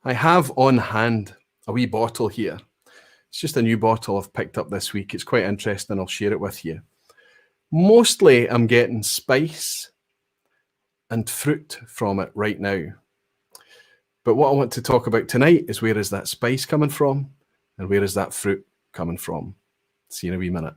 I have on hand a wee bottle here. It's just a new bottle I've picked up this week. It's quite interesting. I'll share it with you. Mostly I'm getting spice and fruit from it right now. But what I want to talk about tonight is where is that spice coming from and where is that fruit coming from? See you in a wee minute.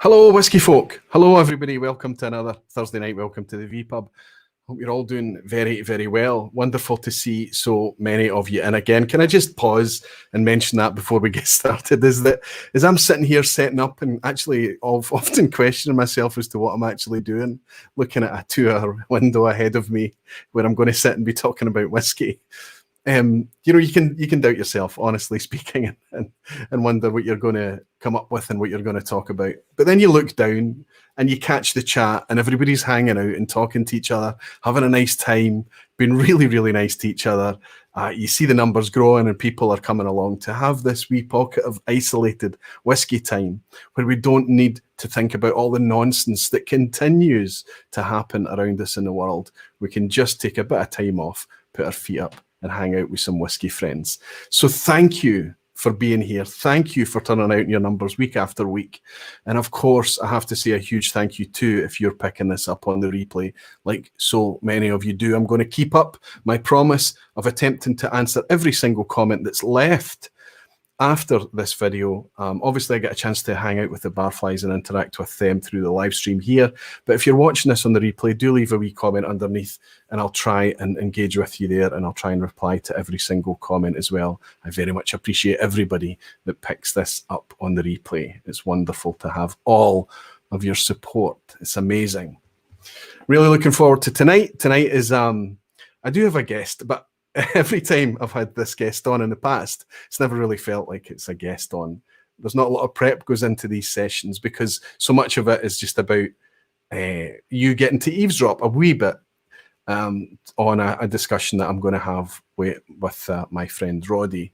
Hello, whiskey folk. Hello, everybody. Welcome to another Thursday night. Welcome to the vPub. Hope you're all doing very, very well. Wonderful to see so many of you. And again, can I just pause and mention that before we get started? Is I'm sitting here setting up and actually often questioning myself as to what I'm actually doing, looking at a 2-hour window ahead of me where I'm going to sit and be talking about whiskey. You can doubt yourself, honestly speaking, and wonder what you're going to come up with and what you're going to talk about. But then you look down and you catch the chat and everybody's hanging out and talking to each other, having a nice time, being really, really nice to each other. You see the numbers growing and people are coming along to have this wee pocket of isolated whiskey time where we don't need to think about all the nonsense that continues to happen around us in the world. We can just take a bit of time off, put our feet up, and hang out with some whiskey friends. So thank you for being here. Thank you for turning out your numbers week after week. And of course, I have to say a huge thank you too if you're picking this up on the replay, like so many of you do. I'm going to keep up my promise of attempting to answer every single comment that's left after this video. Obviously, I get a chance to hang out with the barflies and interact with them through the live stream here. But if you're watching this on the replay, do leave a wee comment underneath and I'll try and engage with you there and I'll try and reply to every single comment as well. I very much appreciate everybody that picks this up on the replay. It's wonderful to have all of your support. It's amazing. Really looking forward to tonight. Tonight is, I do have a guest, but every time I've had this guest on in the past, it's never really felt like it's a guest on. There's not a lot of prep goes into these sessions because so much of it is just about you getting to eavesdrop a wee bit on a discussion that I'm going to have with my friend Roddy.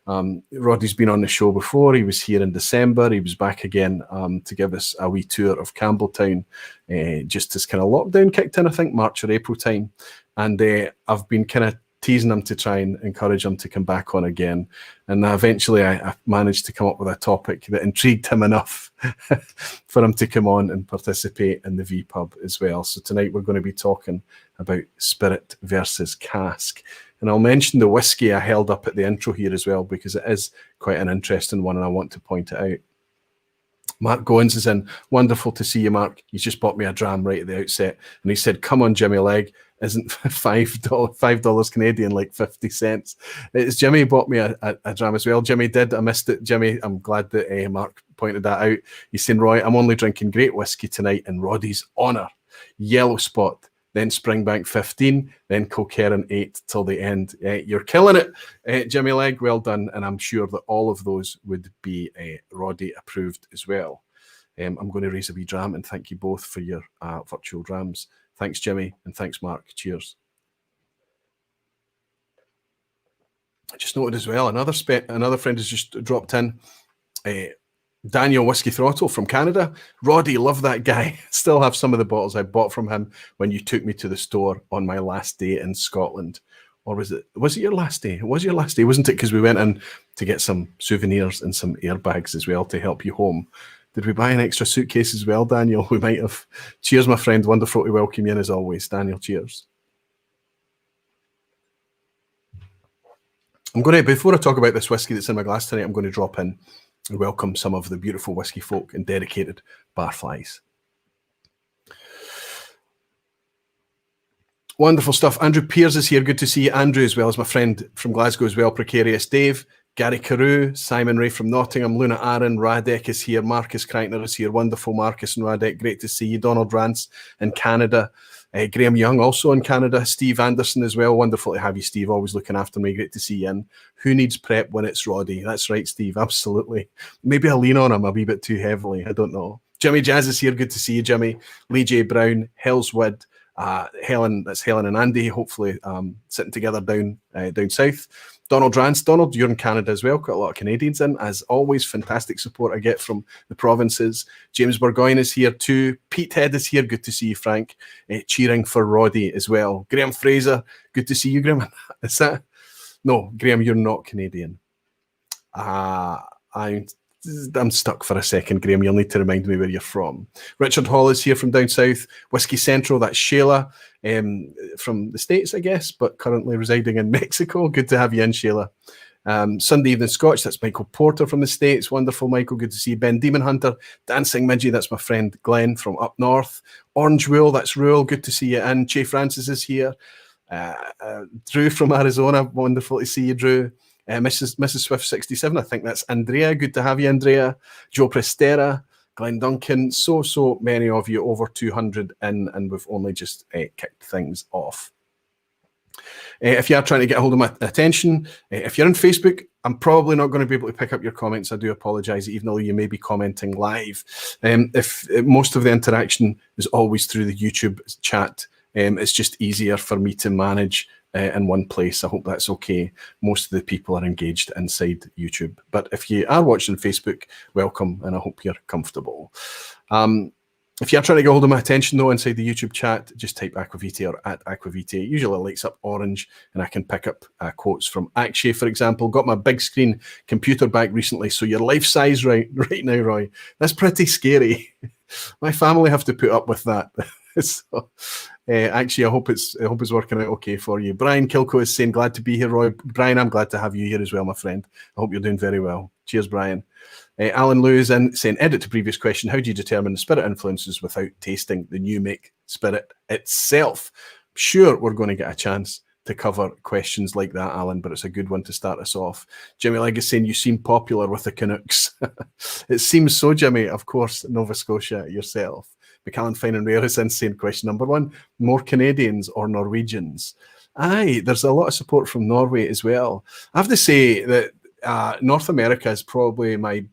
Roddy's been on the show before. He was here in December. He was back again to give us a wee tour of Campbelltown just as kind of lockdown kicked in, I think, March or April time. And I've been kind of teasing him to try and encourage him to come back on again. And eventually I managed to come up with a topic that intrigued him enough for him to come on and participate in the vPub as well. So tonight we're going to be talking about spirit versus cask. And I'll mention the whiskey I held up at the intro here as well, because it is quite an interesting one and I want to point it out. Mark Goins is in. Wonderful to see you, Mark. He's just bought me a dram right at the outset. And he said, come on, Jimmy Legg. Isn't $5 Canadian like 50 cents? It's Jimmy bought me a dram as well. Jimmy did. I missed it. Jimmy, I'm glad that Mark pointed that out. He's saying, Roy, I'm only drinking great whiskey tonight in Roddy's honour. Yellow Spot, then Springbank 15, then Kilkerran 8 till the end. You're killing it, Jimmy Legg. Well done. And I'm sure that all of those would be Roddy approved as well. I'm going to raise a wee dram and thank you both for your virtual drams. Thanks, Jimmy, and thanks, Mark. Cheers. I just noted as well, another friend has just dropped in. Daniel Whiskey Throttle from Canada. Roddy, love that guy. Still have some of the bottles I bought from him when you took me to the store on my last day in Scotland. Or was it your last day? It was your last day, wasn't it? Because we went in to get some souvenirs and some airbags as well to help you home. Did we buy an extra suitcase as well, Daniel? We might have. Cheers, my friend. Wonderful to welcome you in as always. Daniel, cheers. I'm going to, before I talk about this whiskey that's in my glass tonight, I'm going to drop in and welcome some of the beautiful whiskey folk and dedicated barflies. Wonderful stuff. Andrew Pears is here. Good to see you, Andrew, as well as my friend from Glasgow as well, Precarious Dave. Gary Carew, Simon Ray from Nottingham, Luna Aaron, Radek is here, Marcus Kreitner is here. Wonderful, Marcus and Radek, great to see you. Donald Rance in Canada, Graham Young also in Canada. Steve Anderson as well. Wonderful to have you, Steve. Always looking after me. Great to see you in. Who needs prep when it's Roddy? That's right, Steve. Absolutely. Maybe I lean on him a wee bit too heavily. I don't know. Jimmy Jazz is here. Good to see you, Jimmy. Lee J. Brown, Hellswood, Helen. That's Helen and Andy. Hopefully sitting together down south. Donald Rance. Donald, you're in Canada as well. Got a lot of Canadians in. As always, fantastic support I get from the provinces. James Burgoyne is here too. Pete Head is here. Good to see you, Frank. Cheering for Roddy as well. Graham Fraser. Good to see you, Graham. Is that? No, Graham, you're not Canadian. I'm stuck for a second, Graham. You'll need to remind me where you're from. Richard Hall is here from down south. Whiskey Central, that's Shayla from the States, I guess, but currently residing in Mexico. Good to have you in, Shayla. Sunday Evening Scotch, that's Michael Porter from the States. Wonderful, Michael. Good to see you. Ben Demon Hunter, Dancing Midgie, that's my friend Glenn from up north. Orange Wool, that's Rule. Good to see you in. Che Francis is here. Drew from Arizona, wonderful to see you, Drew. Mrs. Swift 67, I think that's Andrea. Good to have you, Andrea. Joe Prestera, Glenn Duncan, so many of you, over 200 in, and we've only just kicked things off. If you are trying to get a hold of my attention, if you're on Facebook, I'm probably not going to be able to pick up your comments. I do apologise, even though you may be commenting live. If most of the interaction is always through the YouTube chat, it's just easier for me to manage in one place. I hope that's okay. Most of the people are engaged inside YouTube. But if you are watching Facebook, welcome, and I hope you're comfortable. If you're trying to get hold of my attention, though, inside the YouTube chat, just type Aquavite or at Aquavite. It usually lights up orange, and I can pick up quotes from Akshay, for example. Got my big screen computer back recently, so you're life size right now, Roy. That's pretty scary. My family have to put up with that. So, actually, I hope it's working out okay for you. Brian Kilco is saying, glad to be here, Roy. Brian, I'm glad to have you here as well, my friend. I hope you're doing very well. Cheers, Brian. Alan Lou is in saying, edit to previous question, how do you determine the spirit influences without tasting the new make spirit itself? Sure, we're going to get a chance to cover questions like that, Alan, but it's a good one to start us off. Jimmy Legg is saying, you seem popular with the Canucks. It seems so, Jimmy. Of course, Nova Scotia yourself. McAllen Fine and Rare is in saying, question number one, more Canadians or Norwegians? Aye, there's a lot of support from Norway as well. I have to say that North America is probably my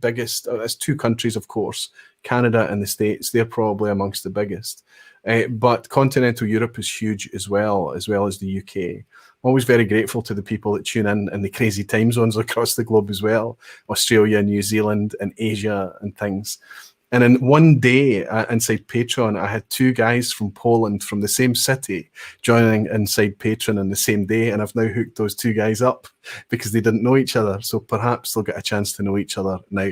biggest. There's two countries, of course, Canada and the States. They're probably amongst the biggest. But continental Europe is huge as well as the UK. I'm always very grateful to the people that tune in the crazy time zones across the globe as well. Australia, New Zealand, and Asia and things. And in one day inside Patreon, I had two guys from Poland from the same city joining inside Patreon on the same day. And I've now hooked those two guys up because they didn't know each other. So perhaps they'll get a chance to know each other now.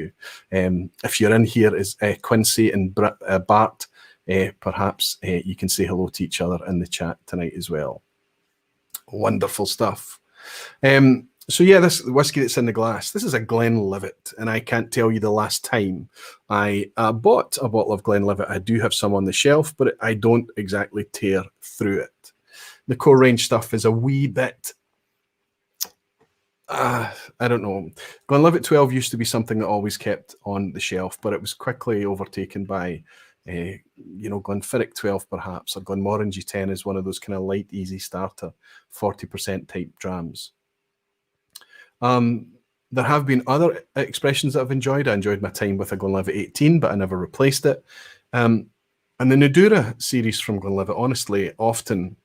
If you're in here is Quincy and Bart, perhaps you can say hello to each other in the chat tonight as well. Wonderful stuff. So yeah, this whiskey that's in the glass, this is a Glenlivet, and I can't tell you the last time I bought a bottle of Glenlivet. I do have some on the shelf, but I don't exactly tear through it. The core range stuff is a wee bit, I don't know. Glenlivet 12 used to be something that always kept on the shelf, but it was quickly overtaken by, Glenfiddich 12 perhaps, or Glenmorangie 10 is one of those kind of light, easy starter, 40% type drams. There have been other expressions that I've enjoyed. I enjoyed my time with a Glenlivet 18, but I never replaced it. And the Madeira series from Glenlivet, honestly, often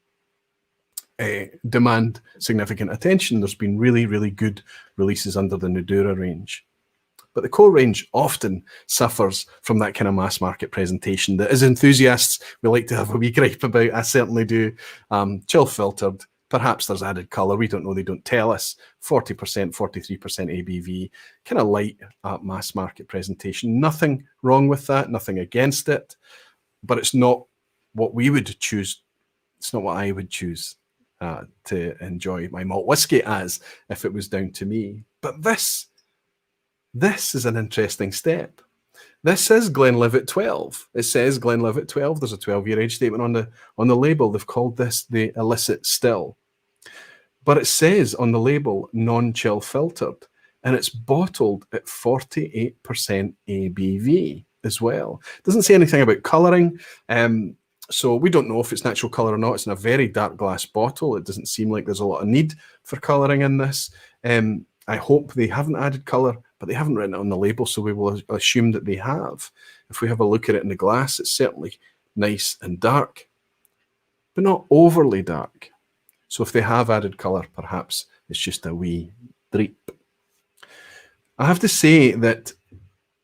demand significant attention. There's been really, really good releases under the Madeira range. But the core range often suffers from that kind of mass market presentation that as enthusiasts, we like to have a wee gripe about. I certainly do. Chill filtered. Perhaps there's added colour. We don't know. They don't tell us. 40%, 43% ABV. Kind of light mass market presentation. Nothing wrong with that. Nothing against it. But it's not what we would choose. It's not what I would choose to enjoy my malt whiskey as if it was down to me. But this is an interesting step. This is Glenlivet 12. It says Glenlivet 12. There's a 12-year age statement on the label. They've called this the illicit still. But it says on the label non-chill filtered, and it's bottled at 48% ABV as well. It doesn't say anything about colouring. So we don't know if it's natural colour or not. It's in a very dark glass bottle. It doesn't seem like there's a lot of need for colouring in this. I hope they haven't added colour, but they haven't written it on the label, so we will assume that they have. If we have a look at it in the glass, it's certainly nice and dark, but not overly dark. So if they have added colour, perhaps it's just a wee dreep. I have to say that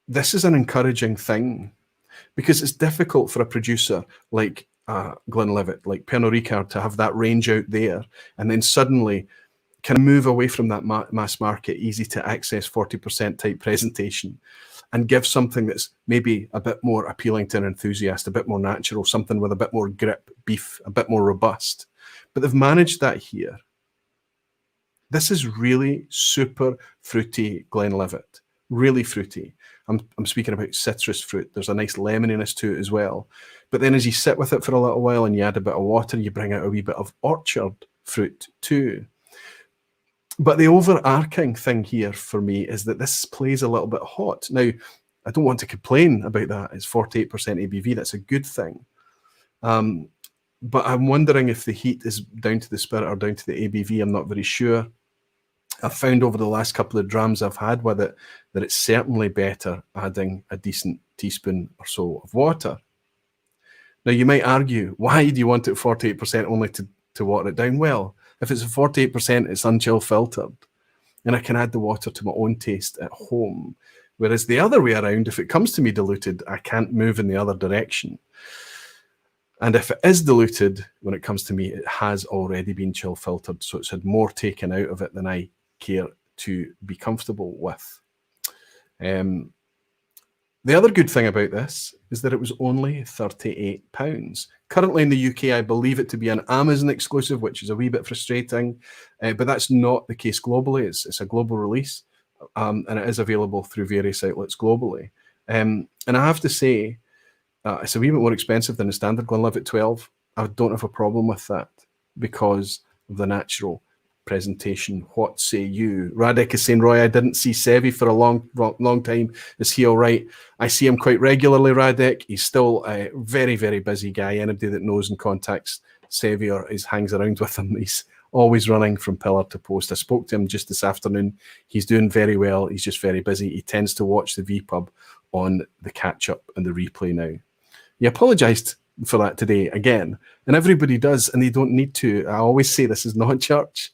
this is an encouraging thing, because it's difficult for a producer like Glenlivet, like Pernod Ricard, to have that range out there and then suddenly kind of move away from that mass market, easy to access 40% type presentation and give something that's maybe a bit more appealing to an enthusiast, a bit more natural, something with a bit more grip, beef, a bit more robust. But they've managed that here. This is really super fruity Glenlivet, really fruity. I'm speaking about citrus fruit. There's a nice lemoniness to it as well. But then as you sit with it for a little while and you add a bit of water, you bring out a wee bit of orchard fruit too. But the overarching thing here for me is that this plays a little bit hot. Now, I don't want to complain about that. It's 48% ABV. That's a good thing. But I'm wondering if the heat is down to the spirit or down to the ABV. I'm not very sure. I've found over the last couple of drams I've had with it that it's certainly better adding a decent teaspoon or so of water. Now, you might argue, why do you want it 48% only to water it down? Well, if it's a 48%, it's unchill filtered, and I can add the water to my own taste at home. Whereas the other way around, if it comes to me diluted, I can't move in the other direction. And if it is diluted, when it comes to me, it has already been chill filtered, so it's had more taken out of it than I care to be comfortable with. The other good thing about this is that it was only £38. Currently in the UK, I believe it to be an Amazon exclusive, which is a wee bit frustrating, but that's not the case globally. It's a global release, and it is available through various outlets globally. And I have to say, it's a wee bit more expensive than the standard Glenlivet 12. I don't have a problem with that because of the natural presentation. What say you? Radek is saying, Roy, I didn't see Sevi for a long time. Is he all right? I see him quite regularly, Radek. He's still a very, very busy guy. Anybody that knows and contacts Sevi or hangs around with him, he's always running from pillar to post. I spoke to him just this afternoon. He's doing very well. He's just very busy. He tends to watch the vPub on the catch-up and the replay now. He apologised for that today again, and everybody does, and they don't need to. I always say this is not church.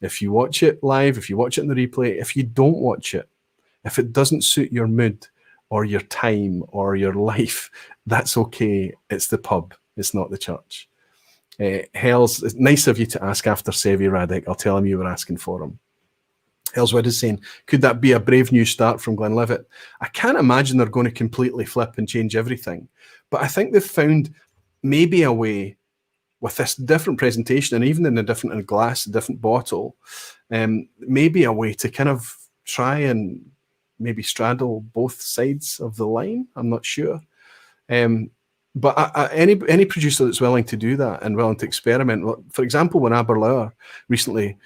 If you watch it live, if you watch it in the replay, if you don't watch it, if it doesn't suit your mood or your time or your life, that's okay. It's the pub. It's not the church. Hells, it's nice of you to ask after Sevi, Radek. I'll tell him you were asking for him. Hellswood is saying, could that be a brave new start from Glenlivet? I can't imagine they're going to completely flip and change everything. But I think they've found maybe a way with this different presentation, and even in a different glass, a different bottle, maybe a way to kind of try and maybe straddle both sides of the line. I'm not sure. But any producer that's willing to do that and willing to experiment, for example, when Aberlour recently,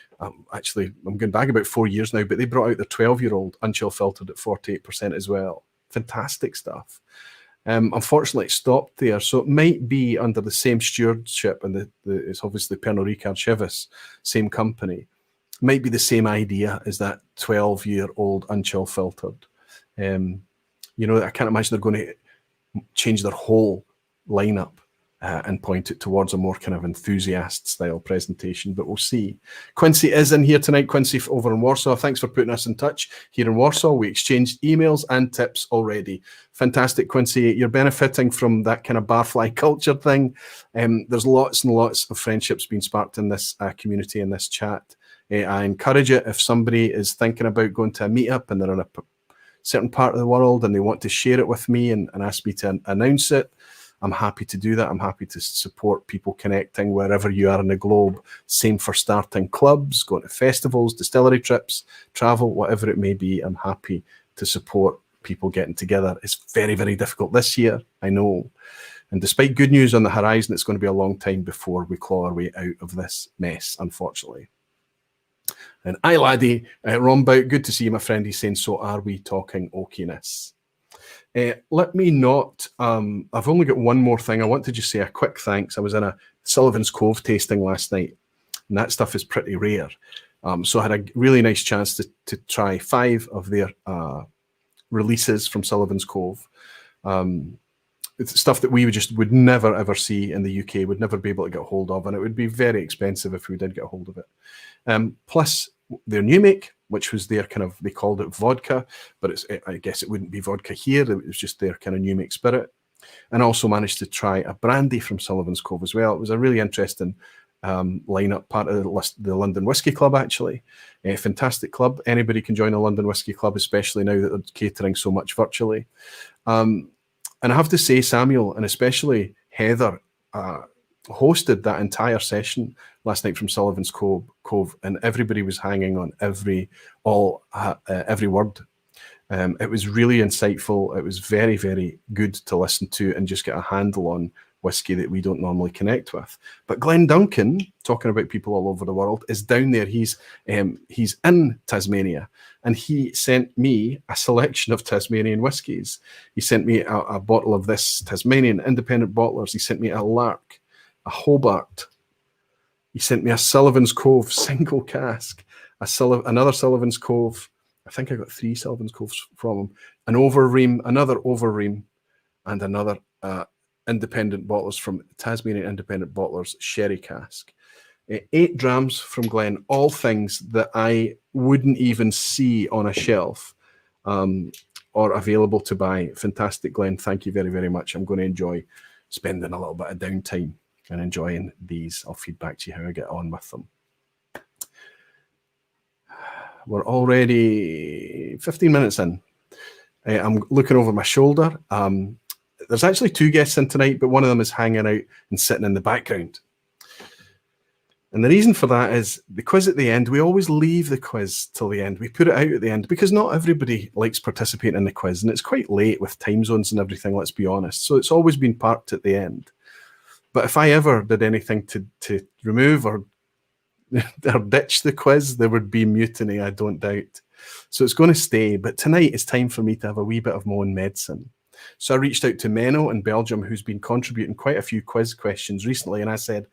actually, I'm going back about 4 years now, but they brought out their 12-year-old unchill filtered at 48% as well. Fantastic stuff. Unfortunately, it stopped there, so it might be under the same stewardship, and it's obviously Pernod Ricard Chivas, same company. It might be the same idea as that 12-year-old unchill filtered. I can't imagine they're going to change their whole lineup and point it towards a more kind of enthusiast style presentation, but we'll see. Quincy is in here tonight. Quincy over in Warsaw, thanks for putting us in touch here in Warsaw. We exchanged emails and tips already. Fantastic, Quincy. You're benefiting from that kind of barfly culture thing. There's lots and lots of friendships being sparked in this community, in this chat. I encourage it if somebody is thinking about going to a meetup and they're in a certain part of the world and they want to share it with me and ask me to announce it, I'm happy to do that. I'm happy to support people connecting wherever you are in the globe. Same for starting clubs, going to festivals, distillery trips, travel, whatever it may be. I'm happy to support people getting together. It's very, very difficult this year, I know. And despite good news on the horizon, it's going to be a long time before we claw our way out of this mess, unfortunately. And aye, laddie, Rombout, good to see you, my friend. He's saying, so are we talking oakiness? Let me not, I've only got one more thing. I want to just say a quick thanks. I was in a Sullivan's Cove tasting last night, and that stuff is pretty rare. So I had a really nice chance to try 5 of their releases from Sullivan's Cove. It's stuff that we would never ever see in the UK, would never be able to get hold of, and it would be very expensive if we did get hold of it. Plus their new make, which was their kind of, they called it vodka, but I guess it wouldn't be vodka here. It was just their kind of new make spirit. And also managed to try a brandy from Sullivan's Cove as well. It was a really interesting lineup, part of the London Whisky Club, actually. A fantastic club. Anybody can join the London Whisky Club, especially now that they're catering so much virtually. And I have to say, Samuel, and especially Heather, hosted that entire session last night from Sullivan's Cove, and everybody was hanging on every word. It was really insightful. It was very, very good to listen to and just get a handle on whiskey that we don't normally connect with. But Glenn Duncan, talking about people all over the world, is down there. He's in Tasmania, and he sent me a selection of Tasmanian whiskies. He sent me a bottle of this Tasmanian independent bottlers. He sent me a Lark, a Hobart. He sent me a Sullivan's Cove single cask, another Sullivan's Cove. I think I got 3 Sullivan's Coves from him. An Overream, another Overream, and another independent bottlers from Tasmanian Independent Bottlers Sherry Cask. 8 drams from Glen, all things that I wouldn't even see on a shelf or available to buy. Fantastic, Glen. Thank you very, very much. I'm going to enjoy spending a little bit of downtime and enjoying these. I'll feed back to you how I get on with them. We're already 15 minutes in. I'm looking over my shoulder. There's actually 2 guests in tonight, but one of them is hanging out and sitting in the background. And the reason for that is the quiz at the end. We always leave the quiz till the end. We put it out at the end because not everybody likes participating in the quiz, and it's quite late with time zones and everything, let's be honest. So it's always been parked at the end. But if I ever did anything to remove or ditch the quiz, there would be mutiny, I don't doubt. So it's going to stay. But tonight it's time for me to have a wee bit of my own medicine. So I reached out to Menno in Belgium, who's been contributing quite a few quiz questions recently, and I said,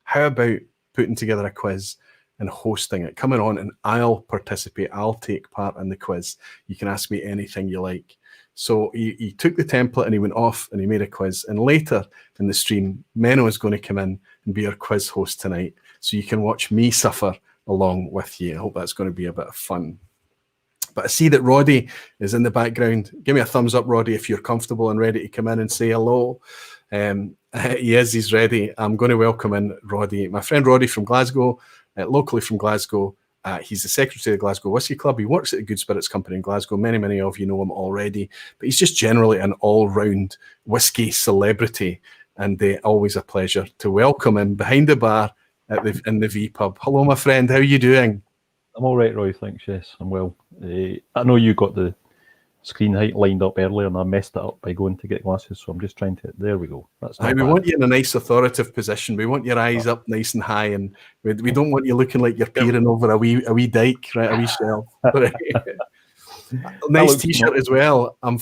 how about putting together a quiz and hosting it? Coming on and I'll participate. I'll take part in the quiz. You can ask me anything you like. So he took the template and he went off and he made a quiz. And later in the stream, Menno is going to come in and be our quiz host tonight. So you can watch me suffer along with you. I hope that's going to be a bit of fun. But I see that Roddy is in the background. Give me a thumbs up, Roddy, if you're comfortable and ready to come in and say hello. He's ready. I'm going to welcome in Roddy, my friend Roddy from Glasgow, locally from Glasgow. He's the secretary of the Glasgow Whisky Club. He works at the Good Spirits Company in Glasgow. Many, many of you know him already. But he's just generally an all-round whisky celebrity. And always a pleasure to welcome him behind the bar in the vPub. Hello, my friend. How are you doing? I'm all right, Roy. Thanks. Yes, I'm well. I know you got the screen height lined up earlier, and I messed it up by going to get glasses. So I'm just trying to. There we go. That's not we want you in a nice authoritative position. We want your eyes up nice and high, and we don't want you looking like you're peering over a wee dike, right? A wee shelf. Nice T-shirt as well. I'm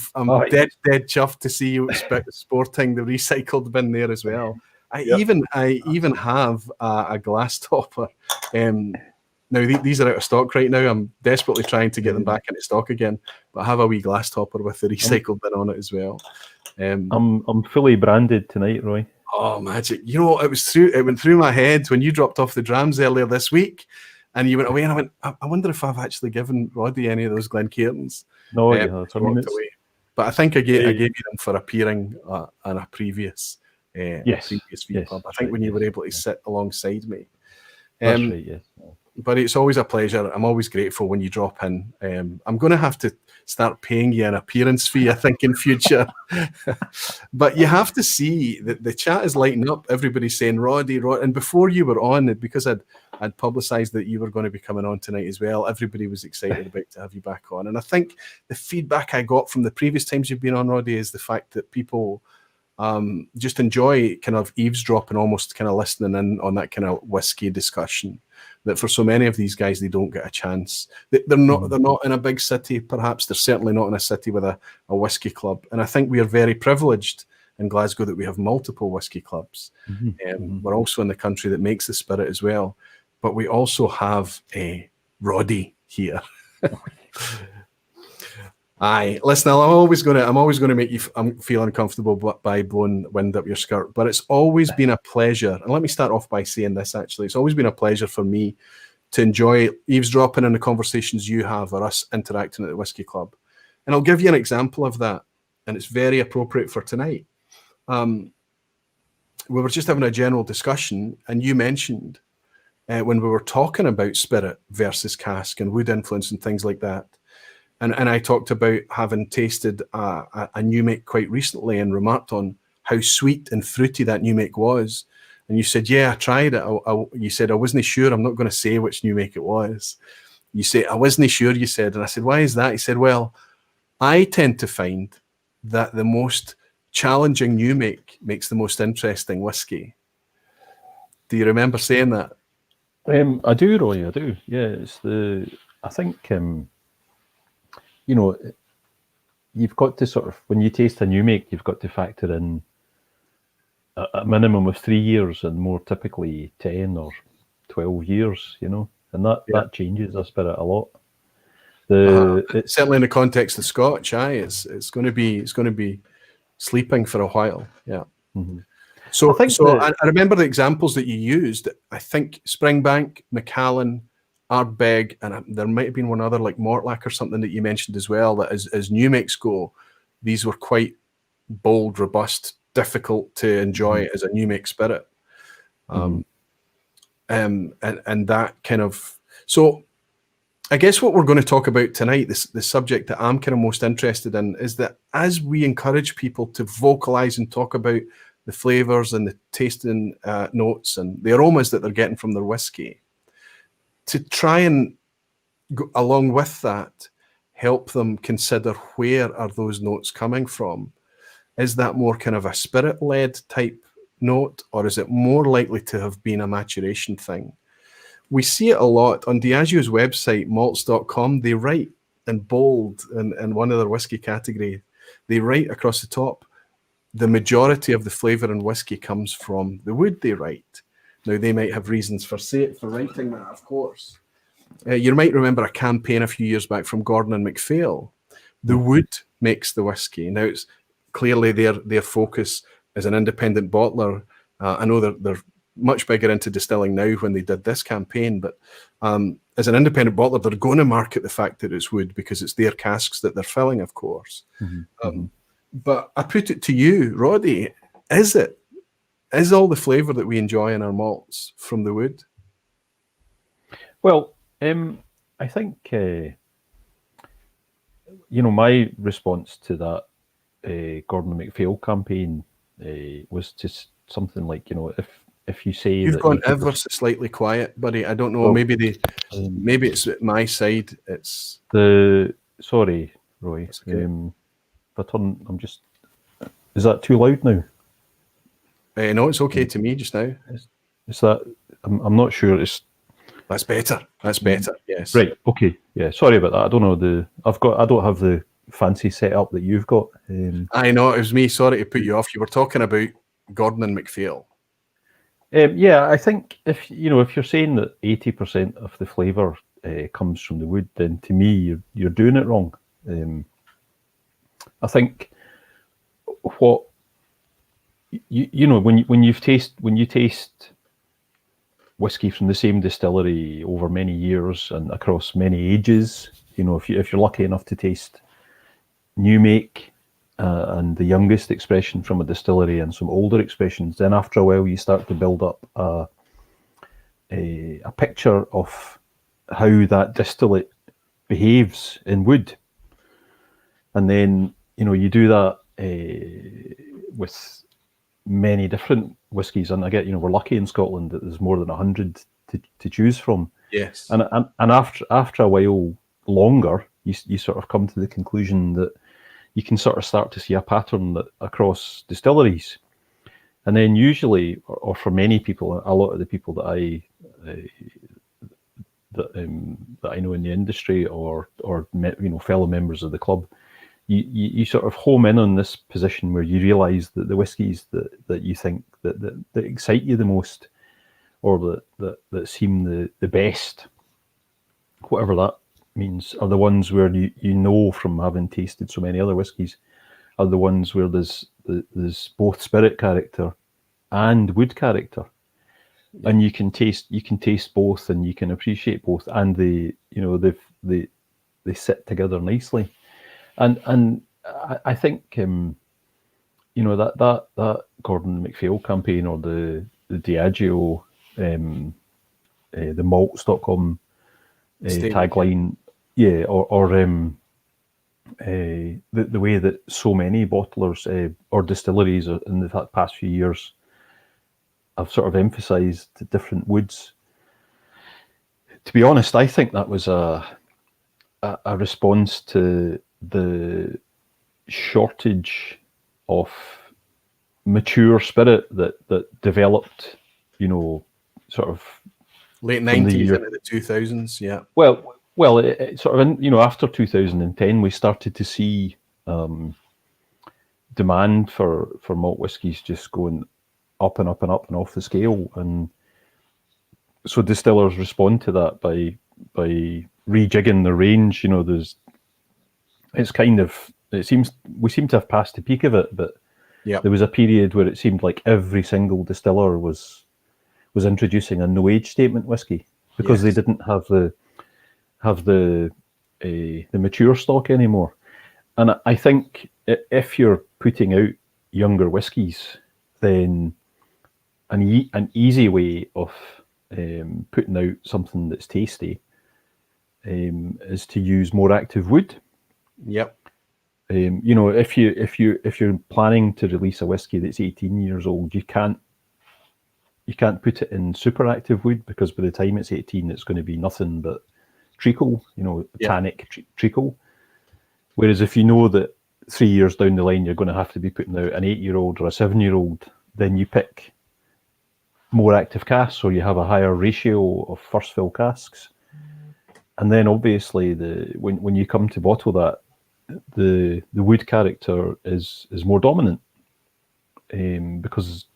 dead chuffed to see you sporting the recycled bin there as well. I even have a glass topper. Now, these are out of stock right now. I'm desperately trying to get them back into stock again, but I have a wee glass topper with the recycled bin on it as well. I'm fully branded tonight, Roy. Oh, magic. You know, it went through my head when you dropped off the drams earlier this week, and you went away, and I went, I wonder if I've actually given Roddy any of those Glencairns. No, away. But I think I gave you them for appearing on a previous vPub. I think when you were able to sit alongside me. That's right, yes. But it's always a pleasure. I'm always grateful when you drop in. I'm going to have to start paying you an appearance fee, I think, in future. But you have to see that the chat is lighting up. Everybody's saying, Roddy. And before you were on, because I'd publicised that you were going to be coming on tonight as well, everybody was excited about to have you back on. And I think the feedback I got from the previous times you've been on, Roddy, is the fact that people just enjoy kind of eavesdropping, almost kind of listening in on that kind of whiskey discussion. that for so many of these guys, they don't get a chance. They're not in a big city, perhaps. They're certainly not in a city with a whiskey club. And I think we are very privileged in Glasgow that we have multiple whiskey clubs. We're also in the country that makes the spirit as well. But we also have a Roddy here. Aye, listen, I'm always going to make you feel uncomfortable by blowing wind up your skirt, but it's always been a pleasure. And let me start off by saying this, actually. It's always been a pleasure for me to enjoy eavesdropping on the conversations you have or us interacting at the Whiskey Club. And I'll give you an example of that, and it's very appropriate for tonight. We were just having a general discussion, and you mentioned when we were talking about spirit versus cask and wood influence and things like that. And I talked about having tasted a new make quite recently and remarked on how sweet and fruity that new make was. And you said, yeah, I tried it. You said, I wasn't sure. I'm not going to say which new make it was. You say, I wasn't sure, you said. And I said, why is that? He said, well, I tend to find that the most challenging new make makes the most interesting whiskey. Do you remember saying that? I do, Roy, I do. Yeah, I think... you know, you've got to sort of, when you taste a new make, you've got to factor in a minimum of 3 years and more typically 10 or 12 years, you know, and that changes the spirit a lot. Certainly in the context of Scotch, it's going to be sleeping for a while. Yeah. Mm-hmm. So I remember the examples that you used. I think Springbank, Macallan, Ardbeg, and there might have been one other like Mortlach or something that you mentioned as well, that as new makes go, these were quite bold, robust, difficult to enjoy as a new make spirit. And that kind of, so I guess what we're going to talk about tonight, the subject that I'm kind of most interested in, is that as we encourage people to vocalize and talk about the flavors and the tasting notes and the aromas that they're getting from their whiskey, to try and go along with that, help them consider where are those notes coming from. Is that more kind of a spirit-led type note, or is it more likely to have been a maturation thing? We see it a lot on Diageo's website, malts.com. They write in bold in one of their whiskey category. They write across the top, the majority of the flavour in whiskey comes from the wood, they write. Now, they might have reasons for writing that, of course. You might remember a campaign a few years back from Gordon and MacPhail. The wood makes the whiskey. Now, it's clearly their focus as an independent bottler. I know they're much bigger into distilling now when they did this campaign, but as an independent bottler, they're going to market the fact that it's wood because it's their casks that they're filling, of course. But I put it to you, Roddy, is all the flavour that we enjoy in our malts from the wood? Well, I think, my response to that Gordon MacPhail campaign was just something like, if you say you've that gone ever so slightly quiet, buddy. I don't know. Well, maybe it's at my side. It's sorry, Roy. Okay. Is that too loud now? No, it's okay to me just now. Is that? I'm not sure. That's better. That's better. Yes. Right. Okay. Yeah. Sorry about that. I don't know I don't have the fancy setup that you've got. I know it was me. Sorry to put you off. You were talking about Gordon and MacPhail. Yeah, I think if you're saying that 80% of the flavour comes from the wood, then to me you're doing it wrong. I think what when you taste whiskey from the same distillery over many years and across many ages, if you're lucky enough to taste new make and the youngest expression from a distillery and some older expressions, then after a while you start to build up a picture of how that distillate behaves in wood. And then, you do that with many different whiskies. And I get, we're lucky in Scotland that there's more than 100 to choose from. Yes. And after a while longer, you sort of come to the conclusion that you can sort of start to see a pattern that across distilleries. And then usually, or for many people, a lot of the people that I that I know in the industry, or fellow members of the club, you sort of home in on this position where you realise that the whiskies that you think that excite you the most, or that seem the best, whatever that means, are the ones where you know from having tasted so many other whiskies, are the ones where there's both spirit character and wood character, and you can taste both, and you can appreciate both, and they sit together nicely, and I think that Gordon MacPhail campaign, or the Diageo, the malts.com tagline, or the way that so many bottlers or distilleries in the past few years have sort of emphasised different woods. To be honest, I think that was a response to the shortage of mature spirit that developed, sort of late 90s into the 2000s. Yeah. Well, it sort of after 2010, we started to see demand for malt whiskies just going up and up and up and off the scale, and so distillers respond to that by rejigging the range. We seem to have passed the peak of it, but there was a period where it seemed like every single distiller was introducing a no age statement whiskey, because they didn't have the mature stock anymore. And I think if you're putting out younger whiskies, then an easy way of putting out something that's tasty is to use more active wood. Yep. If you're planning to release a whiskey that's 18 years old, you can't put it in super active wood, because by the time it's 18, it's going to be nothing but treacle, tannic treacle. Whereas if you know that 3 years down the line you're going to have to be putting out an 8-year-old or a 7-year-old, then you pick more active casks, or you have a higher ratio of first fill casks. And then obviously when you come to bottle that, the wood character is more dominant, because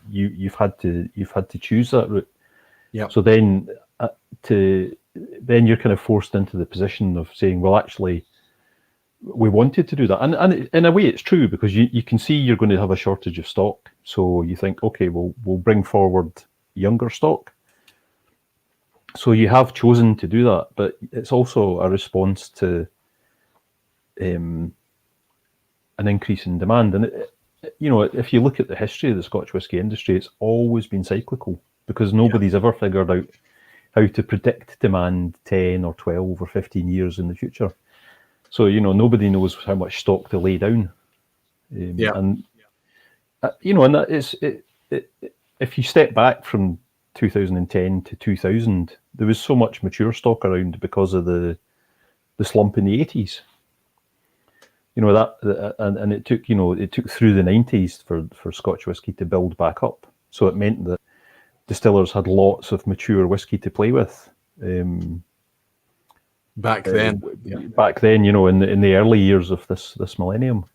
you've had to choose that route. Yeah. So then you're kind of forced into the position of saying, well, actually, we wanted to do that, and in a way it's true, because you can see you're going to have a shortage of stock. So you think, okay, we'll bring forward younger stock. So you have chosen to do that, but it's also a response to an increase in demand. And if you look at the history of the Scotch whisky industry, it's always been cyclical, because nobody's ever figured out how to predict demand 10 or 12 or 15 years in the future. So, nobody knows how much stock to lay down. And that is, if you step back from 2010 to 2000, there was so much mature stock around because of the slump in the 80s. And it took through the 90s for Scotch whisky to build back up. So it meant that distillers had lots of mature whisky to play with. Back then, in the early years of this millennium.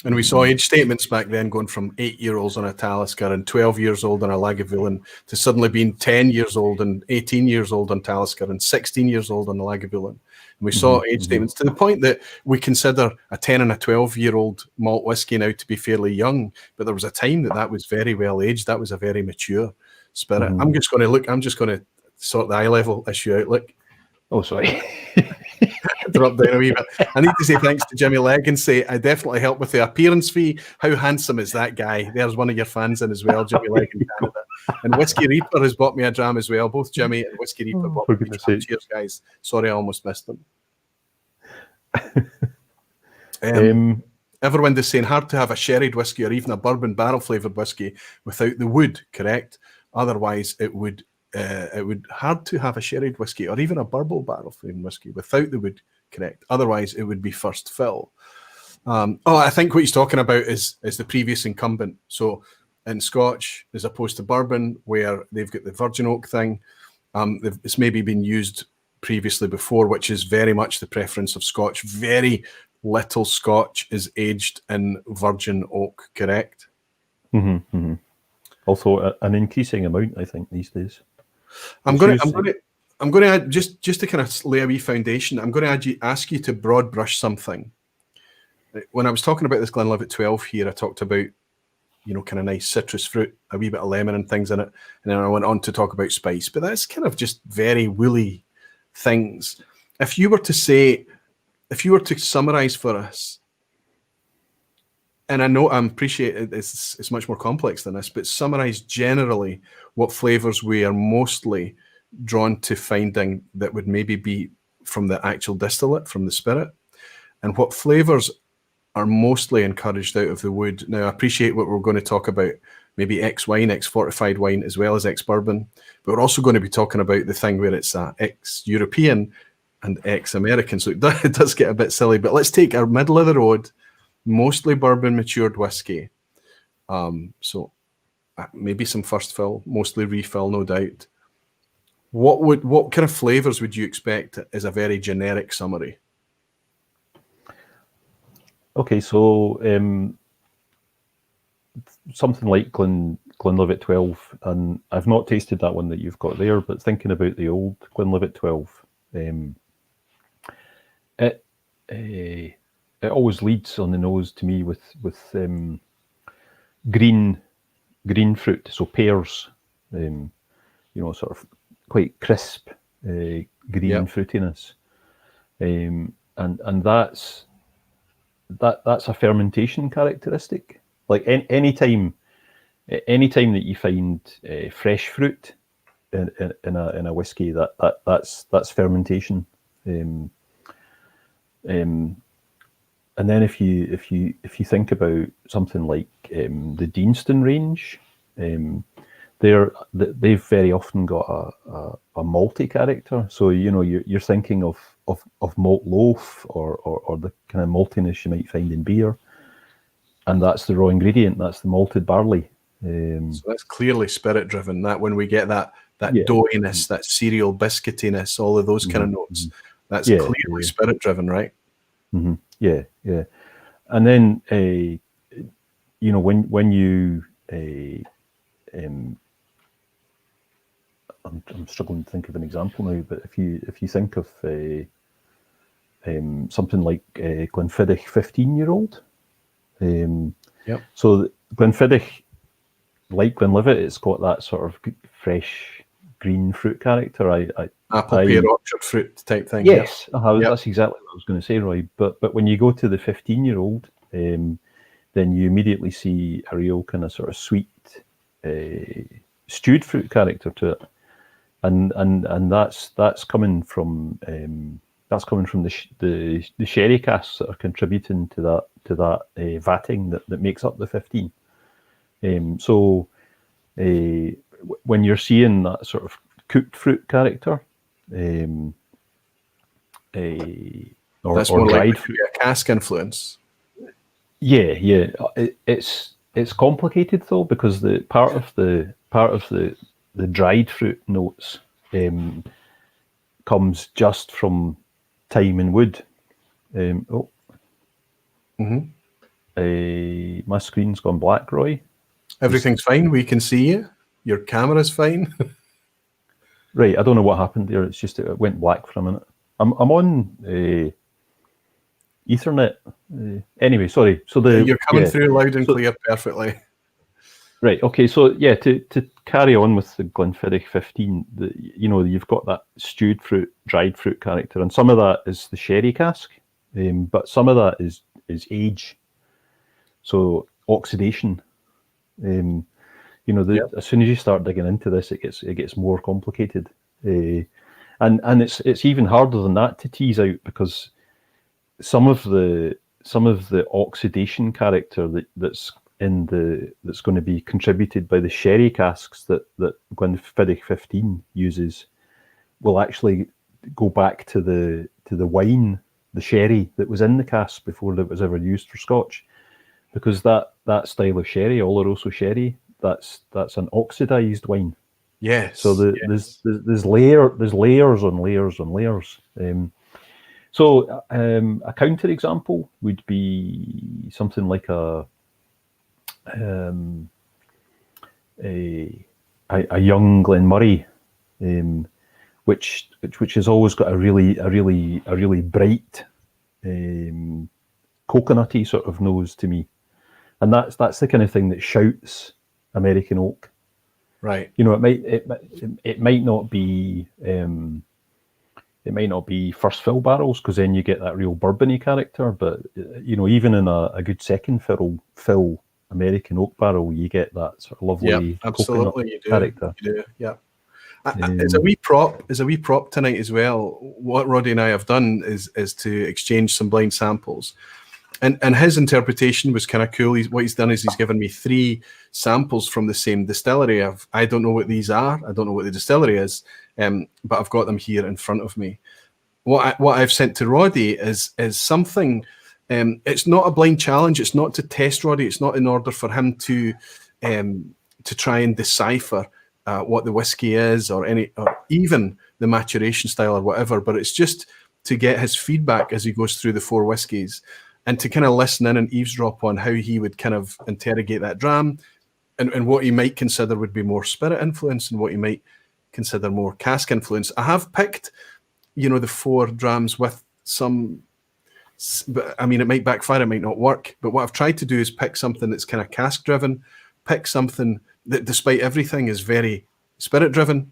And we saw age statements back then going from 8-year-olds on a Talisker and 12 years old on a Lagavulin to suddenly being 10 years old and 18 years old on Talisker and 16 years old on the Lagavulin. And we saw age statements to the point that we consider a 10 and a 12-year-old malt whiskey now to be fairly young. But there was a time that was very well aged. That was a very mature spirit. I'm just going to sort the eye level issue out. Look. Oh, sorry. Drop down a wee bit. I need to say thanks to Jimmy Legg and say I definitely helped with the appearance fee. How handsome is that guy? There's one of your fans in as well, Jimmy Legg in Canada. And Whiskey Reaper has bought me a dram as well. Both Jimmy and Whiskey Reaper bought me a dram. Cheers, guys. Sorry, I almost missed them. Everyone is saying hard to have a sherried whiskey or even a bourbon barrel flavoured whiskey without the wood, correct? Otherwise, it would hard to have a sherried whiskey or even a bourbon barrel flavoured whiskey without the wood, correct? Otherwise, it would be first fill. I think what he's talking about is the previous incumbent. So in Scotch, as opposed to bourbon, where they've got the virgin oak thing, It's maybe been used previously before, which is very much the preference of Scotch. Very little Scotch is aged in virgin oak, correct? Also, an increasing amount, I think, these days. I'm going to add, just to kind of lay a wee foundation, I'm going to ask you to broad brush something. When I was talking about this Glenlivet 12 here, I talked about, kind of nice citrus fruit, a wee bit of lemon and things in it. And then I went on to talk about spice, but that's kind of just very woolly things. If you were to summarize for us, and I know I appreciate it's much more complex than this, but summarize generally what flavors we are mostly drawn to finding that would maybe be from the actual distillate, from the spirit, and what flavors are mostly encouraged out of the wood. Now, I appreciate what we're going to talk about, maybe ex-wine, ex-fortified wine, as well as ex-bourbon, but we're also going to be talking about the thing where it's ex-European and ex-American, so it does get a bit silly, but let's take our middle of the road, mostly bourbon matured whiskey. So maybe some first fill, mostly refill, no doubt. What kind of flavors would you expect as a very generic summary? Okay, so something like Glenlivet 12, and I've not tasted that one that you've got there, but thinking about the old Glenlivet 12, it always leads on the nose to me with green fruit, so pears, sort of quite crisp green fruitiness, and that's a fermentation characteristic. Like any time that you find fresh fruit in a whiskey, that's fermentation. And then if you think about something like the Deanston range, they've very often got a malty character. So you're thinking of malt loaf or the kind of maltiness you might find in beer, and that's the raw ingredient. That's the malted barley. So that's clearly spirit driven. That when we get that doughiness, that cereal biscuitiness, all of those kind of notes, that's clearly spirit driven, right? Mm-hmm. Yeah. And then when you I'm struggling to think of an example now, but if you think of something like Glenfiddich 15-year-old, so Glenfiddich, like Glenlivet, it's got that sort of fresh green fruit character. Apple pear orchard fruit type thing. Yes, that's exactly what I was going to say, Roy. But when you go to the 15-year-old, then you immediately see a real kind of sort of sweet stewed fruit character to it, and that's coming from the sherry casks that are contributing to that vatting that makes up the 15. So when you're seeing that sort of cooked fruit character, or that's more dried fruit, a cask influence. Yeah. It's complicated though, because the part of the dried fruit notes comes just from thyme and wood. My screen's gone black, Roy. Everything's fine. We can see you. Your camera's fine. Right. I don't know what happened there. It's just it went black for a minute. I'm on Ethernet. Anyway, sorry. So you're coming through loud and clear, perfectly. Right. Okay. So to carry on with the Glenfiddich 15, you've got that stewed fruit, dried fruit character, and some of that is the sherry cask, but some of that is age. So oxidation. As soon as you start digging into this, it gets more complicated, and it's even harder than that to tease out, because some of the oxidation character that's going to be contributed by the sherry casks that Glenfiddich 15 uses will actually go back to the wine, the sherry that was in the cask before it was ever used for Scotch, because that style of sherry, Oloroso sherry, that's an oxidized wine. Yes. So there's layers on layers on layers. So a counter example would be something like a young Glenmurray, which has always got a really bright coconutty sort of nose to me, and that's the kind of thing that shouts American oak. Right. You know, it might not be first fill barrels, because then you get that real bourbony character. But you know, even in a good second fill American oak barrel, you get that sort of lovely coconut character. You do. Yeah. As a wee prop tonight as well. What Roddy and I have done is to exchange some blind samples, and his interpretation was kind of cool. What he's done is he's given me 3 samples from the same distillery. I don't know what these are. I don't know what the distillery is, but I've got them here in front of me. What I've sent to Roddy is something. It's not a blind challenge. It's not to test Roddy. It's not in order for him to try and decipher what the whiskey is, or even the maturation style or whatever. But it's just to get his feedback as he goes through the 4 whiskies, and to kind of listen in and eavesdrop on how he would kind of interrogate that dram, and what he might consider would be more spirit influence, and what he might consider more cask influence. I have picked, the 4 drams with some. But I mean, it might backfire, it might not work. But what I've tried to do is pick something that's kind of cask driven, pick something that, despite everything, is very spirit driven,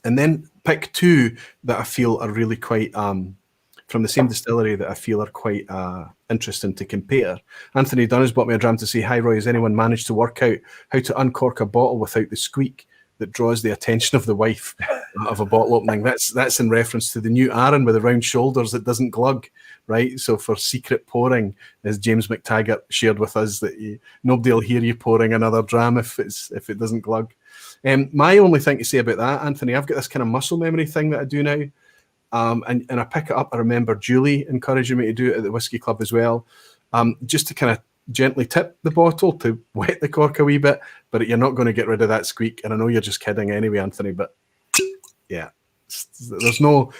and then pick 2 that I feel are really quite from the same distillery that I feel are quite interesting to compare. Anthony Dunn has bought me a dram to say, "Hi Roy, has anyone managed to work out how to uncork a bottle without the squeak that draws the attention of the wife of a bottle opening?" That's in reference to the new Aaron with the round shoulders that doesn't glug, right? So for secret pouring, as James McTaggart shared with us, that nobody will hear you pouring another dram if it doesn't glug. My only thing to say about that, Anthony, I've got this kind of muscle memory thing that I do now, and I pick it up. I remember Julie encouraging me to do it at the Whiskey Club as well, just to kind of gently tip the bottle to wet the cork a wee bit, but you're not going to get rid of that squeak. And I know you're just kidding anyway, Anthony, but yeah, there's no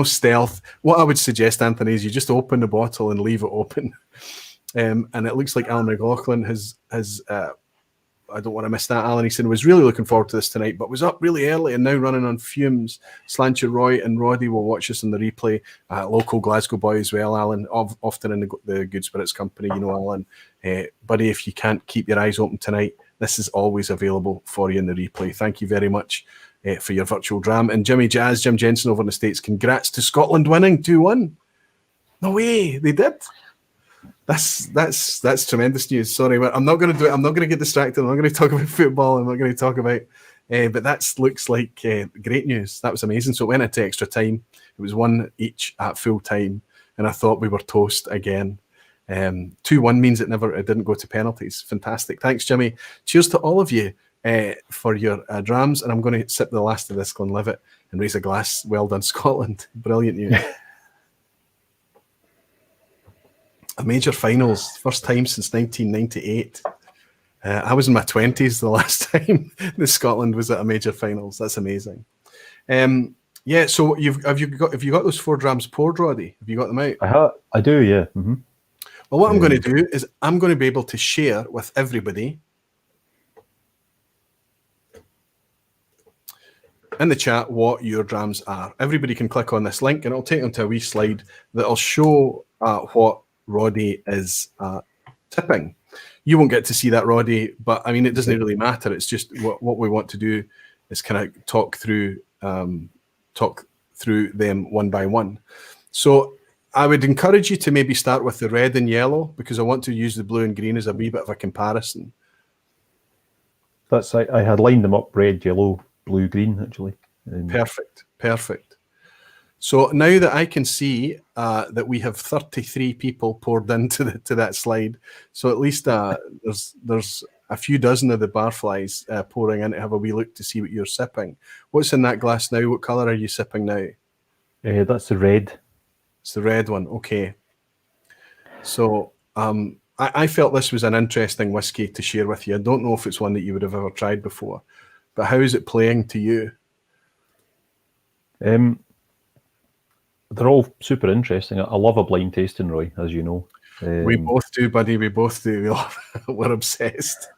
stealth. What I would suggest, Anthony, is you just open the bottle and leave it open. And it looks like Alan McLaughlin has I don't want to miss that. Alan, he said, was really looking forward to this tonight, but was up really early and now running on fumes. Slancher Roy and Roddy will watch us on the replay. Local Glasgow boy as well, Alan, often in the Good Spirits Company. Alan, buddy, if you can't keep your eyes open tonight, this is always available for you in the replay. Thank you very much for your virtual dram. And Jim Jensen over in the States, congrats to Scotland winning 2-1. No way, they did. That's tremendous news. Sorry, but I'm not going to do it. I'm not going to get distracted. I'm not going to talk about football. I'm not going to talk about. But that looks like great news. That was amazing. So it went into extra time. It was 1 each at full time, and I thought we were toast again. 2-1 means it didn't go to penalties. Fantastic. Thanks, Jimmy. Cheers to all of you for your drams. And I'm going to sip the last of this Glenlivet and raise a glass. Well done, Scotland. Brilliant news. A major finals, first time since 1998. I was in my 20s the last time the Scotland was at a major finals. That's amazing. Yeah. So have you got those 4 drams poured, Roddy? Have you got them out? I do. Yeah. Mm-hmm. Well, what I'm going to do is I'm going to be able to share with everybody in the chat what your drams are. Everybody can click on this link, and it'll take them to a wee slide that'll show what Roddy is tipping. You won't get to see that, Roddy, but I mean, it doesn't really matter. It's just what we want to do is kind of talk through them one by one. So I would encourage you to maybe start with the red and yellow, because I want to use the blue and green as a wee bit of a comparison. I had lined them up red, yellow, blue, green, actually. Perfect. So now that I can see that we have 33 people poured into that slide, so at least there's a few dozen of the barflies pouring in to have a wee look to see what you're sipping. What's in that glass now? What colour are you sipping now? That's the red. It's the red one. Okay. So I felt this was an interesting whiskey to share with you. I don't know if it's one that you would have ever tried before, but how is it playing to you? They're all super interesting. I love a blind tasting, Roy, as you know. We both do, buddy. We both do. We're obsessed.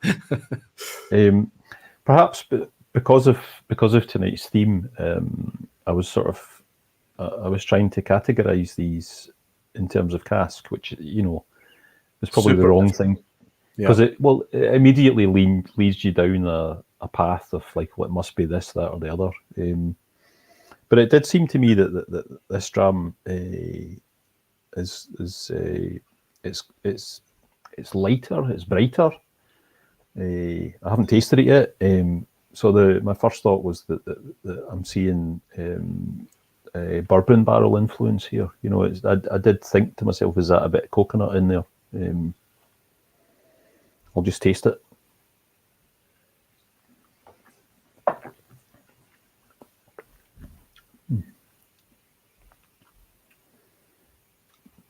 Perhaps because of tonight's theme, I was trying to categorize these in terms of cask, which is probably Super the wrong different. thing, because it immediately leads you down a path of like, well, it must be this, that, or the other. But it did seem to me that this dram is it's lighter, it's brighter. I haven't tasted it yet, so my first thought was that I'm seeing bourbon barrel influence here. I did think to myself, is that a bit of coconut in there? I'll just taste it.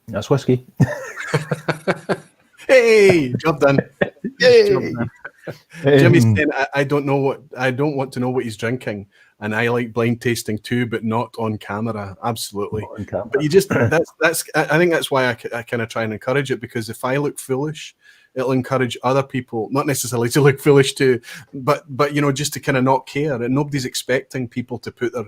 That's whiskey. Hey, job done. Yay! Job done. Jimmy's saying, I don't want to know what he's drinking, and I like blind tasting too, but not on camera. Absolutely. Not on camera. But you just that's I think that's why I kind of try and encourage it, because if I look foolish, it'll encourage other people, not necessarily to look foolish too, but just to kind of not care. And nobody's expecting people to put their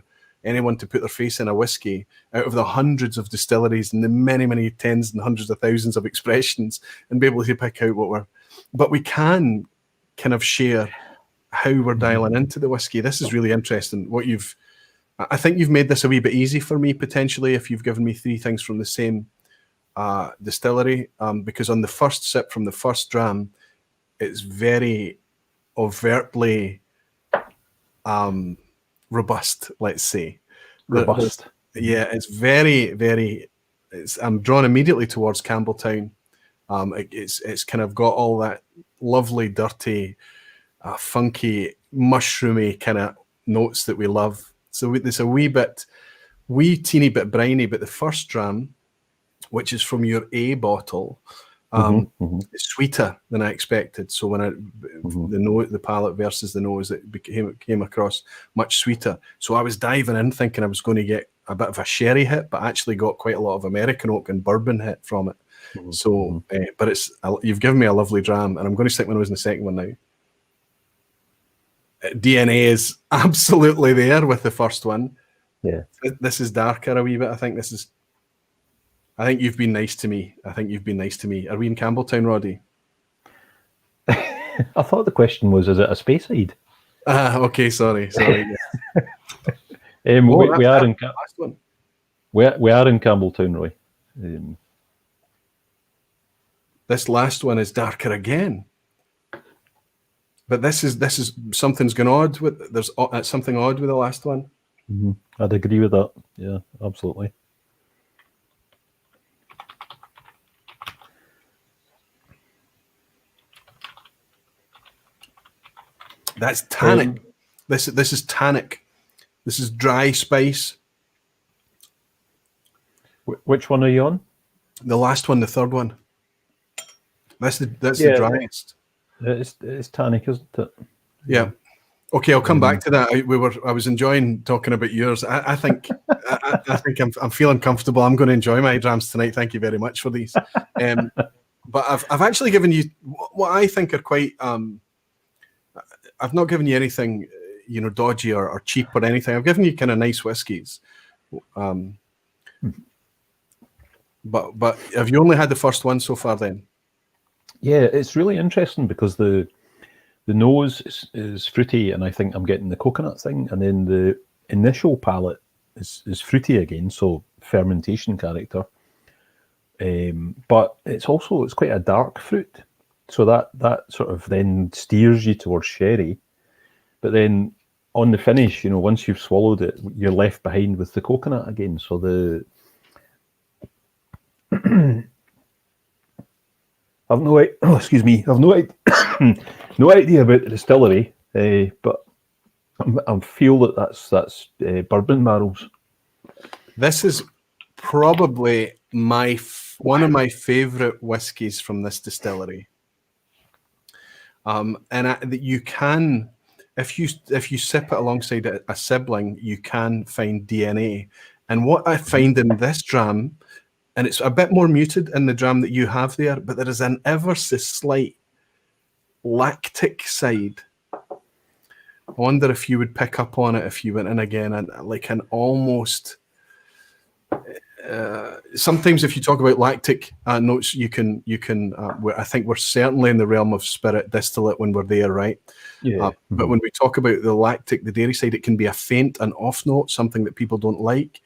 face in a whiskey out of the hundreds of distilleries and the many, many tens and hundreds of thousands of expressions, and be able to pick out but we can kind of share how we're dialing into the whiskey. This is really interesting. I think you've made this a wee bit easy for me, potentially, if you've given me 3 things from the same distillery, because on the first sip from the first dram, it's very overtly robust, let's say. Robust. Yeah, it's very, very. I'm drawn immediately towards Campbelltown. It's kind of got all that lovely, dirty, funky, mushroomy kind of notes that we love. So it's a wee teeny bit briny, but the first dram, which is from your A bottle, is sweeter than I expected. So when the palate versus the nose, it came across much sweeter. So I was diving in thinking I was going to get a bit of a sherry hit, but actually got quite a lot of American oak and bourbon hit from it. So, but you've given me a lovely dram, and I'm going to stick my nose in the second one now. DNA is absolutely there with the first one. Yeah, this is darker a wee bit. I think you've been nice to me. Are we in Campbelltown, Roddy? I thought the question was, is it a Speyside? Okay, sorry. We are in last one. We are in Campbelltown, Roy. This last one is darker again, but this is something's gone odd with. There's something odd with the last one. I'd agree with that. Yeah, absolutely. That's tannic. This is tannic. This is dry spice. Which one are you on? The last one, the third one. That's the driest. It's tannic, isn't it? Yeah. Okay, I'll come back to that. I was enjoying talking about yours. I think I'm feeling comfortable. I'm going to enjoy my drams tonight. Thank you very much for these. But I've actually given you what I think are quite. I've not given you anything, dodgy or cheap or anything. I've given you kind of nice whiskies. But have you only had the first one so far then? Yeah, it's really interesting because the nose is fruity, and I think I'm getting the coconut thing, and then the initial palate is fruity again, so fermentation character. But it's quite a dark fruit, so that sort of then steers you towards sherry. But then on the finish, once you've swallowed it, you're left behind with the coconut again. So I've no idea about the distillery, but I feel that's bourbon barrels. This is probably one of my favourite whiskies from this distillery. And you can if you sip it alongside a sibling, you can find DNA. And what I find in this dram, and it's a bit more muted in the dram that you have there, but there is an ever so slight lactic side. I wonder if you would pick up on it if you went in again, and like an almost. Sometimes if you talk about lactic notes, you can. I think we're certainly in the realm of spirit distillate when we're there, right? Yeah. But when we talk about the lactic, the dairy side, it can be a faint and off note, something that people don't like.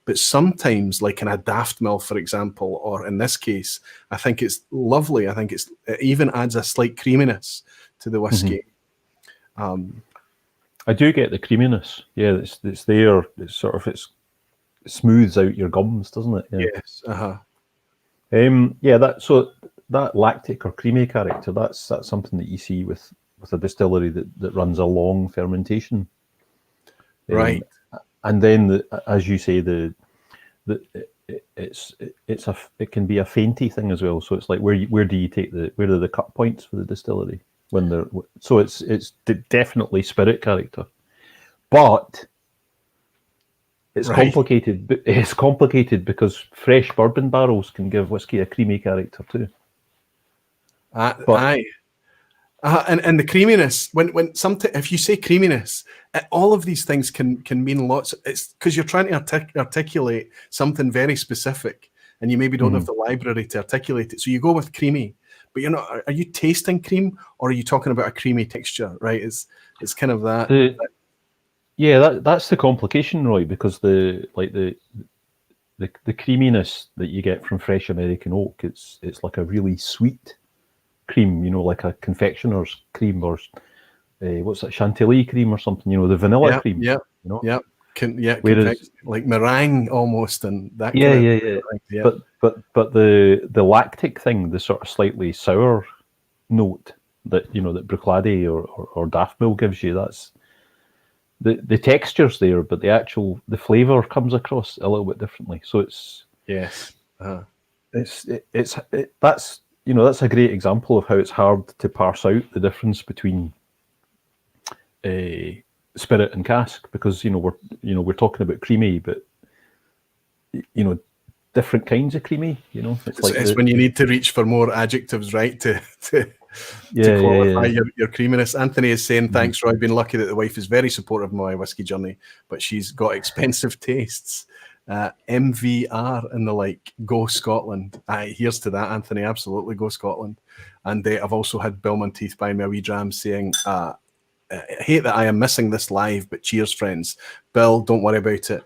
But sometimes, like in a daft mill, for example, or in this case, I think it's lovely. I think it even adds a slight creaminess to the whiskey. I do get the creaminess. Yeah, it's there. It's sort of it smooths out your gums, doesn't it? Yeah. Yes. Yeah. That lactic or creamy character. That's something that you see with a distillery that runs a long fermentation. Right. And then, as you say, it can be a fainty thing as well. So it's like where do you take where are the cut points for the distillery when they're so it's definitely spirit character, but it's complicated. It's complicated because fresh bourbon barrels can give whiskey a creamy character too. And the creaminess, when sometimes if you say creaminess, all of these things can mean lots. It's because you're trying to articulate something very specific, and you maybe don't have the library to articulate it. So you go with creamy, but you're not. Are you tasting cream, or are you talking about a creamy texture? Right? It's kind of that. That's the complication, Roy, because the creaminess that you get from fresh American oak, it's like a really sweet cream, like a confectioner's cream or what's that, chantilly cream or something, the vanilla cream. Yeah. Whereas, like meringue almost, and that. Yeah. But the lactic thing, the sort of slightly sour note that that Bruichladdich or Daft Mill gives you, that's the texture's there, but the flavour comes across a little bit differently. So it's that's a great example of how it's hard to parse out the difference between spirit and cask, because we're talking about creamy, but different kinds of creamy. It's when you need to reach for more adjectives, right? To qualify your creaminess. Anthony is saying, thanks, Roy. Been lucky that the wife is very supportive of my whiskey journey, but she's got expensive tastes. MVR and the like. Go Scotland. Here's to that, Anthony. Absolutely, go Scotland. And I've also had Bill Monteith buying me a wee dram saying, I hate that I am missing this live, but cheers, friends. Bill, don't worry about it.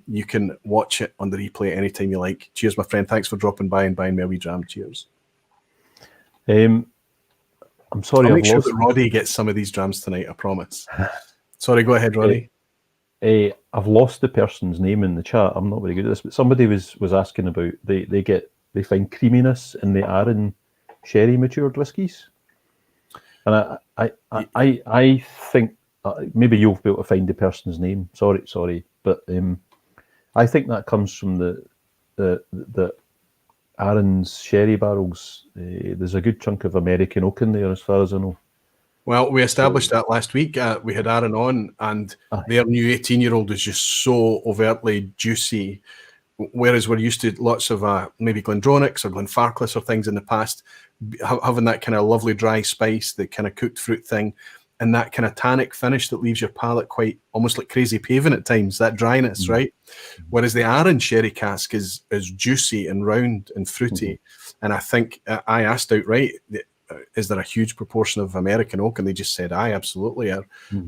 You can watch it on the replay anytime you like. Cheers, my friend. Thanks for dropping by and buying me a wee dram. Cheers. I'm sorry. I'll make sure that Roddy gets some of these drams tonight, I promise. Sorry, go ahead, Roddy. I've lost the person's name in the chat. I'm not very good at this, but somebody was asking about they find creaminess in the Arran sherry matured whiskies, and I think maybe you'll be able to find the person's name. Sorry, but I think that comes from the Arran's sherry barrels. There's a good chunk of American oak in there, as far as I know. Well, we established that last week. We had Aaron on, and their new 18-year-old is just so overtly juicy, whereas we're used to lots of maybe Glendronachs or Glenfarclas or things in the past, having that kind of lovely dry spice, the kind of cooked fruit thing, and that kind of tannic finish that leaves your palate quite almost like crazy paving at times, that dryness, right? Whereas the Arran sherry cask is juicy and round and fruity. And I think I asked outright, is there a huge proportion of American oak? And they just said, aye, absolutely.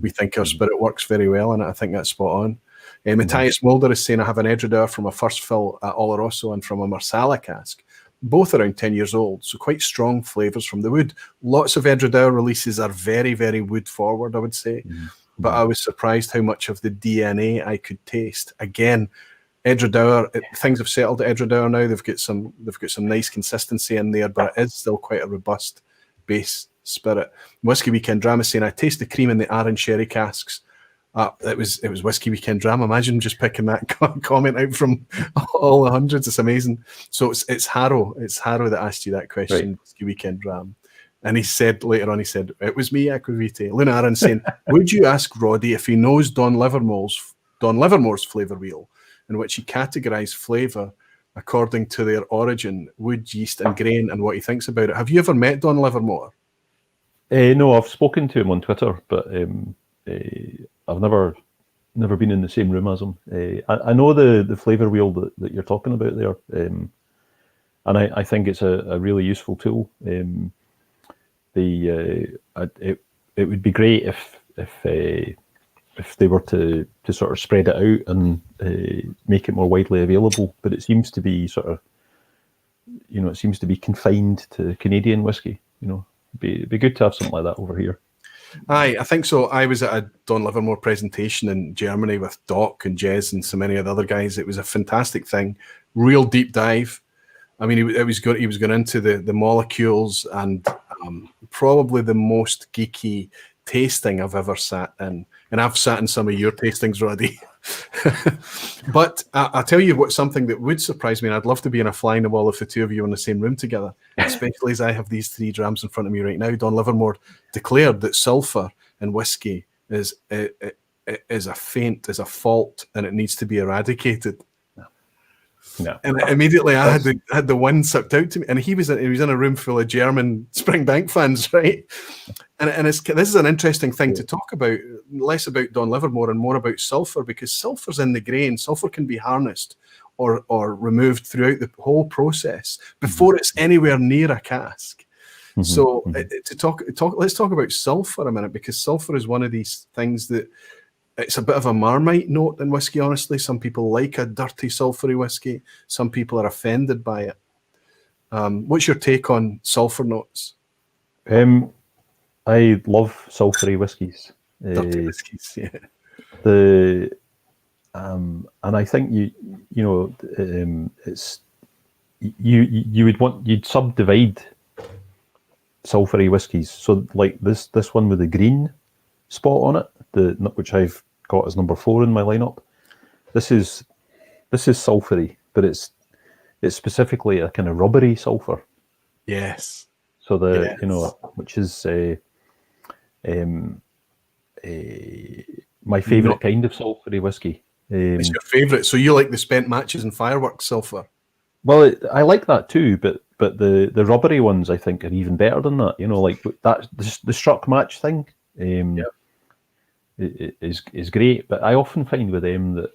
We think our spirit works very well, and I think that's spot on. Matthias Mulder is saying, I have an Edredauer from a first fill at Oloroso and from a Marsala cask, both around 10 years old, so quite strong flavours from the wood. Lots of Edredauer releases are very, very wood forward, I would say. But I was surprised how much of the DNA I could taste. Again, Edredauer, things have settled at Edredauer now. They've got some nice consistency in there, but it is still quite a robust base spirit. Whiskey Weekend Dram is saying, I taste the cream in the Arran sherry casks. It was Whiskey Weekend Dram. Imagine just picking that comment out from all the hundreds. It's amazing. So it's Harrow. It's Harrow that asked you that question. Right. Whiskey Weekend Dram. And he said later on, he said, it was me, Aquavite. Luna Aaron saying, would you ask Roddy if he knows Don Livermore's flavour wheel, in which he categorised flavour according to their origin, wood, yeast, and grain, and what he thinks about it? Have you ever met Don Livermore? No, I've spoken to him on Twitter, but I've never been in the same room as him. I know the flavour wheel that you're talking about there, and I think it's a really useful tool. It would be great if they were to sort of spread it out and make it more widely available. But it seems to be confined to Canadian whiskey. It'd be good to have something like that over here. Aye, I think so. I was at a Don Livermore presentation in Germany with Doc and Jez and so many of the other guys. It was a fantastic thing, real deep dive. I mean, he was going into the molecules, and probably the most geeky tasting I've ever sat in. And I've sat in some of your tastings, Roddy. But I'll tell you what, something that would surprise me, and I'd love to be in a fly in the wall if the two of you are in the same room together, especially as I have these 3 drams in front of me right now. Don Livermore declared that sulfur in whiskey is a fault, and it needs to be eradicated. No. And immediately I had the wind sucked out to me, and he was in a room full of German Springbank fans, right? And this is an interesting thing to talk about, less about Don Livermore and more about sulfur, because sulfur's in the grain. Sulfur can be harnessed or removed throughout the whole process before it's anywhere near a cask. So let's talk about sulfur a minute, because sulfur is one of these things that it's a bit of a Marmite note in whiskey, honestly. Some people like a dirty, sulfury whiskey. Some people are offended by it. What's your take on sulfur notes? I love sulfury whiskies. Dirty whiskies, yeah. And I think it's you'd subdivide sulfury whiskies. So like this one with the green spot on it, which I've got as number 4 in my lineup. This is sulfury, but it's specifically a kind of rubbery sulfur. Yes. So which is my favourite kind of sulfury whiskey. It's your favourite. So you like the spent matches and fireworks sulfur? Well, I like that too, but the rubbery ones I think are even better than that. Like that the struck match thing. Is great, but I often find with them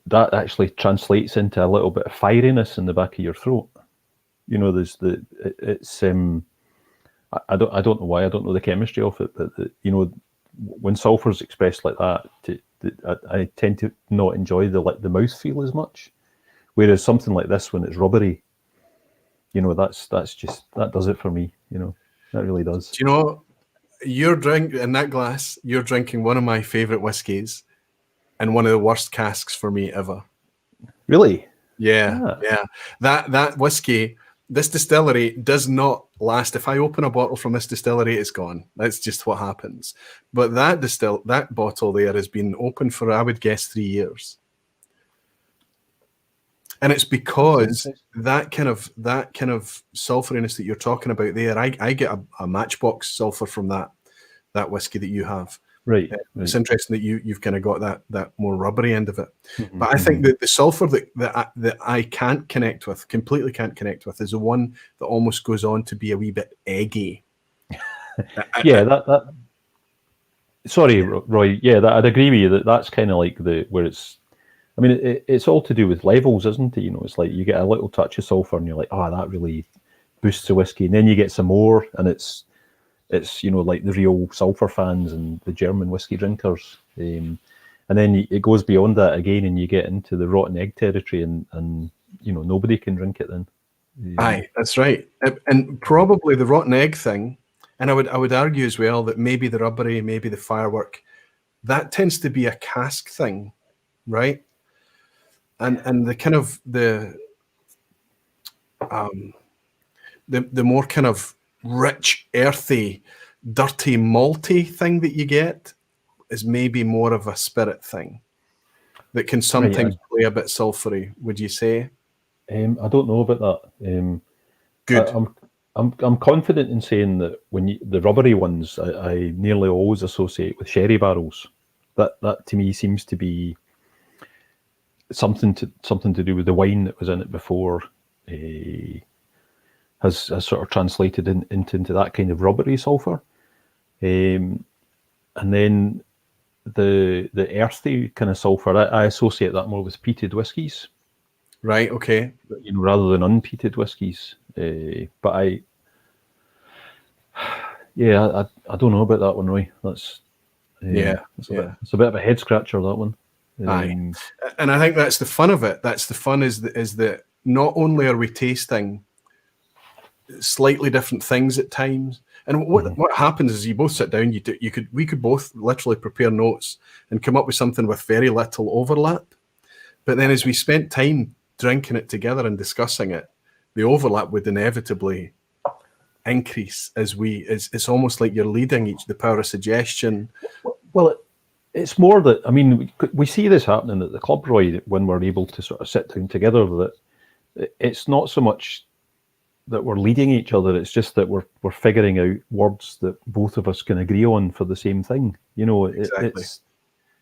that actually translates into a little bit of fieriness in the back of your throat. There's I don't know why, I don't know the chemistry of it, but when sulfur's expressed like that, I tend to not enjoy the mouthfeel as much. Whereas something like this, when it's rubbery, that does it for me. That really does. Do you know? You're drinking one of my favourite whiskies and one of the worst casks for me ever. Really? Yeah. That whiskey, this distillery does not last. If I open a bottle from this distillery, it's gone. That's just what happens. But that bottle there has been open for, I would guess, 3 years. And it's because that kind of sulfuriness that you're talking about there, I get a matchbox sulfur from that whiskey that you have. Right. It's interesting that you've kind of got that more rubbery end of it. But I think that the sulfur that I completely can't connect with, is the one that almost goes on to be a wee bit eggy. That. Sorry, Roy. Yeah, I'd agree with you that's kind of like where it's. I mean, it's all to do with levels, isn't it? It's like you get a little touch of sulfur, and you're like, oh, that really boosts the whiskey, and then you get some more, and it's like the real sulfur fans and the German whiskey drinkers, and then it goes beyond that again, and you get into the rotten egg territory, and nobody can drink it then. Aye, that's right, and probably the rotten egg thing, and I would argue as well that maybe the rubbery, maybe the firework, that tends to be a cask thing, right? And the kind of the more kind of rich, earthy, dirty, malty thing that you get is maybe more of a spirit thing that can sometimes play a bit sulfury. Would you say? I don't know about that. Good. I'm confident in saying that the rubbery ones, I nearly always associate with sherry barrels. That to me seems to be something to do with the wine that was in it before. Has sort of translated into that kind of rubbery sulfur, and then the earthy kind of sulfur. I associate that more with peated whiskies, Right. Okay. rather than unpeated whiskies. But I don't know about that one, Roy. That's it's a bit of a head scratcher, that one. Aye. And I think that's the fun of it. That's the fun is that not only are we tasting slightly different things at times, and what happens is you both sit down. We could both literally prepare notes and come up with something with very little overlap. But then as we spent time drinking it together and discussing it, the overlap would inevitably increase it's almost like you're leading the power of suggestion. Well, it's more that, I mean, we see this happening at the club, Roy, when we're able to sort of sit down together, that it's not so much that we're leading each other, it's just that we're figuring out words that both of us can agree on for the same thing. Exactly. It's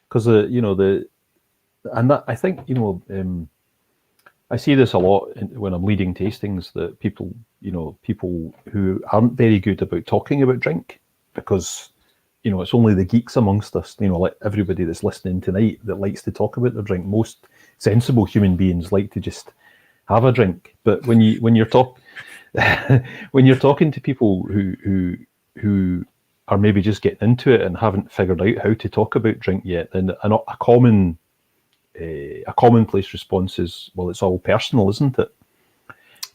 because, and that, I think, I see this a lot when I'm leading tastings, that people who aren't very good about talking about drink, because it's only the geeks amongst us, like everybody that's listening tonight, that likes to talk about their drink. Most sensible human beings like to just have a drink. But when you're talking to people who are maybe just getting into it and haven't figured out how to talk about drink yet, then a commonplace response is, well, it's all personal, isn't it?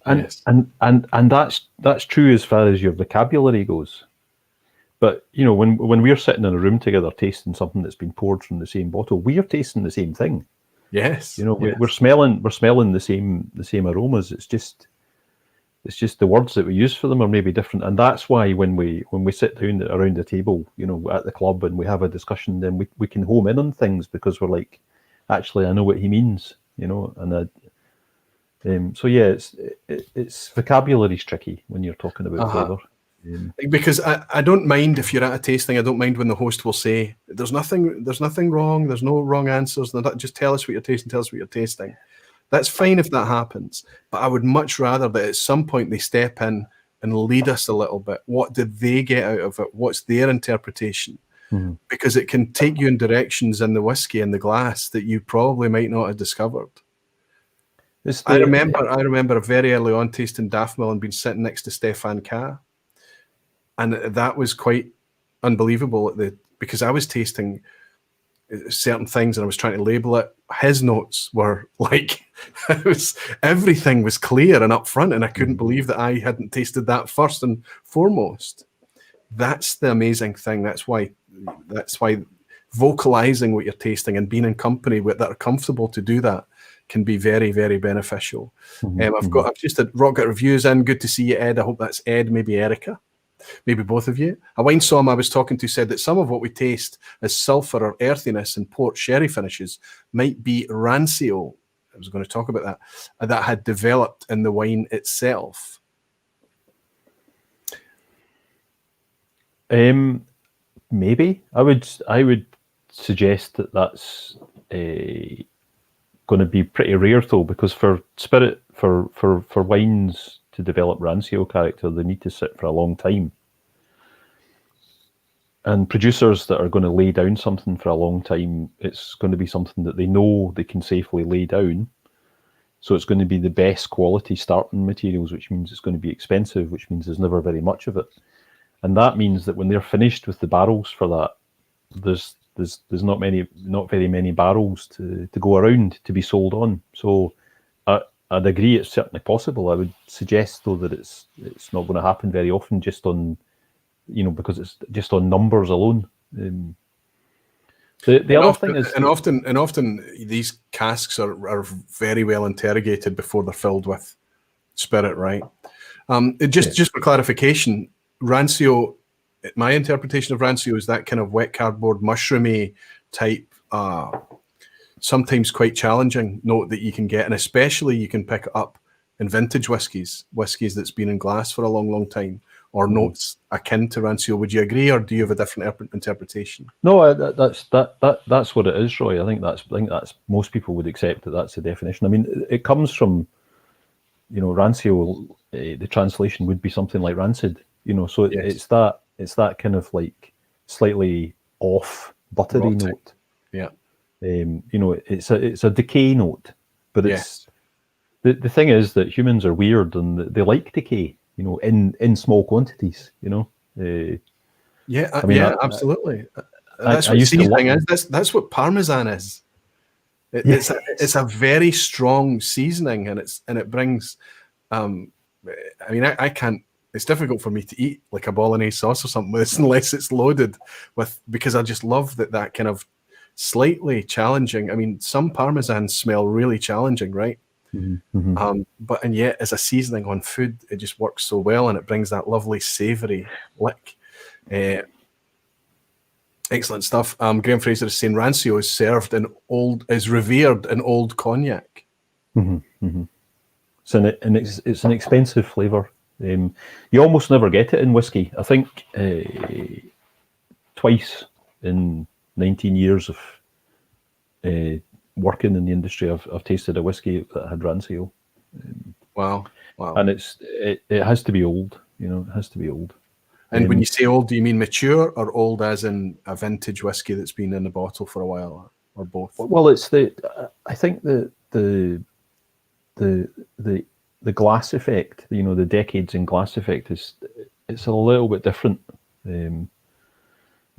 And yes. and that's true as far as your vocabulary goes. But when we're sitting in a room together tasting something that's been poured from the same bottle, we are tasting the same thing. Yes. We're smelling the same aromas. It's just the words that we use for them are maybe different, and that's why when we sit down around the table, at the club, and we have a discussion, then we can home in on things, because we're like, actually, I know what he means, and so yeah, it's vocabulary's tricky when you're talking about flavour. Because I don't mind if you're at a tasting. I don't mind when the host will say, "There's nothing wrong. There's no wrong answers. Just tell us what you're tasting. Tell us what you're tasting." That's fine if that happens, but I would much rather that at some point they step in and lead us a little bit. What did they get out of it? What's their interpretation? Because it can take you in directions in the whiskey and the glass that you probably might not have discovered. I remember very early on tasting Daffmill and being sitting next to Stefan K. And that was quite unbelievable because I was tasting certain things and I was trying to label it. His notes were like, everything was clear and upfront, and I couldn't believe that I hadn't tasted that first and foremost. That's the amazing thing. That's why vocalizing what you're tasting and being in company that are comfortable to do that can be very, very beneficial. I've just had Rock Gut Reviews in. Good to see you, Ed. I hope that's Ed, maybe Erica. Maybe both of you. A wine somm I was talking to said that some of what we taste as sulfur or earthiness in port sherry finishes might be rancio. I was going to talk about that had developed in the wine itself. Maybe I would suggest that that's going to be pretty rare, though, because for spirit for wines to develop rancio character, they need to sit for a long time. And producers that are going to lay down something for a long time, it's going to be something that they know they can safely lay down. So it's going to be the best quality starting materials, which means it's going to be expensive, which means there's never very much of it. And that means that when they're finished with the barrels for that, there's not very many barrels to go around to be sold on. So I'd agree it's certainly possible. I would suggest, though, that it's not going to happen very often, just on, because it's just on numbers alone. The other thing is, and often these casks are very well interrogated before they're filled with spirit, right? Just for clarification, rancio, my interpretation of rancio is that kind of wet cardboard, mushroomy type, sometimes quite challenging note that you can get, and especially you can pick up in vintage whiskies that's been in glass for a long, long time, or notes akin to Rancio. Would you agree, or do you have a different interpretation? No, that's what it is, Roy. I think that's most people would accept that that's the definition. I mean, it comes from, Rancio. The translation would be something like rancid. So Yes. it's that kind of like slightly off buttery Rotting. note. Yeah. It's a decay note, but it's the thing is that humans are weird and they like decay. In small quantities. Absolutely. That's I what used to seasoning love. is. That's what Parmesan is. It's a very strong seasoning, and it brings. I can't. It's difficult for me to eat like a bolognese sauce or something unless it's loaded with, because I just love that kind of slightly challenging. I mean, some Parmesans smell really challenging, right? And yet as a seasoning on food, it just works so well, and it brings that lovely savoury lick. Excellent stuff. Graham Fraser is saying Rancio is revered in old cognac. It's an expensive flavour. You almost never get it in whiskey. I think twice in 19 years of working in the industry, I've tasted a whiskey that had Rancio. Wow. And it has to be old. It has to be old. And when you say old, do you mean mature, or old as in a vintage whiskey that's been in the bottle for a while, or both? Well, it's I think the glass effect, the decades in glass effect it's a little bit different. I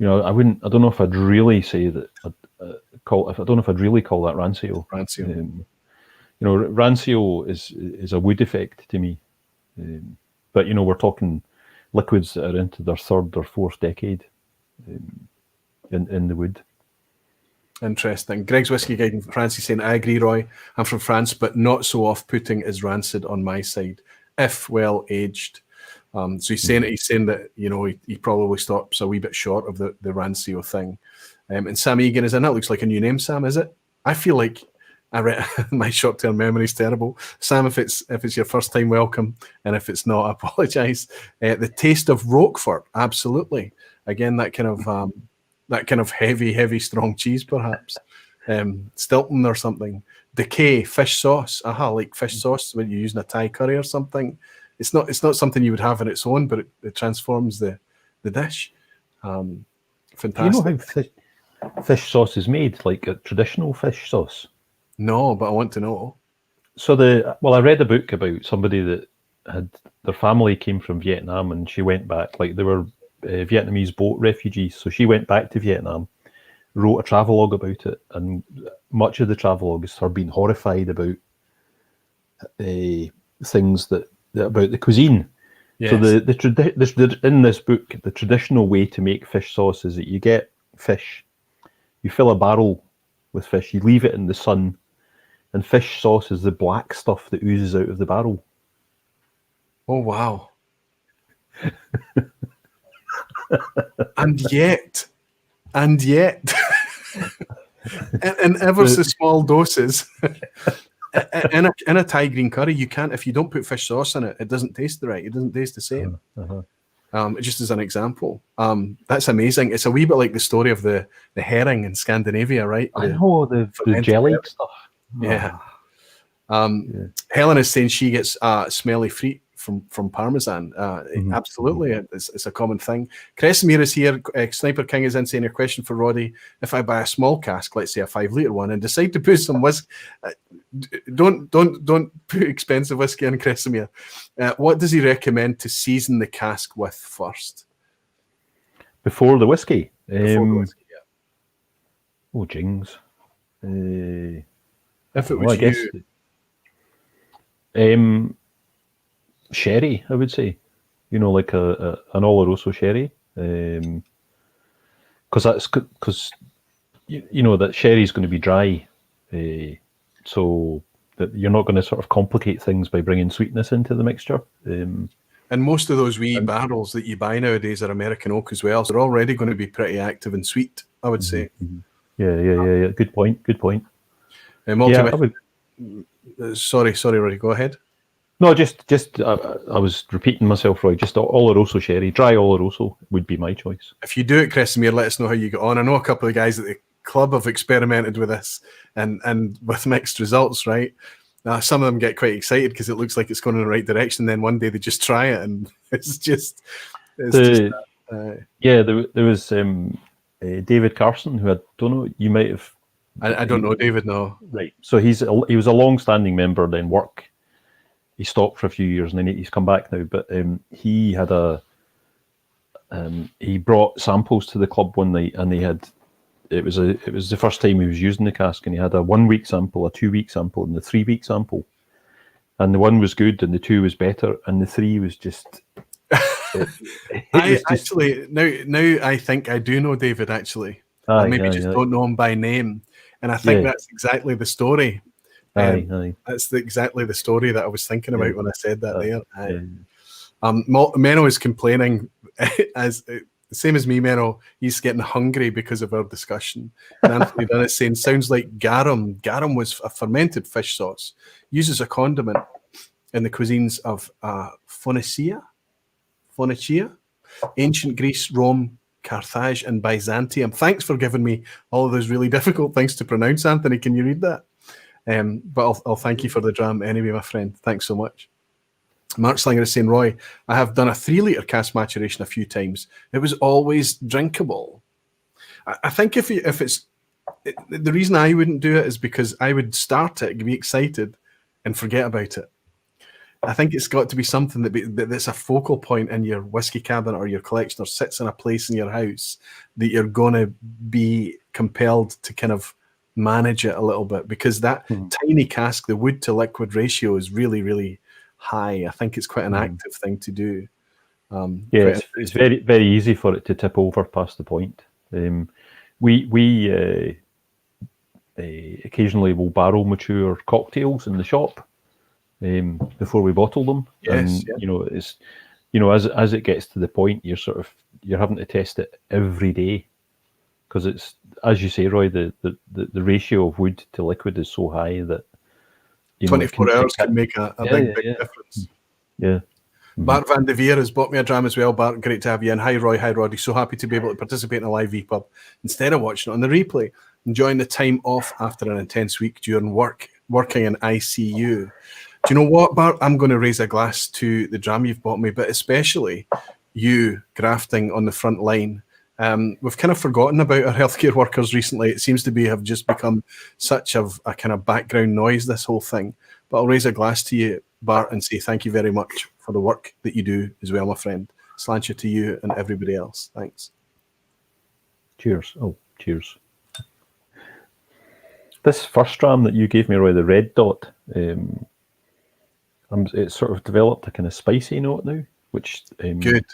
don't know if I'd really say that. I don't know if I'd really call that Rancio. Rancio is a wood effect to me, but we're talking liquids that are into their third or fourth decade in the wood. Interesting. Greg's Whiskey Guide in France is saying, I agree, Roy. I'm from France, but not so off-putting as rancid on my side, if well aged. So he's saying that he probably stops a wee bit short of the Rancio thing. And Sam Egan is in. That looks like a new name, Sam. Is it? I feel like I read my short-term memory is terrible. Sam, if it's your first time, welcome, and if it's not, I apologise. The taste of Roquefort, absolutely. Again, that kind of heavy, strong cheese, perhaps. Stilton or something. Decay, fish sauce. Like fish sauce when you're using a Thai curry or something. It's not something you would have on its own, but it transforms the dish. Fantastic. Do you know how fish sauce is made, like a traditional fish sauce? No, but I want to know. So I read a book about somebody that had their family came from Vietnam, and she went back, like they were Vietnamese boat refugees. So she went back to Vietnam, wrote a travelogue about it, and much of the travelogue is her being horrified about things about the cuisine. Yes. So in this book, the traditional way to make fish sauce is that you get fish, you fill a barrel with fish, you leave it in the sun, and fish sauce is the black stuff that oozes out of the barrel. Oh, wow. and yet, in ever so small doses, in a Thai green curry, you can't, if you don't put fish sauce in it, it doesn't taste right. It doesn't taste the same. Just as an example. That's amazing. It's a wee bit like the story of the herring in Scandinavia, right? I know, the jelly stuff. Yeah. Helen is saying she gets smelly feet from Parmesan. Absolutely, it's a common thing. Cresimir is here. Sniper King is in saying a question for Roddy. If I buy a small cask, let's say a 5-litre one, and decide to put some whiskey, don't put expensive whiskey in, Cresimir. What does he recommend to season the cask with first? Before the whiskey? Before the whiskey, yeah. Oh, jings. If it was sherry, I would say, like an Oloroso sherry, because that sherry is going to be dry, so that you're not going to sort of complicate things by bringing sweetness into the mixture. And most of those wee barrels that you buy nowadays are American oak as well, so they're already going to be pretty active and sweet, I would say. Yeah. Good point. Sorry, Roddy, go ahead. No, just I was repeating myself, Roy. Just Oloroso sherry, dry Oloroso would be my choice. If you do it, Cressimere, let us know how you get on. I know a couple of guys at the club have experimented with this and with mixed results, right? Some of them get quite excited because it looks like it's going in the right direction. Then one day they just try it, and it's just yeah. There was David Carson, who I don't know. You might have. I don't know David. No, right. So he was a long-standing member. Then he stopped for a few years, and then he's come back now. But he had he brought samples to the club one night, and it was the first time he was using the cask, and he had a 1 week sample, a 2 week sample, and the 3 week sample. And the 1 was good, and the 2 was better, and the 3 was just. Actually now I think I do know David. Actually, I maybe don't know him by name, and I think that's exactly the story. That's exactly the story that I was thinking about when I said that there. Menno is complaining as same as me, Menno. He's getting hungry because of our discussion. And Anthony Dunn is saying, sounds like garum. Garum was a fermented fish sauce, uses a condiment in the cuisines of Phoenicia, ancient Greece, Rome, Carthage, and Byzantium. Thanks for giving me all of those really difficult things to pronounce, Anthony. Can you read that? But I'll thank you for the dram anyway, my friend. Thanks so much. Mark Slinger is saying, Roy, I have done a 3-litre cask maturation a few times. It was always drinkable. I think if it's the reason I wouldn't do it is because I would start it, be excited, and forget about it. I think it's got to be something that's a focal point in your whiskey cabinet or your collection, or sits in a place in your house that you're going to be compelled to kind of manage it a little bit, because that tiny cask, the wood to liquid ratio is really, really high. I think it's quite an active thing to do. It's very, very easy for it to tip over past the point. We occasionally will barrel mature cocktails in the shop before we bottle them. As it gets to the point, you're having to test it every day, because it's, as you say, Roy, the ratio of wood to liquid is so high that 24 hours can make a big difference. Yeah. Bart Van de Veer has bought me a dram as well. Bart, great to have you in. Hi, Roy. Hi, Roddy. So happy to be able to participate in a live vPub instead of watching it on the replay. Enjoying the time off after an intense week during working in ICU. Do you know what, Bart? I'm going to raise a glass to the dram you've bought me, but especially you grafting on the front line. We've kind of forgotten about our healthcare workers recently. It seems to have just become such a kind of background noise, this whole thing. But I'll raise a glass to you, Bart, and say thank you very much for the work that you do as well, my friend. Sláinte to you and everybody else. Thanks. Cheers. Oh, cheers. This first dram that you gave me, Roy, the red dot, it's sort of developed a kind of spicy note now, which good.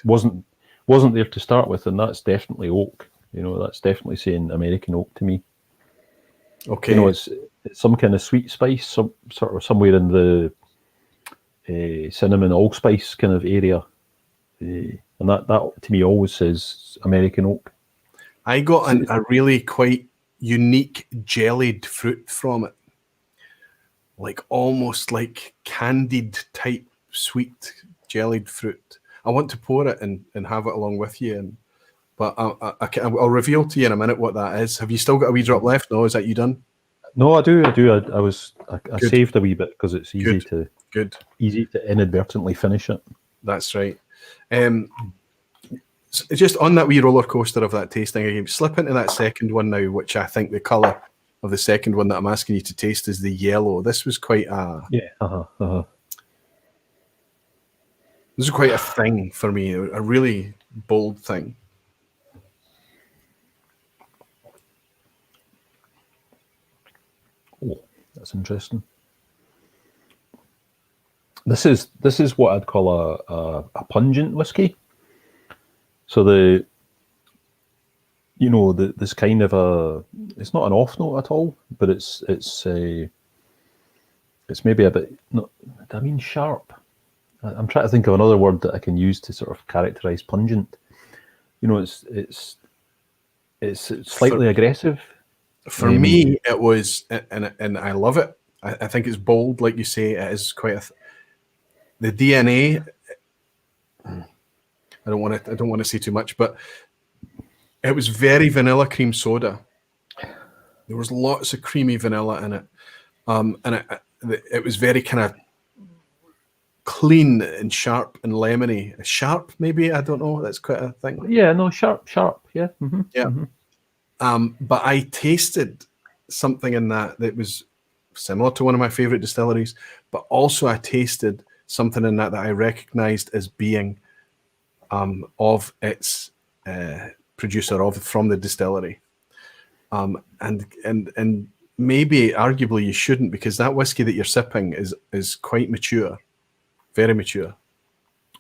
Wasn't there to start with, and that's definitely oak. That's definitely saying American oak to me. Okay. It's some kind of sweet spice, sort of somewhere in the cinnamon allspice kind of area, and that to me always says American oak. I got a really quite unique jellied fruit from it, like almost like candied type sweet jellied fruit. I want to pour it and have it along with you, but I'll reveal to you in a minute what that is. Have you still got a wee drop left? No, is that you done? No, I do. I saved a wee bit because it's easy to inadvertently finish it. That's right. Just on that wee roller coaster of that tasting again, slip into that second one now, which I think the colour of the second one that I'm asking you to taste is the yellow. This was quite This is quite a thing for me, a really bold thing. Oh, that's interesting. This is what I'd call a pungent whiskey. So this kind of it's not an off note at all, but it's maybe a bit, sharp. I'm trying to think of another word that I can use to sort of characterize pungent. It's slightly aggressive. For me, it was, and I love it. I think it's bold, like you say. It is quite the DNA. I don't want to say too much, but it was very vanilla cream soda. There was lots of creamy vanilla in it, and it was very kind of clean and sharp and lemony. Sharp, maybe, I don't know. That's quite a thing. Yeah, no, sharp. Yeah. Yeah. But I tasted something in that was similar to one of my favorite distilleries, but also I tasted something in that I recognized as being of its producer from the distillery. And maybe arguably you shouldn't, because that whiskey that you're sipping is quite mature, very mature.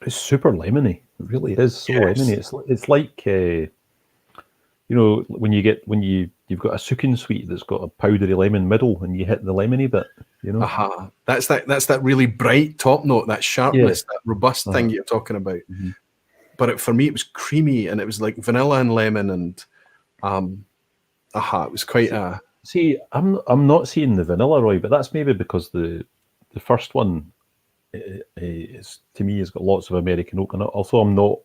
It's super lemony. It really is so lemony. It's like you know, when you've got a sucking sweet that's got a powdery lemon middle, and you hit the lemony bit. You know, that's that really bright top note, that sharpness, that robust thing you're talking about. But for me, it was creamy, and it was like vanilla and lemon, and it was quite a. See, I'm not seeing the vanilla, Roy, but that's maybe because the first one is, to me, has got lots of American oak in it. Also, I'm not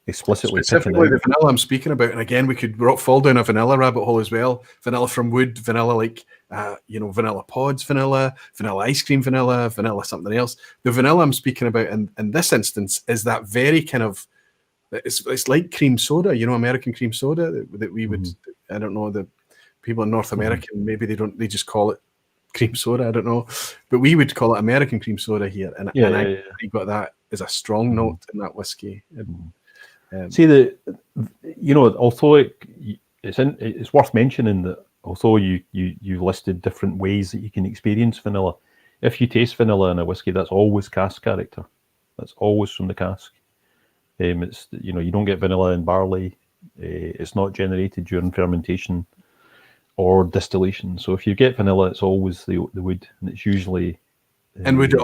explicitly specifically the vanilla I'm speaking about, and again, we could fall down a vanilla rabbit hole as well. Vanilla from wood, vanilla like vanilla pods, vanilla ice cream, vanilla something else. The vanilla I'm speaking about in this instance is that very kind of, it's like cream soda, American cream soda that we would, I don't know, the people in North America, maybe they just call it cream soda, I don't know, but we would call it American cream soda here, and I got that as a strong note in that whiskey. See, although it's worth mentioning that although you listed different ways that you can experience vanilla, if you taste vanilla in a whiskey, that's always cask character. That's always from the cask. It's you don't get vanilla in barley. It's not generated during fermentation or distillation. So if you get vanilla, it's always the wood, and it's usually. And would it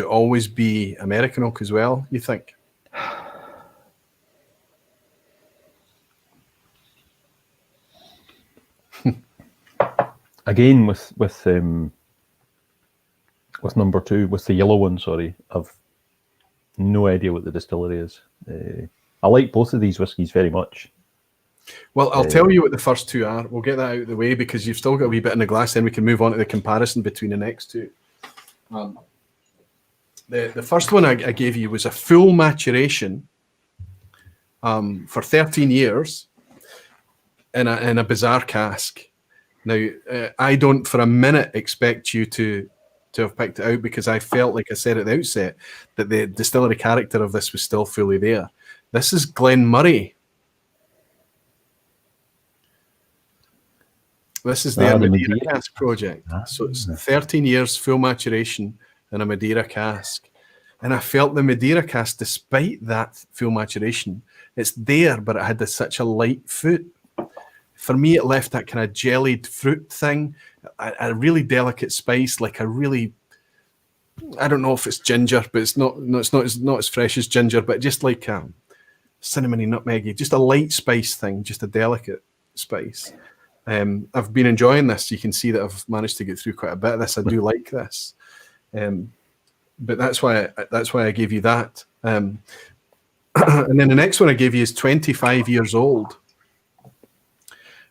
always be American oak as well, you think? Again, with number two, with the yellow one, sorry, I've no idea what the distillery is. I like both of these whiskies very much. Well, I'll tell you what the first two are. We'll get that out of the way because you've still got a wee bit in the glass, then we can move on to the comparison between the next two. The first one I gave you was a full maturation for 13 years in a bizarre cask. Now, I don't for a minute expect you to have picked it out, because I felt, like I said at the outset, that the distillery character of this was still fully there. This is Glenmurray. This is the Madeira cask project. So it's 13 years full maturation in a Madeira cask. And I felt the Madeira cask, despite that full maturation, it's there, but it had such a light foot. For me, it left that kind of jellied fruit thing, a really delicate spice, like a really, I don't know if it's ginger, but it's not as fresh as ginger, but just like cinnamony, nutmeggy, just a light spice thing, just a delicate spice. I've been enjoying this. You can see that I've managed to get through quite a bit of this. I do like this, but that's why I gave you that. And then the next one I gave you is 25 years old.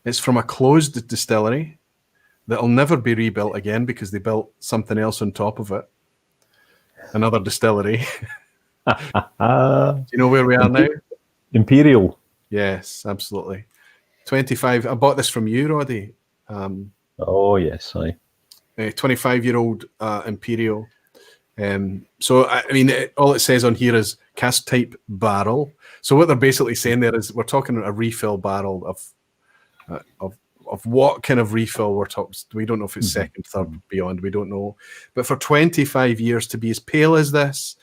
It's from a closed distillery that'll never be rebuilt again because they built something else on top of it. Another distillery. Do you know where we are now? Imperial. Yes, absolutely. 25. I bought this from you, Roddy. Oh, yes. A 25-year-old Imperial. So, I mean, all it says on here is cask type barrel. So what they're basically saying there is we're talking a refill barrel of what kind of refill we're talking. We don't know if it's second, third, beyond. We don't know. But for 25 years to be as pale as this,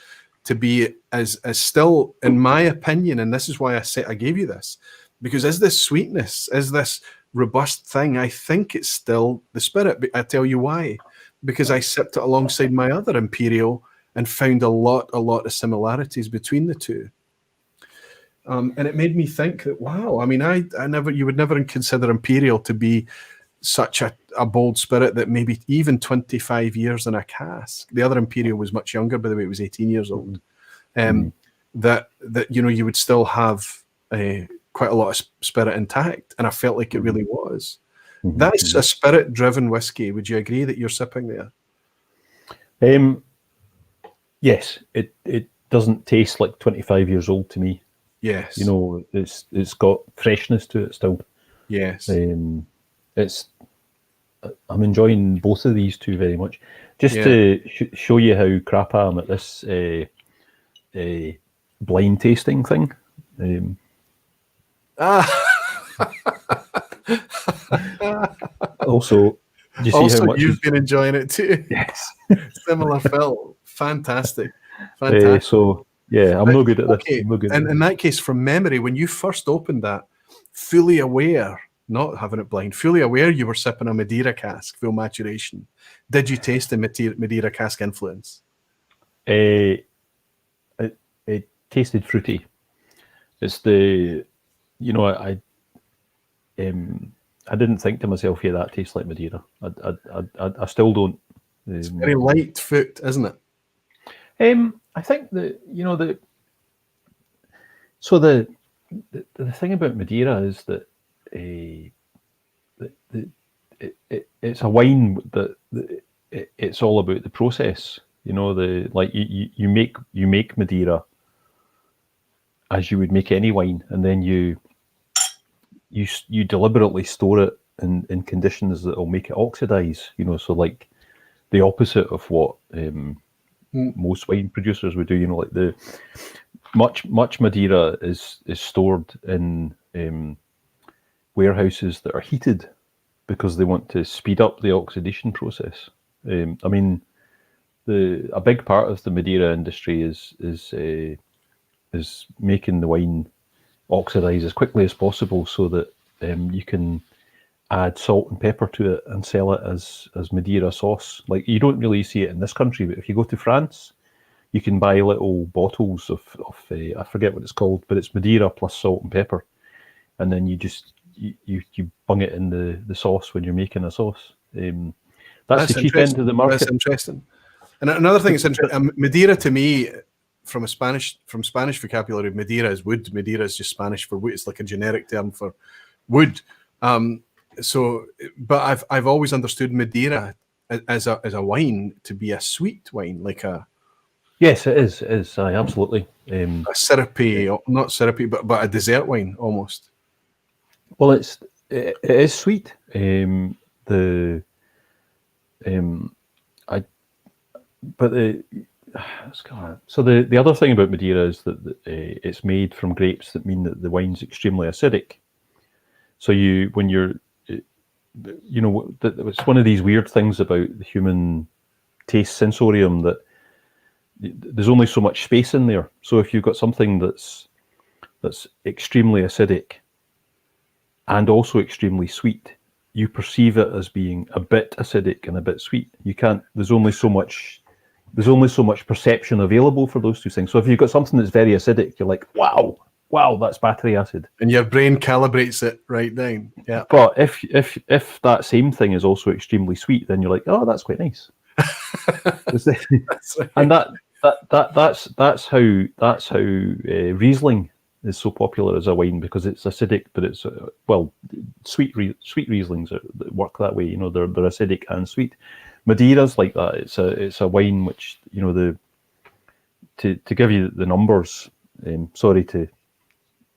to be as still, in my opinion, and this is why I gave you this, because as this sweetness, as this robust thing, I think it's still the spirit. But I tell you why. Because I sipped it alongside my other Imperial and found a lot of similarities between the two. And it made me think that, wow, I mean, you would never consider Imperial to be such a bold spirit that maybe even 25 years in a cask. The other Imperial was much younger, by the way, it was 18 years old. That you would still have quite a lot of spirit intact, and I felt like it really was. That's a spirit-driven whiskey. Would you agree that you're sipping there? Yes, it doesn't taste like 25 years old to me. Yes, it's got freshness to it still. Yes, I'm enjoying both of these two very much. Just to show you how crap I am at this blind tasting thing. Also, do you see also how much you've been enjoying it too? Yes. Similar Phil. Fantastic. So yeah, I'm no good at this. I'm no good at in that case, from memory, when you first opened that, fully aware, not having it blind, fully aware you were sipping a Madeira cask, full maturation. Did you taste the Madeira cask influence? It tasted fruity. It's the, I didn't think to myself, yeah, that tastes like Madeira. I still don't. It's very light foot, isn't it? I think that the thing about Madeira is that it's a wine that it's all about the process. You make Madeira as you would make any wine, and then you deliberately store it in conditions that will make it oxidize. So like the opposite of what most wine producers would do. Like the much Madeira is stored in warehouses that are heated because they want to speed up the oxidation process. A big part of the Madeira industry is making the wine oxidize as quickly as possible so that you can add salt and pepper to it and sell it as Madeira sauce. Like, you don't really see it in this country, but if you go to France, you can buy little bottles of I forget what it's called, but it's Madeira plus salt and pepper, and then you just you bung it in the sauce when you're making a sauce. That's the cheap end of the market. That's interesting. And another thing that's interesting, Madeira to me, from Spanish vocabulary, Madeira is wood. Madeira is just Spanish for wood. It's like a generic term for wood. But I've always understood Madeira as a wine to be a sweet wine, like a. Yes, it is. It is. Absolutely. A syrupy, not syrupy, but a dessert wine almost. Well, it is sweet. So the other thing about Madeira is that it's made from grapes that mean that the wine's extremely acidic. So it's one of these weird things about the human taste sensorium that there's only so much space in there. So if you've got something that's extremely acidic and also extremely sweet, you perceive it as being a bit acidic and a bit sweet. You can't. There's only so much perception available for those two things. So if you've got something that's very acidic, you're like, wow, that's battery acid, and your brain calibrates it right down. Yeah. But if that same thing is also extremely sweet, then you're like, oh, that's quite nice. That's right. And that's how Riesling is so popular as a wine, because it's acidic, but it's sweet Rieslings work that way. They're acidic and sweet. Madeira's like that. It's a wine which to give you the numbers. Sorry to.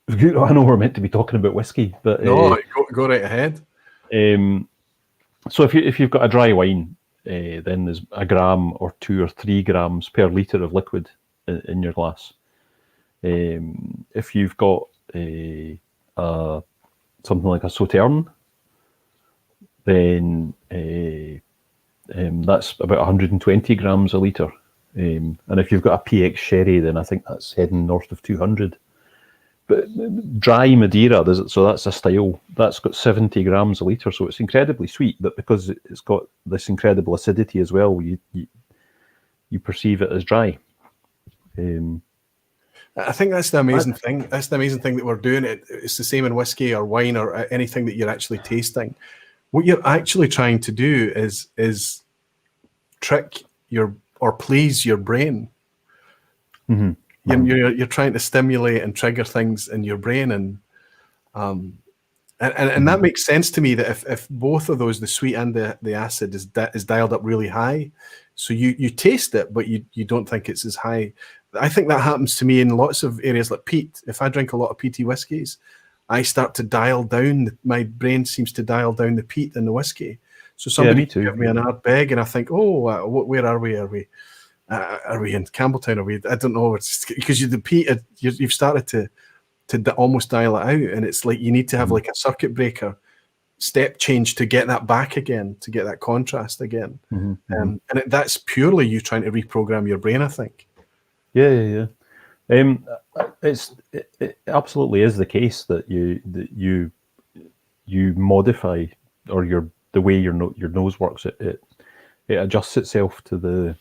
I know we're meant to be talking about whiskey, but no, go right ahead. So if you've got a dry wine, then there's a gram or 2 or 3 grams per litre of liquid in your glass. If you've got something like a Sauterne, then that's about 120 grams a litre. And if you've got a PX Sherry, then I think that's heading north of 200. But dry Madeira, so that's a style, that's got 70 grams a litre, so it's incredibly sweet, but because it's got this incredible acidity as well, you perceive it as dry. I think that's the amazing thing. That's the amazing thing that we're doing. It's the same in whiskey or wine or anything that you're actually tasting. what you're actually trying to do is trick or please your brain. You're trying to stimulate and trigger things in your brain, and that makes sense to me, that if both of those, the sweet and the acid, is dialed up really high, so you taste it, but you don't think it's as high. I think that happens to me in lots of areas, like peat. If I drink a lot of peaty whiskies, I start to dial down. My brain seems to dial down the peat in the whiskey. So somebody give me an Ardbeg, and I think, where are we? Are we in Campbelltown? Are we? I don't know. It's because the peat, you've started to almost dial it out, and it's like you need to have like a circuit breaker step change to get that back again, to get that contrast again. And that's purely you trying to reprogram your brain, I think. Yeah. It absolutely is the case that you modify, or the way your nose works. It adjusts itself to the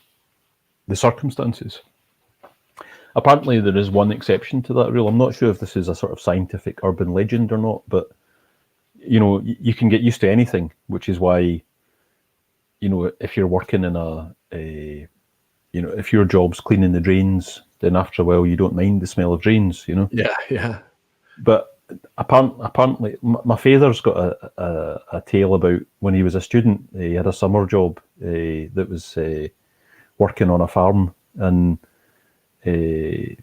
circumstances. Apparently, there is one exception to that rule. I'm not sure if this is a sort of scientific urban legend or not, but you can get used to anything, which is why, if you're working in if your job's cleaning the drains, then after a while you don't mind the smell of drains, Yeah. But apparently, my father's got a tale about when he was a student. He had a summer job that was working on a farm, and they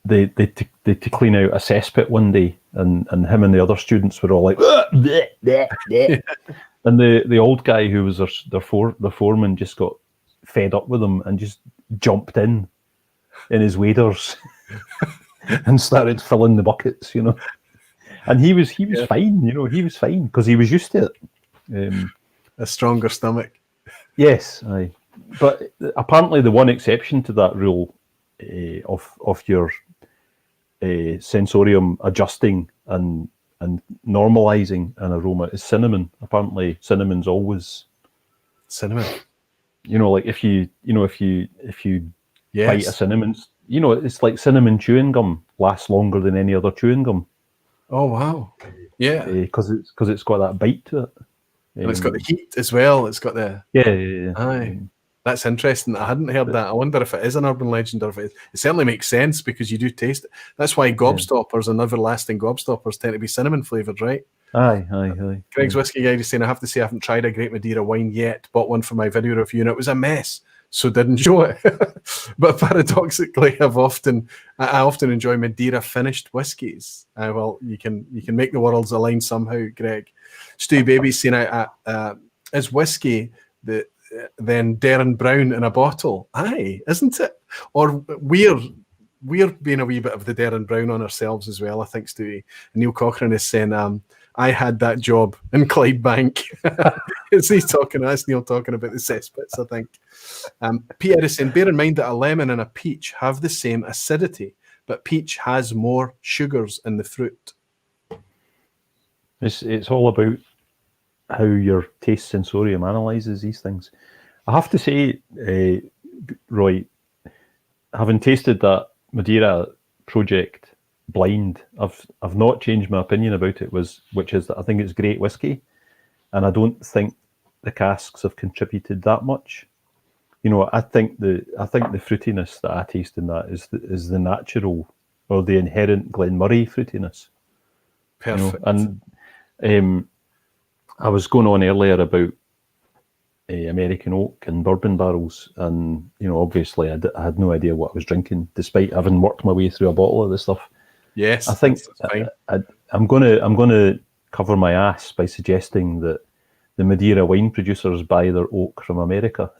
to clean out a cesspit one day, and him and the other students were all like, bleh, bleh, bleh. And the old guy who was the foreman just got fed up with him and just jumped in his waders and started filling the buckets, And he was fine, he was fine because he was used to it. A stronger stomach. Yes, aye. But apparently the one exception to that rule of your sensorium adjusting and normalizing an aroma is cinnamon. Apparently cinnamon's always cinnamon. Like if you yes. bite a cinnamon, it's like cinnamon chewing gum lasts longer than any other chewing gum. Oh wow! Yeah, because it's got that bite to it, and it's got the heat as well. It's got the yeah. Aye. That's interesting. I hadn't heard that. I wonder if it is an urban legend or if it certainly makes sense, because you do taste it. That's why gobstoppers and everlasting gobstoppers tend to be cinnamon flavoured, right? Aye. Greg's Whiskey Guide is saying, I have to say I haven't tried a Great Madeira wine yet. Bought one for my video review and it was a mess, so didn't show it. But paradoxically, I often enjoy Madeira finished whiskies. Well, you can make the worlds align somehow, Greg. Stu Baby's saying, is whiskey then Darren Brown in a bottle? Aye, isn't it? Or we're being a wee bit of the Darren Brown on ourselves as well, I think, Stewie. And Neil Cochrane is saying, I had that job in Clydebank. That's Neil talking about the cesspits, I think. Pierre is saying, bear in mind that a lemon and a peach have the same acidity, but peach has more sugars in the fruit. It's all about how your taste sensorium analyzes these things. I have to say, Roy, having tasted that Madeira project blind, I've not changed my opinion about it, which is that I think it's great whiskey, and I don't think the casks have contributed that much. I think the fruitiness that I taste in that is the natural or the inherent Glenmurray fruitiness. Perfect. And I was going on earlier about American oak and bourbon barrels, and obviously I had no idea what I was drinking, despite having worked my way through a bottle of this stuff. Yes, I think I'm going to cover my ass by suggesting that the Madeira wine producers buy their oak from America.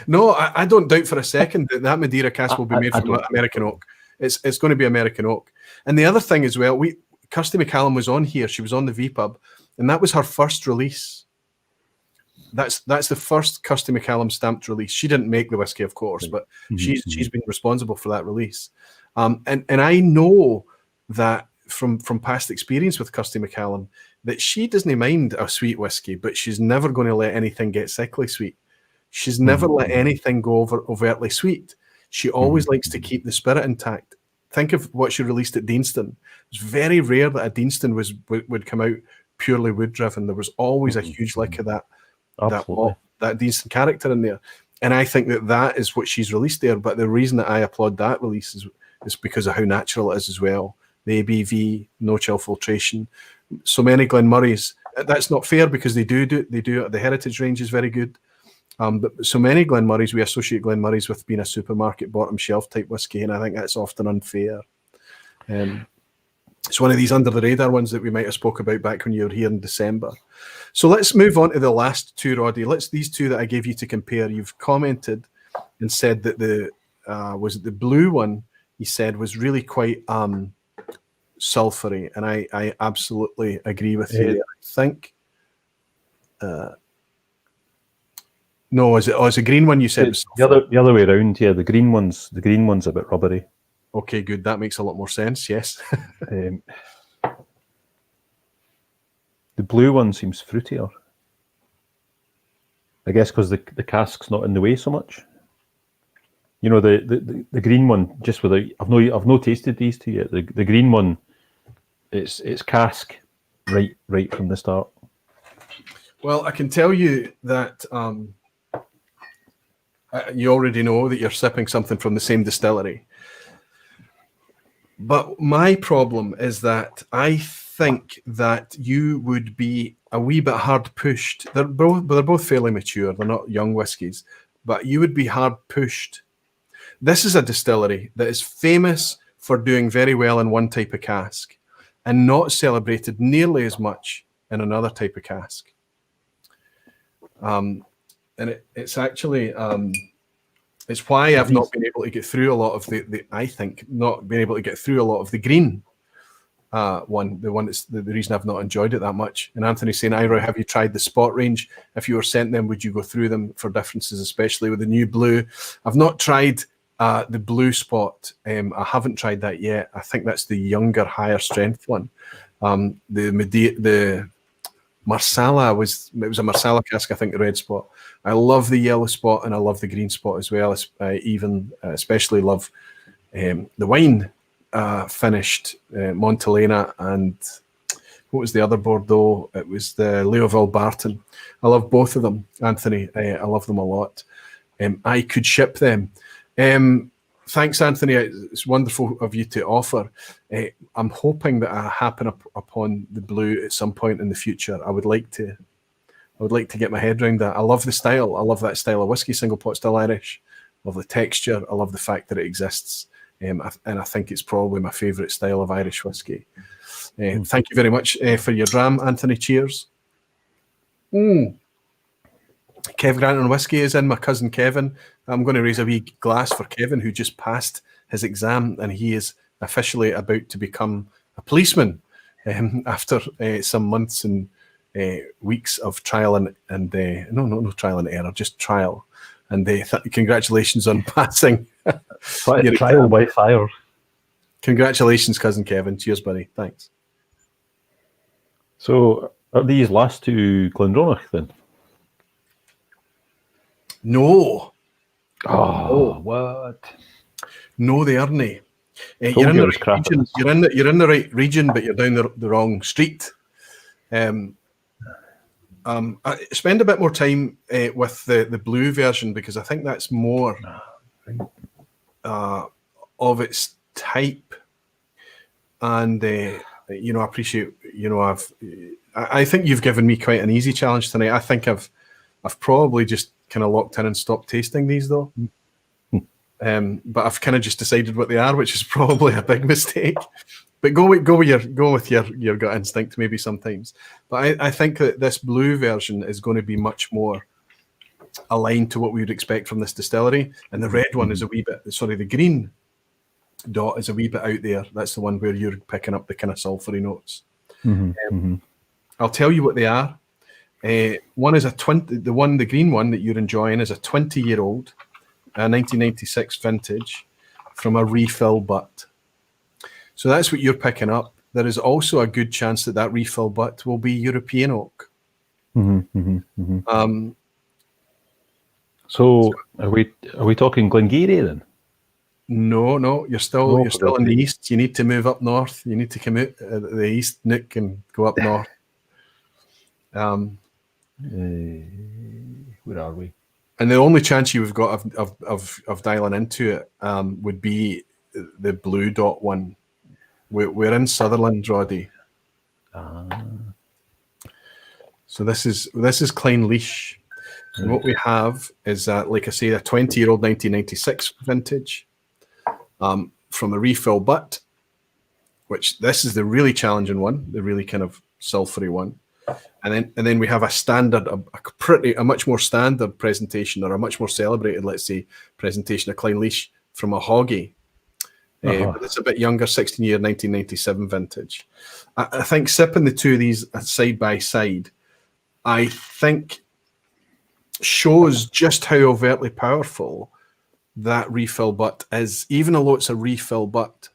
No, I don't doubt for a second that Madeira cask will be made from American oak. It's going to be American oak. And the other thing as well, Kirsty McCallum was on here. She was on the vPub, and that was her first release. That's the first Kirsty McCallum stamped release. She didn't make the whiskey, of course, but she's been responsible for that release. And I know that from past experience with Kirsty McCallum that she doesn't mind a sweet whiskey, but she's never going to let anything get sickly sweet. She's never let anything go overtly sweet. She always likes to keep the spirit intact. Think of what she released at Deanston. It's very rare that a Deanston would come out purely wood driven. There was always a huge lick of Absolutely. that decent character in there. And I think that is what she's released there. But the reason that I applaud that release is because of how natural it is as well. The ABV, no chill filtration. So many Glenmurrays. That's not fair because they do the heritage range is very good. But so many Glenmurrays, we associate Glenmurrays with being a supermarket bottom shelf type whiskey, and I think that's often unfair. It's one of these under the radar ones that we might have spoke about back when you were here in December. So let's move on to the last two, Roddy. These two that I gave you to compare. You've commented and said that was it the blue one you said was really quite sulfury, and I absolutely agree with you. I think no, is it a green one you said? Was the other way around, yeah. The green one's a bit rubbery. Okay, good. That makes a lot more sense. Yes. The blue one seems fruitier. I guess because the cask's not in the way so much. You know, the green one, just without I've no tasted these two yet. The green one, it's cask right from the start. Well, I can tell you that you already know that you're sipping something from the same distillery. But my problem is that I think that you would be a wee bit hard pushed. They're both fairly mature. They're not young whiskies, but you would be hard pushed. This is a distillery that is famous for doing very well in one type of cask and not celebrated nearly as much in another type of cask. And it's actually it's why I've not been able to get through a lot of not been able to get through a lot of the green one. The one that's the reason I've not enjoyed it that much. And Anthony's saying, Ira, have you tried the spot range? If you were sent them, would you go through them for differences, especially with the new blue? I've not tried the blue spot. I haven't tried that yet. I think that's the younger, higher strength one. The Marsala was a Marsala cask, I think, the red spot. I love the yellow spot and I love the green spot as well. Especially love the wine finished Montelena and what was the other Bordeaux? It was the Leoville Barton. I love both of them, Anthony. I love them a lot. I could ship them. Thanks, Anthony. It's wonderful of you to offer. I'm hoping that I happen upon the blue at some point in the future. I would like to get my head around that. I love the style. I love that style of whiskey, single pot still Irish. I love the texture. I love the fact that it exists. And I think it's probably my favourite style of Irish whiskey. Thank you very much for your dram, Anthony. Cheers. Kev Grant on whiskey is in. My cousin Kevin. I'm going to raise a wee glass for Kevin, who just passed his exam, and he is officially about to become a policeman after some months and weeks of trial and no trial and error, just trial. And congratulations on passing. Trial by fire. Congratulations, cousin Kevin. Cheers, buddy. Thanks. So, are these last two Glendronach then? No. Oh, what? No, they aren't. You're in the right region. You're in the right region, but you're down the wrong street. I spend a bit more time with the blue version because I think that's more of its type, and I appreciate. I think you've given me quite an easy challenge tonight. I think I've probably just kind of locked in and stopped tasting these though. But I've kind of just decided what they are, which is probably a big mistake. But go with your gut instinct maybe sometimes. But I think that this blue version is going to be much more aligned to what we would expect from this distillery, and the red one is the green dot is a wee bit out there. That's the one where you're picking up the kind of sulfury notes. I'll tell you what they are. One is the green one that you're enjoying is a 20-year-old, 1996 vintage from a refill butt. So that's what you're picking up. There is also a good chance that refill butt will be European oak. So are we talking Glengarry then? No, you're still in the east. You need to move up north. You need to come out the east nook and go up north. Where are we? And the only chance you've got of dialing into it would be the blue dot one. We're in Sutherland, Roddy. So this is Clynelish. And what we have is, like I say, a 20-year-old 1996 vintage from a refill butt, which this is the really challenging one, the really kind of sulfury one. And then we have a standard, a much more standard presentation, or a much more celebrated, let's say, presentation of Clynelish from a Hoggy. But it's a bit younger, 16-year 1997 vintage. I think sipping the two of these side by side, I think shows just how overtly powerful that refill butt is, even though it's a refill butt.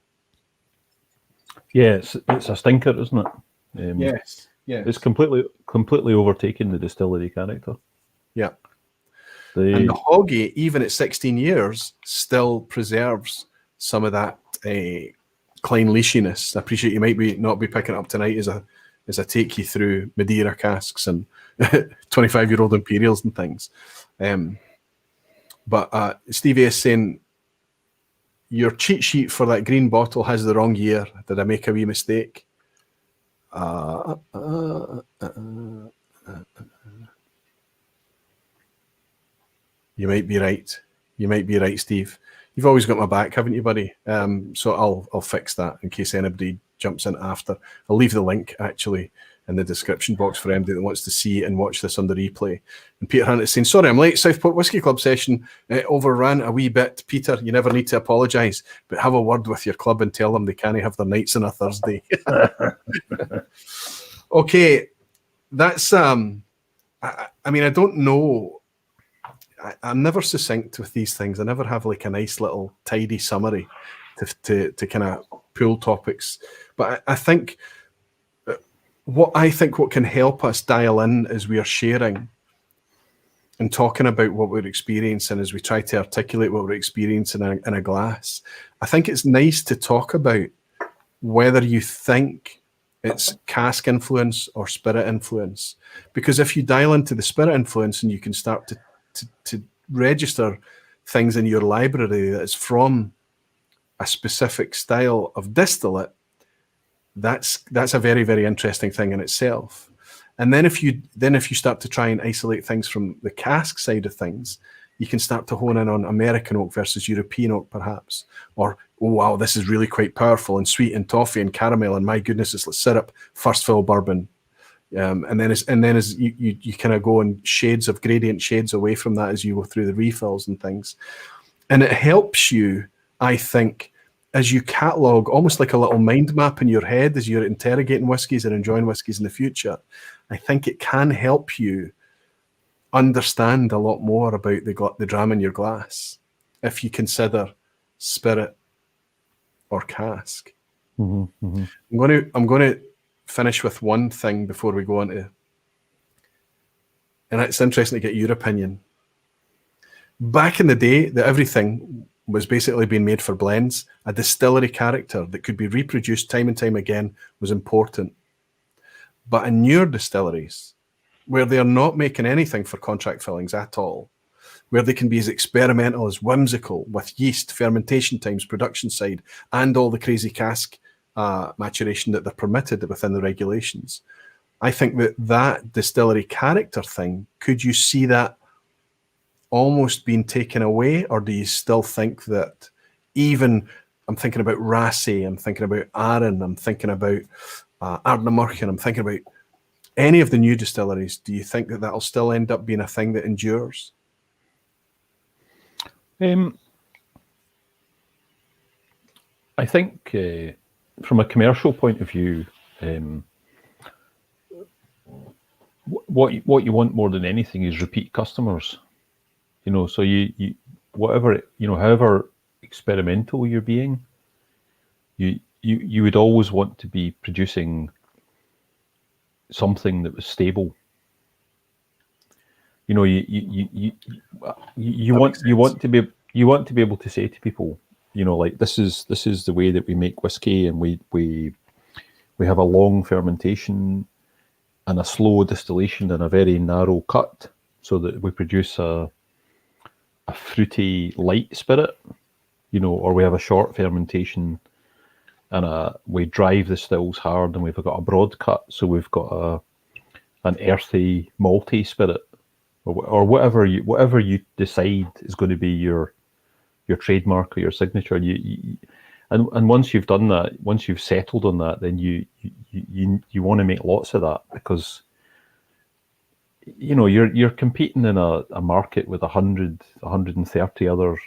Yeah, it's a stinker, isn't it? Yes. Yeah. It's completely overtaken the distillery character. Yeah. And the Hoggy, even at 16 years, still preserves some of that Clynlishiness. I appreciate you might not be picking it up tonight as I take you through Madeira casks and 25-year-old imperials and things. But Stevie is saying, your cheat sheet for that green bottle has the wrong year. Did I make a wee mistake? You might be right. You might be right, Steve. You've always got my back, haven't you, buddy? So I'll fix that in case anybody jumps in after. I'll leave the link actually in the description box for anybody that wants to see and watch this on the replay. And Peter Hunt is saying, sorry, I'm late. Southport Whisky Club session overran a wee bit. Peter, you never need to apologise, but have a word with your club and tell them they can't have their nights on a Thursday. Okay, that's I mean, I don't know. I'm never succinct with these things. I never have like a nice little tidy summary to kind of pull topics. But I think what can help us dial in as we are sharing and talking about what we're experiencing, as we try to articulate what we're experiencing in a glass. I think it's nice to talk about whether you think it's cask influence or spirit influence. Because if you dial into the spirit influence and you can start to register things in your library that is from a specific style of distillate, that's a very, very interesting thing in itself. And then if you start to try and isolate things from the cask side of things, you can start to hone in on American oak versus European oak, perhaps. Or, oh wow, this is really quite powerful and sweet and toffee and caramel, and my goodness, it's like syrup, first fill bourbon. And then as you kind of go in gradient shades away from that as you go through the refills and things. And it helps you, I think, as you catalogue almost like a little mind map in your head as you're interrogating whiskies and enjoying whiskies in the future. I think it can help you understand a lot more about the dram in your glass if you consider spirit or cask. Mm-hmm, mm-hmm. I'm going to finish with one thing before we go on to, and it's interesting to get your opinion. Back in the day, that everything was basically being made for blends. A distillery character that could be reproduced time and time again was important. But in newer distilleries, where they are not making anything for contract fillings at all, where they can be as experimental as whimsical with yeast, fermentation times, production side, and all the crazy cask maturation that they're permitted within the regulations. I think that distillery character thing, could you see that almost being taken away, or do you still think that even, I'm thinking about Rassay, I'm thinking about Arran, I'm thinking about Ardnamurchan, I'm thinking about any of the new distilleries, do you think that that'll still end up being a thing that endures? I think from a commercial point of view, what you want more than anything is repeat customers. You know, so you whatever, you know, however experimental you're being, you would always want to be producing something that was stable. You know, you want to be able to say to people, you know, like this is the way that we make whiskey, and we have a long fermentation, and a slow distillation in a very narrow cut, so that we produce a fruity light spirit, or we have a short fermentation and we drive the stills hard, and we've got a broad cut, so we've got an earthy malty spirit, or whatever you decide is going to be your trademark or your signature. And once you've done that, once you've settled on that, then you want to make lots of that, because you're competing in a market with 130 other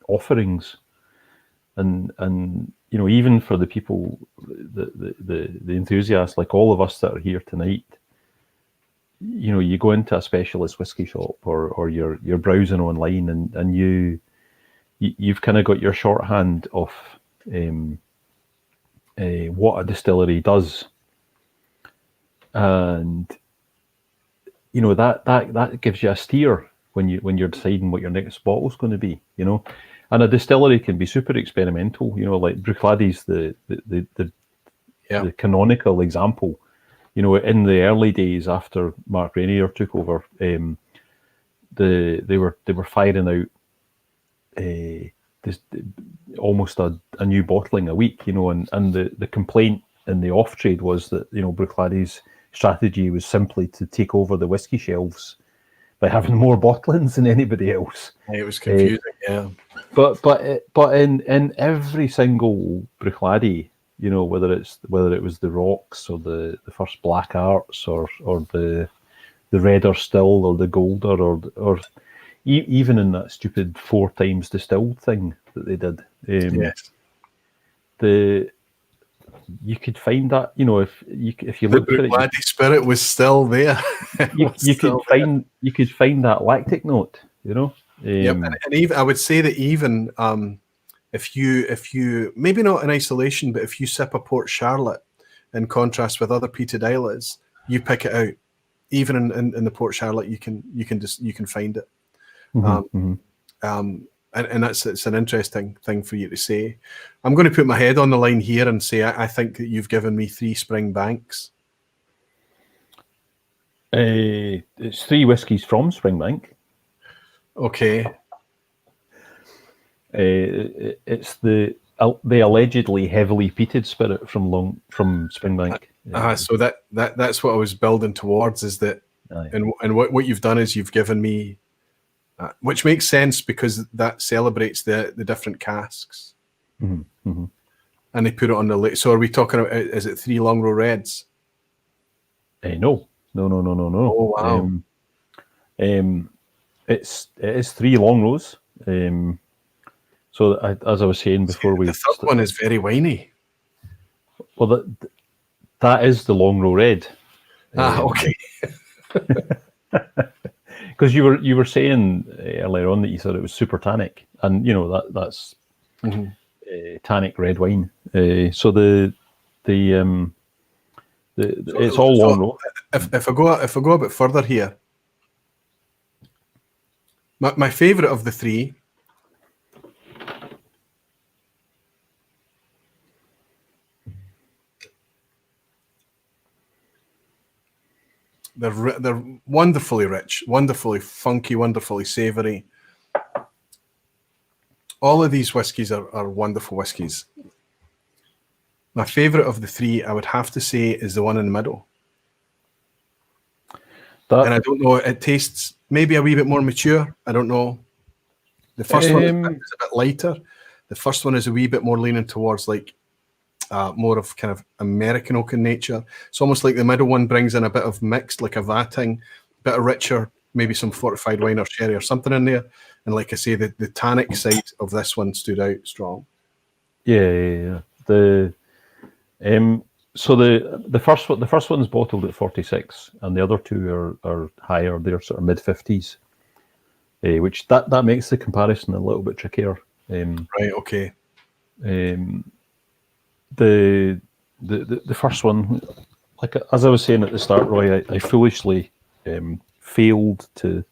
offerings, and even for the people, the enthusiasts like all of us that are here tonight, you go into a specialist whiskey shop, or you're browsing online, and you've kind of got your shorthand of what a distillery does, and that gives you a steer when you're deciding what your next bottle is going to be, And a distillery can be super experimental, like Bruichladdich, the canonical example. In the early days after Mark Rainier took over, they were firing out almost a new bottling a week, and the complaint in the off trade was that Bruichladdich strategy was simply to take over the whiskey shelves by having more bottlings than anybody else. It was confusing, yeah. But in every single Bruichladdich, whether it was the Rocks or the first Black Arts or the Redder Still or the Golder or even in that stupid 4 times distilled thing that they did, yes, you could find that, if you look for it, the spirit was still there. you could find that lactic note, Yep, and even I would say that even if you maybe not in isolation, but if you sip a Port Charlotte in contrast with other peated Islays, you pick it out. Even in the Port Charlotte, you can find it. And it's an interesting thing for you to say. I'm going to put my head on the line here and say I think that you've given me 3 Springbanks. It's 3 whiskies from Springbank. Okay. It's the allegedly heavily peated spirit from Springbank. So that's what I was building towards, is that, and what you've done is you've given me, which makes sense because that celebrates the different casks, and they put it on the list. So are we talking about? Is it 3 Long Row Reds? No. Oh wow. It is 3 long rows. So as I was saying before, the third one is very winey. Well, that is the Long Row Red. Okay. Because you were saying earlier on that you thought it was super tannic, and that's tannic red wine. So it's all long row. If I go a bit further here, my favourite of the 3. They're wonderfully rich, wonderfully funky, wonderfully savoury. All of these whiskies are wonderful whiskies. My favourite of the 3, I would have to say, is the one in the middle. And I don't know, it tastes maybe a wee bit more mature. I don't know. The first one is a bit lighter. The first one is a wee bit more leaning towards like more of kind of American oak in nature. It's almost like the middle one brings in a bit of mixed, like a vatting, bit of richer, maybe some fortified wine or sherry or something in there. And like I say, the tannic side of this one stood out strong. Yeah. So the first one's bottled at 46, and the other 2 are higher. They're sort of mid-50s, which that makes the comparison a little bit trickier. Right. Okay. The first one, like as I was saying at the start, Roy, I foolishly failed to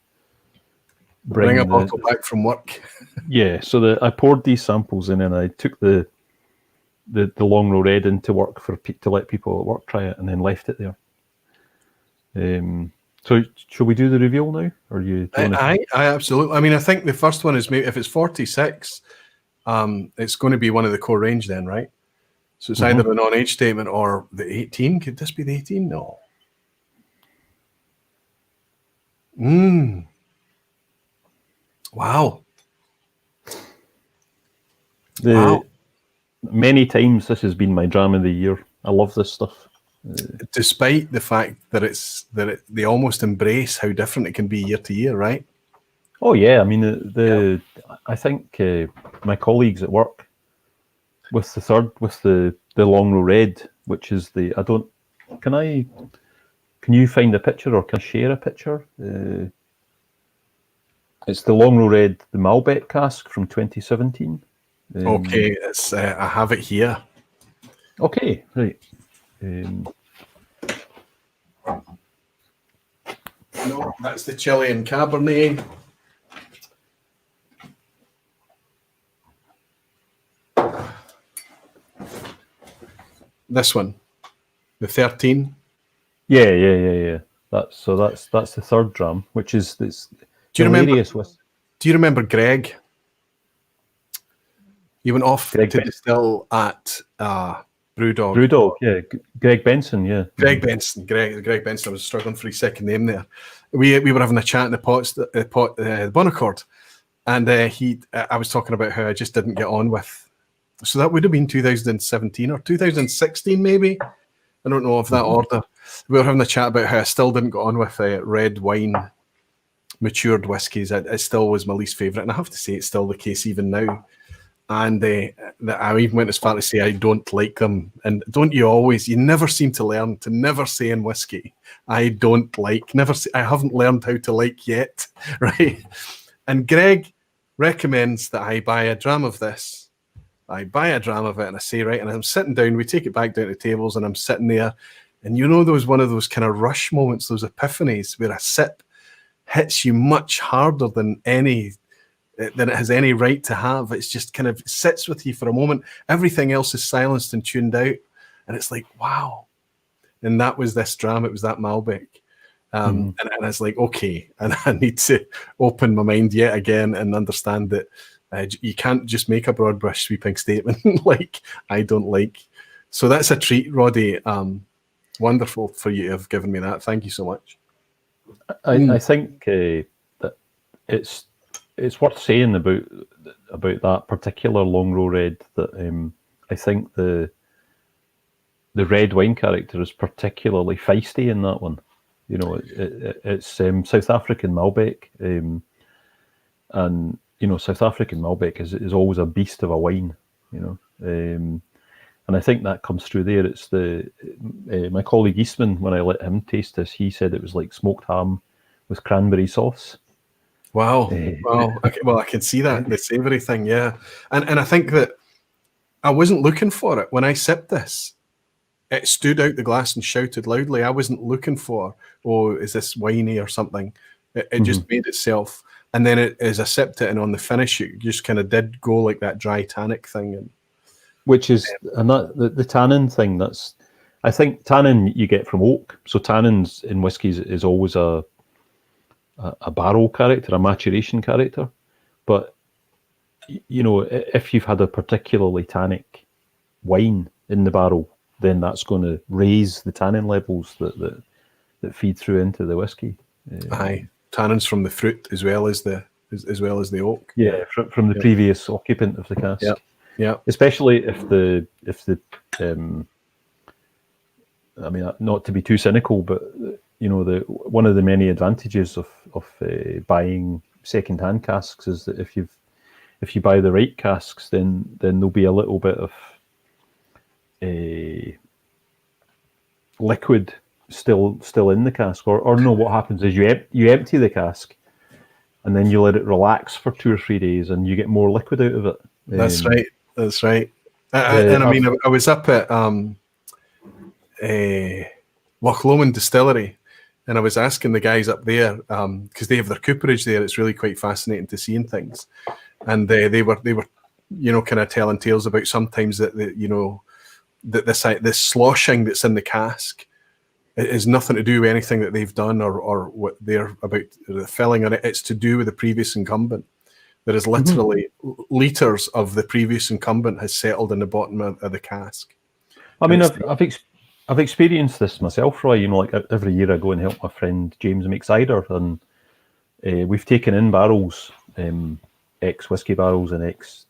bring a bottle back from work. Yeah, so I poured these samples in, and I took the Long Row Red into work to let people at work try it, and then left it there. So shall we do the reveal now, or do you want to? I absolutely. I mean, I think the first one is maybe if it's 46, it's going to be one of the core range then, right? So it's either the non-age statement or the 18. Could this be the 18? No. Wow. Wow. Many times this has been my dram of the year. I love this stuff. Despite the fact that they almost embrace how different it can be year to year, right? Oh yeah, I mean I think my colleagues at work with the long row red, which is can you find a picture or can I share a picture? It's the long row red, the Malbec cask from 2017. Okay, I have it here. Okay, right. No, that's the Chilean Cabernet. This one, the 13. Yeah. That's the third dram, which is this. Do you remember Greg? He went off to distill at Brewdog. Brewdog, yeah. Greg Benson, yeah. Greg Benson. I was struggling for his second name there. We were having a chat in the Bonaccord, and I was talking about how I just didn't get on with. So that would have been 2017 or 2016, maybe. I don't know of that order. We were having a chat about how I still didn't get on with red wine, matured whiskies. It still was my least favourite, and I have to say it's still the case even now. And I even went as far to say I don't like them. And don't you always? You never seem to learn to never say in whiskey, I don't like. Never say, I haven't learned how to like yet, right? And Greg recommends that I buy a dram of this. I buy a dram of it, and I say, right, and I'm sitting down. We take it back down to tables, and I'm sitting there, and there was one of those kind of rush moments, those epiphanies where a sip hits you much harder than it has any right to have. It's just kind of sits with you for a moment. Everything else is silenced and tuned out, and it's like, wow. And that was this dram. It was that Malbec. And it's like, okay, and I need to open my mind yet again and understand that you can't just make a broad brush sweeping statement like I don't like. So that's a treat, Roddy. Wonderful for you to have given me that. Thank you so much. I think that it's worth saying about that particular long row red that I think the red wine character is particularly feisty in that one. It's South African Malbec, and South African Malbec is always a beast of a wine. And I think that comes through there. It's my colleague Eastman, when I let him taste this, he said it was like smoked ham with cranberry sauce. Wow. Wow. Okay, well, I can see that, the savoury thing, yeah. And I think that I wasn't looking for it. When I sipped this, it stood out the glass and shouted loudly. I wasn't looking for, is this winey or something? It just made itself. And then as I sipped it, and on the finish, it just kind of did go like that dry tannic thing. Which is, and that the tannin thing, I think tannin you get from oak. So tannins in whiskies is always a barrel character, a maturation character. But, if you've had a particularly tannic wine in the barrel, then that's going to raise the tannin levels that feed through into the whiskey. Aye, tannins from the fruit as well as the oak. Yeah, from the previous occupant of the cask. Yeah. Especially if the I mean, not to be too cynical, but one of the many advantages of buying second-hand casks is that if you buy the right casks, then there'll be a little bit of liquid still in the cask, or no. What happens is you empty the cask, and then you let it relax for 2 or 3 days, and you get more liquid out of it. That's right. And I mean, I was up at Loch Lomond Distillery, and I was asking the guys up there because they have their cooperage there. It's really quite fascinating to see things, and they were kind of telling tales about sometimes that this sloshing that's in the cask It has nothing to do with anything that they've done or what they're about the filling on it. It's to do with the previous incumbent. There is literally litres of the previous incumbent has settled in the bottom of the cask. I mean, I've experienced this myself, Roy. You know, like every year I go and help my friend James make cider, and we've taken in barrels, ex whiskey barrels and ex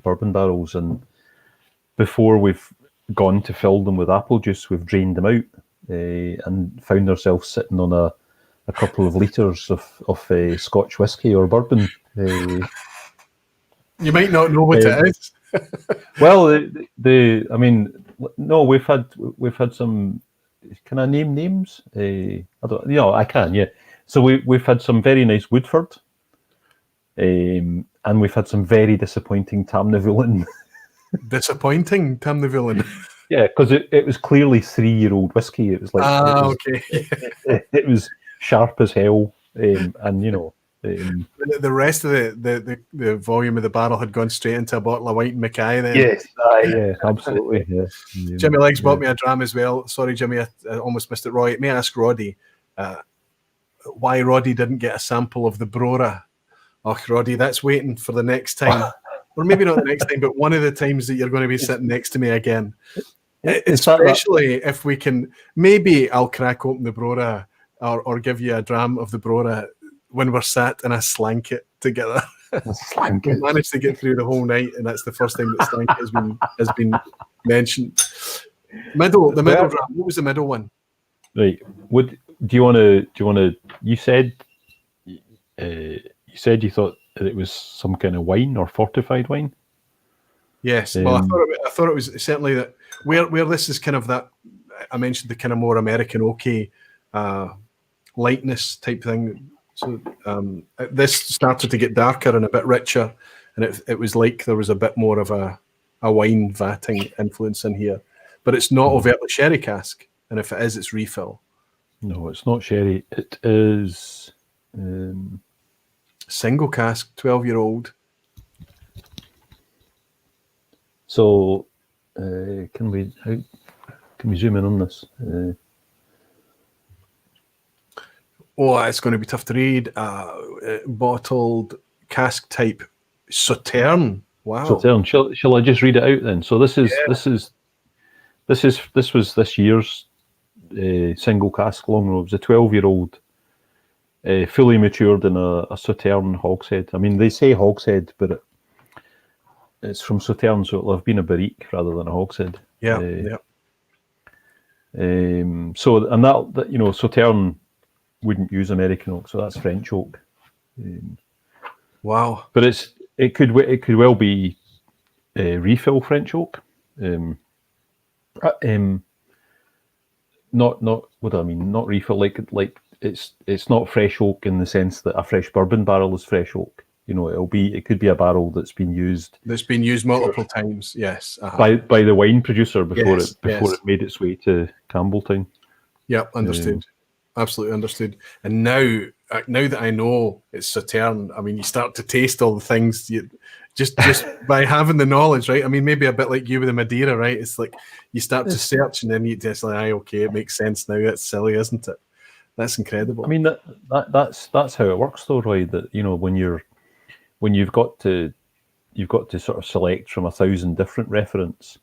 bourbon barrels, and before we've gone to fill them with apple juice, we've drained them out and found ourselves sitting on a couple of litres of Scotch whiskey or bourbon. You might not know what it is. Well, I mean, no, we've had some. Can I name names? I don't. You know, I can. Yeah. So we've had some very nice Woodford, and we've had some very disappointing Tamnavulin. Disappointing Tamnavulin. Yeah, because it was clearly 3-year-old whiskey. It was like okay. It was sharp as hell, and you know. The rest of the volume of the barrel had gone straight into a bottle of white Mackay then. Yes, yeah, absolutely. Yeah. Jimmy Leggs bought me a dram as well. Sorry, Jimmy, I almost missed it. Roy, may I ask Roddy why Roddy didn't get a sample of the Brora? Oh, Roddy, that's waiting for the next time. Or maybe not the next time, but one of the times that you're going to be sitting next to me again. Especially if we can, maybe I'll crack open the Brora or give you a dram of the Brora when we're sat in a slanket together. We managed to get through the whole night, and that's the first time that slanket has been mentioned. The middle dram. What was the middle one? Right. Do you want to? You said you thought that it was some kind of wine or fortified wine. Yes. Well, I thought it was certainly that where this is kind of that. I mentioned the kind of more American oaky lightness type thing. So this started to get darker and a bit richer, and it was like there was a bit more of a wine vatting influence in here. But it's not overtly sherry cask, and if it is, it's refill. No, it's not sherry. It is single cask, 12-year-old. So can we zoom in on this? It's going to be tough to read. Bottled cask type Sauterne. Wow. Sauterne. Shall I just read it out then? So this was this year's single cask long row. It was a 12-year-old, fully matured in a Sauterne hogshead. I mean, they say hogshead, but it's from Sauterne, so it'll have been a barrique rather than a hogshead. Yeah. So, and that you know, Sauterne wouldn't use American oak, so that's French oak. Wow! But it could well be refill French oak. Not what do I mean? Not refill like it's not fresh oak in the sense that a fresh bourbon barrel is fresh oak. You know, it could be a barrel that's been used multiple times. Yes, by the wine producer before it made its way to Campbelltown. Yeah, understood. Absolutely understood. And now that I know it's Sauterne, I mean, you start to taste all the things you just by having the knowledge, right? I mean, maybe a bit like you with the Madeira, right? It's like you start to search and then you just like, okay, it makes sense now. That's silly, isn't it? That's incredible. I mean, that's how it works, though, Roy. That you know, when you've got to sort of select from 1,000 different reference.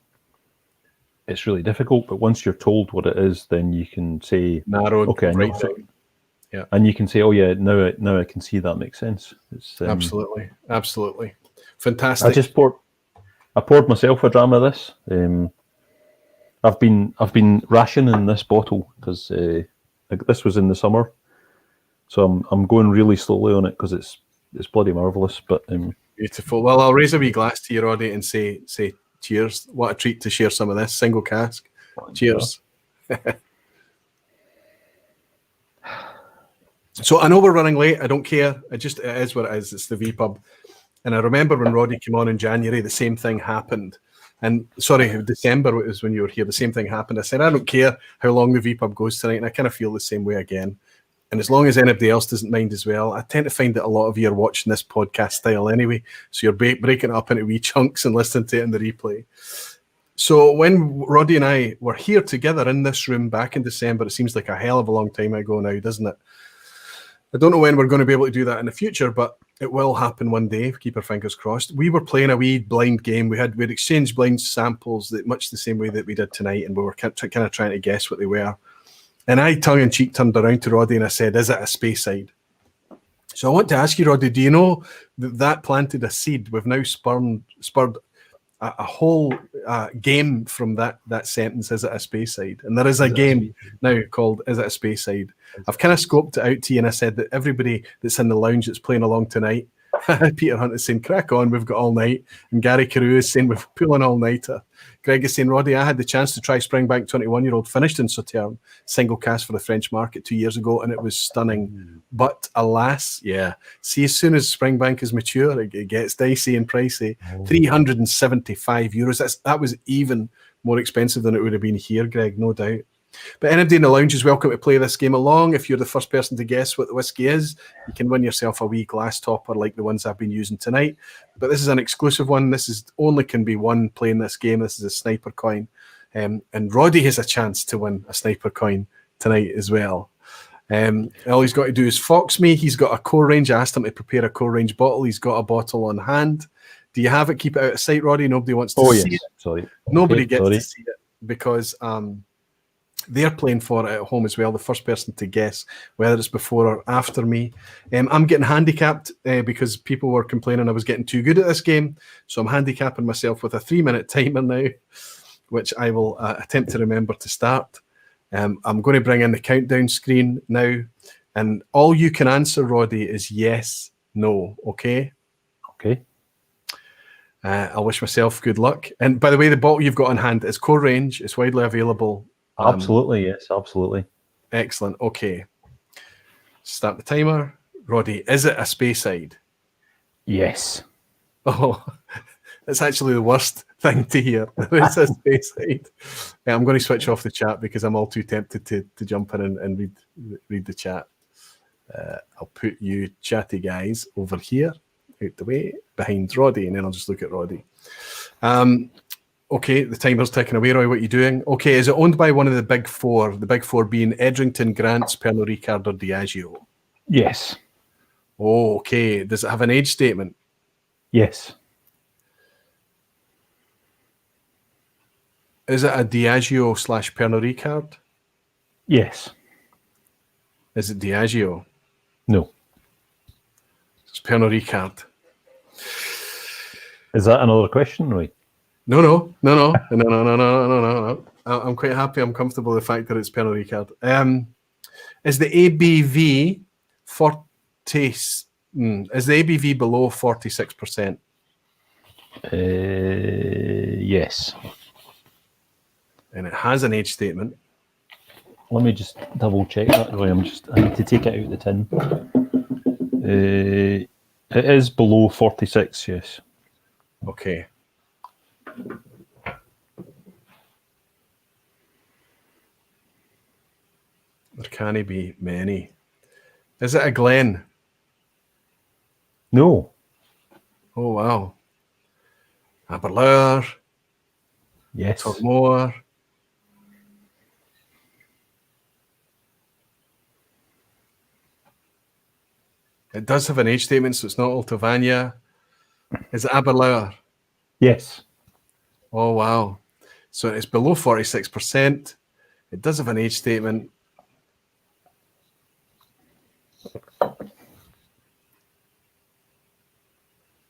It's really difficult, but once you're told what it is, then you can say, narrowed, okay, right down. Yeah, and you can say, oh yeah, now I can see that makes sense. It's absolutely fantastic. I poured myself a dram of this. I've been rationing this bottle because this was in the summer, so I'm going really slowly on it because it's bloody marvelous. But beautiful. Well, I'll raise a wee glass to you, Roddy, and say cheers. What a treat to share some of this single cask. Cheers. So I know we're running late. I don't care. It is what it is. It's the vPub. And I remember when Roddy came on in January, the same thing happened. And sorry, December was when you were here. The same thing happened. I said, I don't care how long the vPub goes tonight. And I kind of feel the same way again. And as long as anybody else doesn't mind as well, I tend to find that a lot of you are watching this podcast style anyway. So you're breaking it up into wee chunks and listening to it in the replay. So when Roddy and I were here together in this room back in December, it seems like a hell of a long time ago now, doesn't it? I don't know when we're going to be able to do that in the future, but it will happen one day. Keep our fingers crossed. We were playing a wee blind game. We'd exchanged blind samples that much the same way that we did tonight, and we were kind of trying to guess what they were. And I, tongue-in-cheek, turned around to Roddy and I said, "Is it a Speyside?" So I want to ask you, Roddy, do you know that planted a seed? We've now spurred a whole game from that sentence, "Is it a Speyside?" And there is a game now called "Is it a Speyside?" I've kind of scoped it out to you, and I said that everybody that's in the lounge that's playing along tonight, Peter Hunt is saying, "Crack on, we've got all night." And Gary Carew is saying, "We're pulling all-nighter." Greg is saying, "Roddy, I had the chance to try Springbank 21-year-old finished in Sauterne, single cask for the French market 2 years ago, and it was stunning. But alas, yeah, see, as soon as Springbank is mature, it gets dicey and pricey. €375. That was even more expensive than it would have been here, Greg, no doubt. But anybody in the lounge is welcome to play this game along. If you're the first person to guess what the whiskey is, you can win yourself a wee glass topper like the ones I've been using tonight. But this is an exclusive one. This is only can be one playing this game. This is a sniper coin. And Roddy has a chance to win a sniper coin tonight as well. All he's got to do is fox me. He's got a core range. I asked him to prepare a core range bottle. He's got a bottle on hand. Do you have it? Keep it out of sight, Roddy. Nobody wants to see it. Sorry. Nobody gets to see it because they're playing for it at home as well. The first person to guess whether it's before or after me. I'm getting handicapped because people were complaining I was getting too good at this game. So I'm handicapping myself with a 3-minute timer now, which I will attempt to remember to start. I'm going to bring in the countdown screen now. And all you can answer, Roddy, is yes, no. Okay? Okay. I'll wish myself good luck. And by the way, the bottle you've got on hand is core range. It's widely available. Absolutely, yes, absolutely. Excellent. Okay. Start the timer. Roddy, is it a Speyside? Yes. Oh, that's actually the worst thing to hear. It's a Speyside. I'm going to switch off the chat because I'm all too tempted to jump in and read the chat. I'll put you chatty guys over here, out the way, behind Roddy, and then I'll just look at Roddy. Okay, the timer's ticking away, Roy. What are you doing? Okay, is it owned by one of the big four? The big four being Edrington, Grants, Pernod Ricard, or Diageo? Yes. Oh, okay. Does it have an age statement? Yes. Is it a Diageo / Pernod Ricard? Yes. Is it Diageo? No. It's Pernod Ricard. Is that another question, Roy? No. I'm quite happy. I'm comfortable with the fact that it's Pernod Ricard. Is the ABV 40? Is the ABV below 46%? Yes. And it has an age statement. Let me just double check that, Roy. I need to take it out of the tin. It is below 46. Yes. Okay. There can't be many. Is it a Glen? No. Oh, wow. Aberlour. Yes. Togmore. It does have an age statement, so it's not Altovania. Is it Aberlour? Yes. Oh, wow. So it's below 46%. It does have an age statement.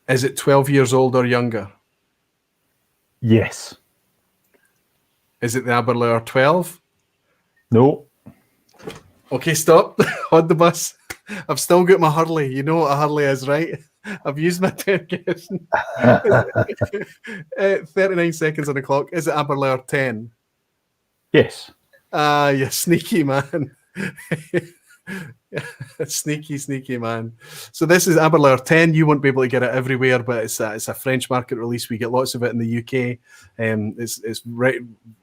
Is it 12 years old or younger? Yes. Is it the Aberlour 12? No. Okay, stop. On the bus. I've still got my Hurley. You know what a Hurley is, right? I've used my 10 guessing. 39 seconds on the clock. Is it Aberlour 10? Yes. You sneaky man. Sneaky man. So this is Aberlour 10. You won't be able to get it everywhere, but it's a French market release. We get lots of it in the UK. It's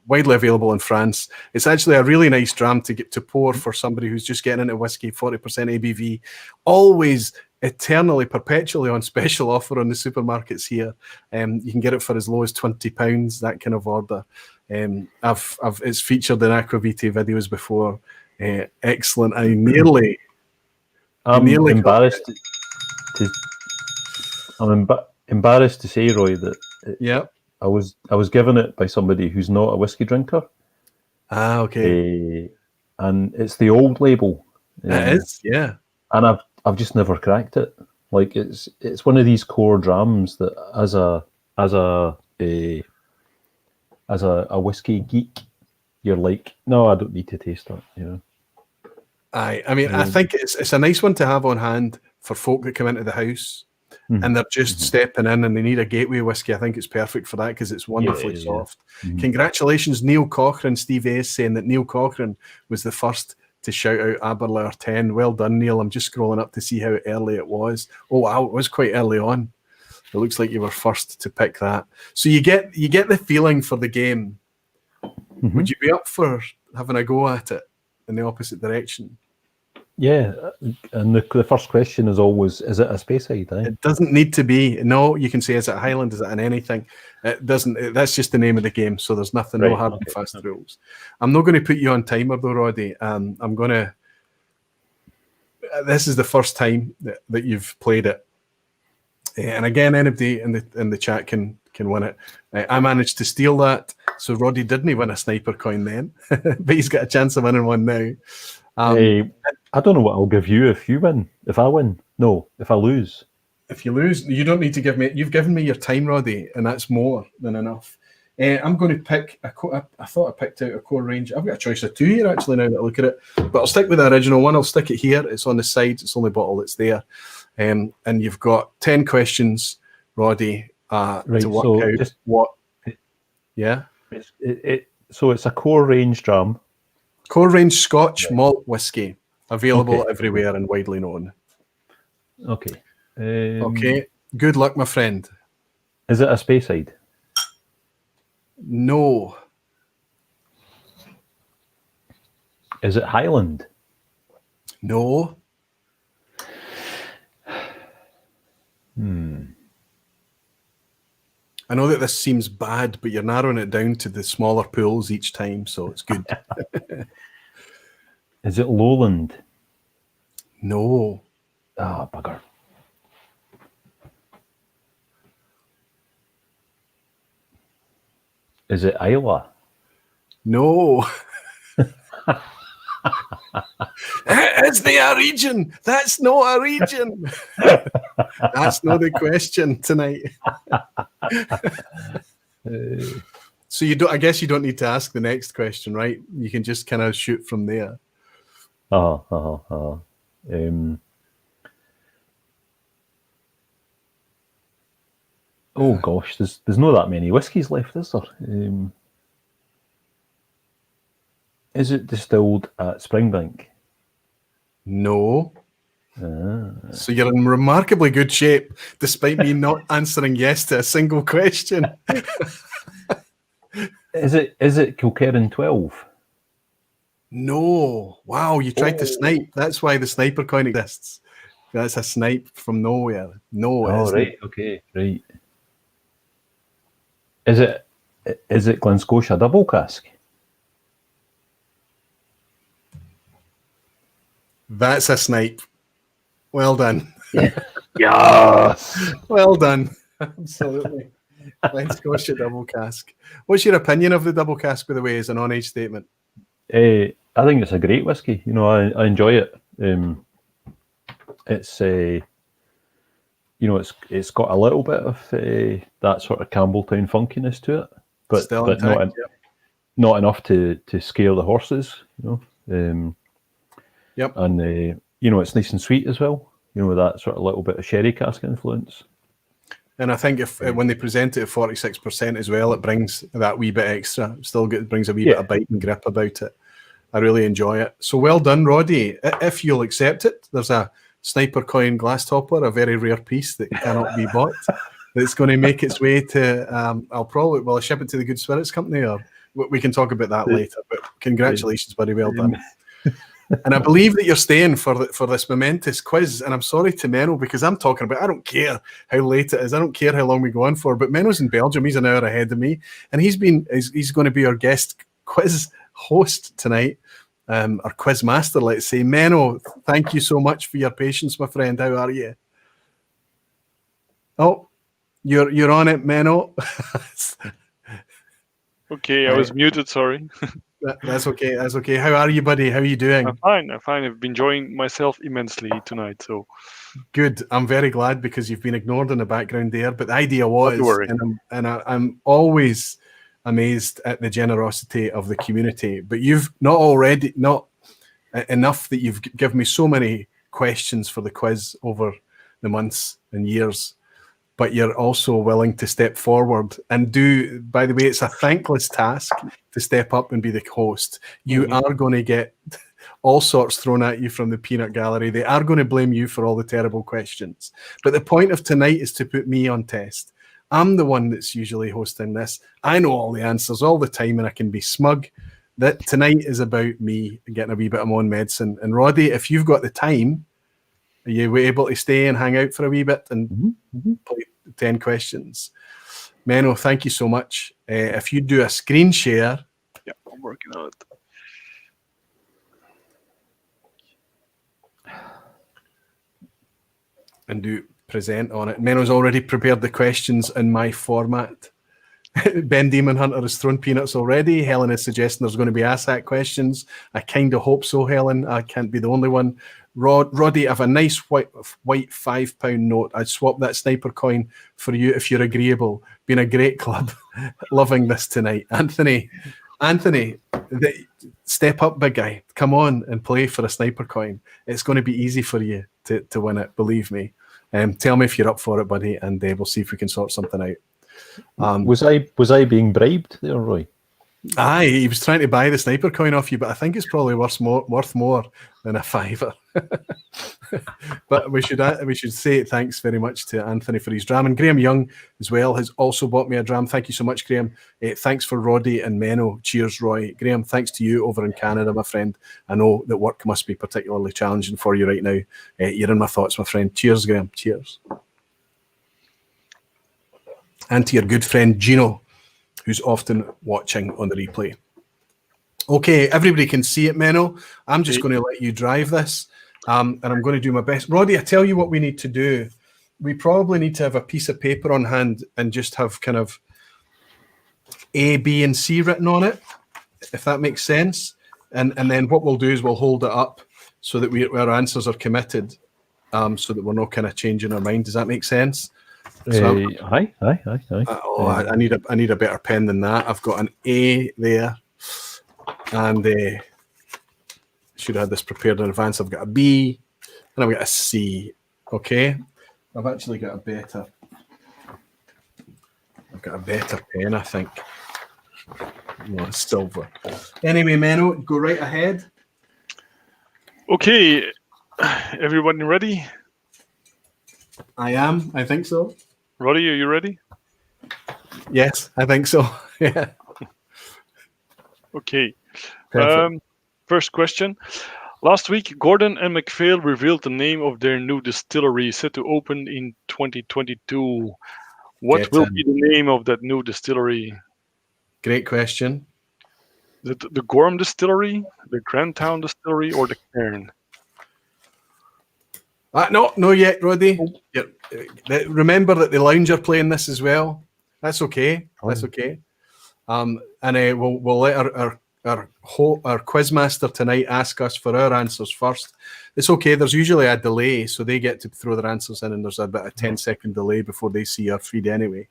widely available in France. It's actually a really nice dram to get to pour for somebody who's just getting into whiskey. 40% ABV. Always eternally, perpetually on special offer on the supermarkets here. You can get it for as low as £20, that kind of order. It's featured in Aquavite videos before. Excellent. I'm embarrassed embarrassed to say, Roy, that yeah, I was given it by somebody who's not a whiskey drinker. Ah, okay. And it's the old label. It is, yeah. And I've just never cracked it. Like it's one of these core drams that as a whiskey geek, you're like, no, I don't need to taste that. You know. I think it's a nice one to have on hand for folk that come into the house and they're just stepping in and they need a gateway whiskey. I think it's perfect for that because it's wonderfully soft. Congratulations, Neil Cochrane. Steve A is saying that Neil Cochrane was the first to shout out Aberlour 10. Well done, Neil. I'm just scrolling up to see how early it was. Oh wow, it was quite early on. It looks like you were first to pick that. So you get the feeling for the game. Would you be up for having a go at it in the opposite direction? Yeah, and the first question is always, is it a Speyside? Eh? It doesn't need to be. No, you can say, is it a Highland? Is it an anything? It doesn't. That's just the name of the game. So there's nothing, no hard and fast rules. I'm not going to put you on timer though, Roddy. I'm going to. This is the first time that you've played it, and again, anybody in the chat can win it. I managed to steal that, so Roddy didn't win a sniper coin then, but he's got a chance of winning one now. I don't know what I'll give you if you win. If I win, no. If I lose, if you lose, you don't need to give me. You've given me your time, Roddy, and that's more than enough. I'm going to pick a. I thought I picked out a core range. I've got a choice of two here actually. Now that I look at it, but I'll stick with the original one. I'll stick it here. It's on the sides. It's the only bottle that's there, and you've got 10 questions, Roddy, right, to work out just what. Yeah. So it's a core range dram. Core range Scotch malt whiskey, available everywhere and widely known. Okay. Okay. Good luck, my friend. Is it a Speyside? No. Is it Highland? No. I know that this seems bad, but you're narrowing it down to the smaller pools each time, so it's good. Is it Lowland? No. Ah, bugger. Is it Isla? No. It's the region. That's not a region. That's not the question tonight. So you don't. I guess you don't need to ask the next question, right? You can just kind of shoot from there. Oh gosh, there's not that many whiskies left, is there? Is it distilled at Springbank? No. So you're in remarkably good shape, despite me not answering yes to a single question. Is it Kilkerran 12? No. Wow, you tried to snipe. That's why the sniper coin exists. That's a snipe from nowhere. No, it isn't. Right. Okay. Right. Is it Glen Scotia double cask? That's a snipe. Well done. Yes. Well done. Absolutely. Glen Scotia double cask. What's your opinion of the double cask, by the way, as an on-age statement? I think it's a great whiskey. You know, I enjoy it. It's it's got a little bit of that sort of Campbelltown funkiness to it, but not enough to scare the horses. You know. Yep. And it's nice and sweet as well. You know, with that sort of little bit of sherry cask influence. And I think when they present it at 46% as well, it brings that wee bit extra. Brings a wee bit of bite and grip about it. I really enjoy it. So well done, Roddy. If you'll accept it, there's a sniper coin glass topper, a very rare piece that cannot be bought. That's going to make its way to. I'll ship it to the Good Spirits Company, or we can talk about that later. But congratulations, buddy. Well done. And I believe that you're staying for this momentous quiz. And I'm sorry to Menno, because I'm talking about, I don't care how late it is. I don't care how long we go on for. But Menno's in Belgium. He's an hour ahead of me. And he's going to be our guest quiz host tonight. Our quiz master, let's say. Menno, thank you so much for your patience, my friend. How are you? Oh, you're on it, Menno. Okay, I was muted, sorry. That's okay. That's okay. How are you, buddy? How are you doing? I'm fine. I've been enjoying myself immensely tonight. So good. I'm very glad, because you've been ignored in the background there. But the idea was, not to worry. I'm always amazed at the generosity of the community. But you've not enough that you've given me so many questions for the quiz over the months and years. But you're also willing to step forward and do, by the way, it's a thankless task to step up and be the host. You are going to get all sorts thrown at you from the peanut gallery. They are going to blame you for all the terrible questions. But the point of tonight is to put me on test. I'm the one that's usually hosting this. I know all the answers all the time, and I can be smug. That tonight is about me getting a wee bit of my own medicine. And Roddy, if you've got the time, are you able to stay and hang out for a wee bit and play 10 questions? Menno, thank you so much. If you do a screen share. Yeah, I'm working on it. And do present on it. Menno's already prepared the questions in my format. Ben Demon Hunter has thrown peanuts already. Helen is suggesting there's going to be ASAC questions. I kind of hope so, Helen. I can't be the only one. Roddy, I have a nice white £5 note. I'd swap that sniper coin for you if you're agreeable. Been a great club. Loving this tonight. Anthony, step up, big guy. Come on and play for a sniper coin. It's going to be easy for you to win it, believe me. Tell me if you're up for it, buddy, and we'll see if we can sort something out. Was I being bribed there, Roy? Aye, he was trying to buy the sniper coin off you, but I think it's probably worth more than a fiver. But we should say thanks very much to Anthony for his dram, and Graham Young as well has also bought me a dram. Thank you so much, Graham. Thanks for Roddy and Menno. Cheers, Roy. Graham, thanks to you over in Canada, my friend. I know that work must be particularly challenging for you right now. You're in my thoughts, my friend. Cheers, Graham. Cheers. And to your good friend Gino, who's often watching on the replay. Okay, everybody can see it, Menno. I'm just going to let you drive this, and I'm going to do my best. Roddy, I tell you what we need to do. We probably need to have a piece of paper on hand and just have kind of A, B, and C written on it, if that makes sense. And then what we'll do is we'll hold it up so that our answers are committed, so that we're not kind of changing our mind. Does that make sense? So Aye. I need a better pen than that. I've got an A there, and should have had this prepared in advance. I've got a B, and I've got a C. Okay, I've actually got a better. I've got a better pen, I think. No, it's silver. Anyway, Menno, go right ahead. Okay, everybody ready? I am. I think so. Roddy, are you ready? Yes, I think so. Yeah. Okay. First question. Last week, Gordon and MacPhail revealed the name of their new distillery set to open in 2022. What will be the name of that new distillery? Great question. Is it the Gorham Distillery, the Grandtown Distillery, or the Cairn? No yet, Roddy. Remember that the Lounge are playing this as well. That's okay. That's okay. And we'll let our quizmaster tonight ask us for our answers first. It's okay. There's usually a delay, so they get to throw their answers in, and there's about a 10-second delay before they see our feed anyway.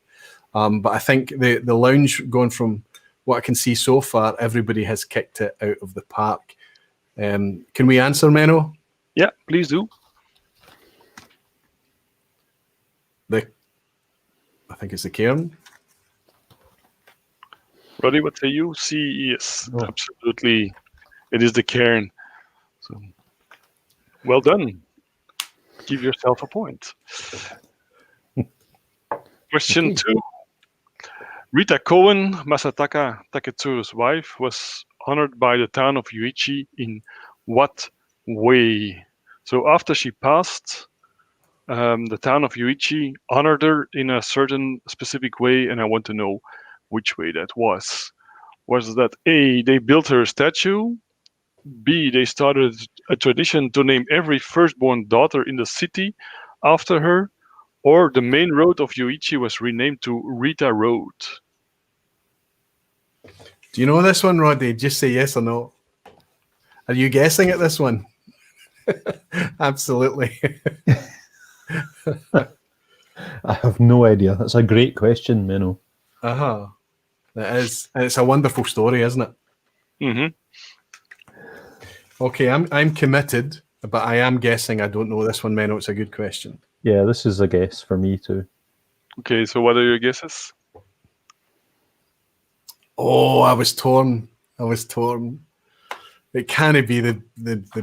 But I think the Lounge, going from what I can see so far, everybody has kicked it out of the park. Can we answer, Menno? Yeah, please do. I think it's the Cairn. Roddy, what say you? C, yes, absolutely. It is the Cairn. So, well done. Give yourself a point. Question 2. Rita Cohen, Masataka Taketsuro's wife, was honored by the town of Yuichi in what way? So after she passed, the town of Yuichi honored her in a certain specific way, and I want to know which way that was. Was that A, they built her a statue? B, they started a tradition to name every firstborn daughter in the city after her? Or the main road of Yuichi was renamed to Rita Road? Do you know this one, Roddy? Just say yes or no. Are you guessing at this one? Absolutely. I have no idea. That's a great question, Menno. It is. And it's a wonderful story, isn't it? Mm-hmm. Okay, I'm committed, but I am guessing. I don't know this one, Menno. It's a good question. Yeah, this is a guess for me too. Okay, so what are your guesses? Oh, I was torn. It can't be the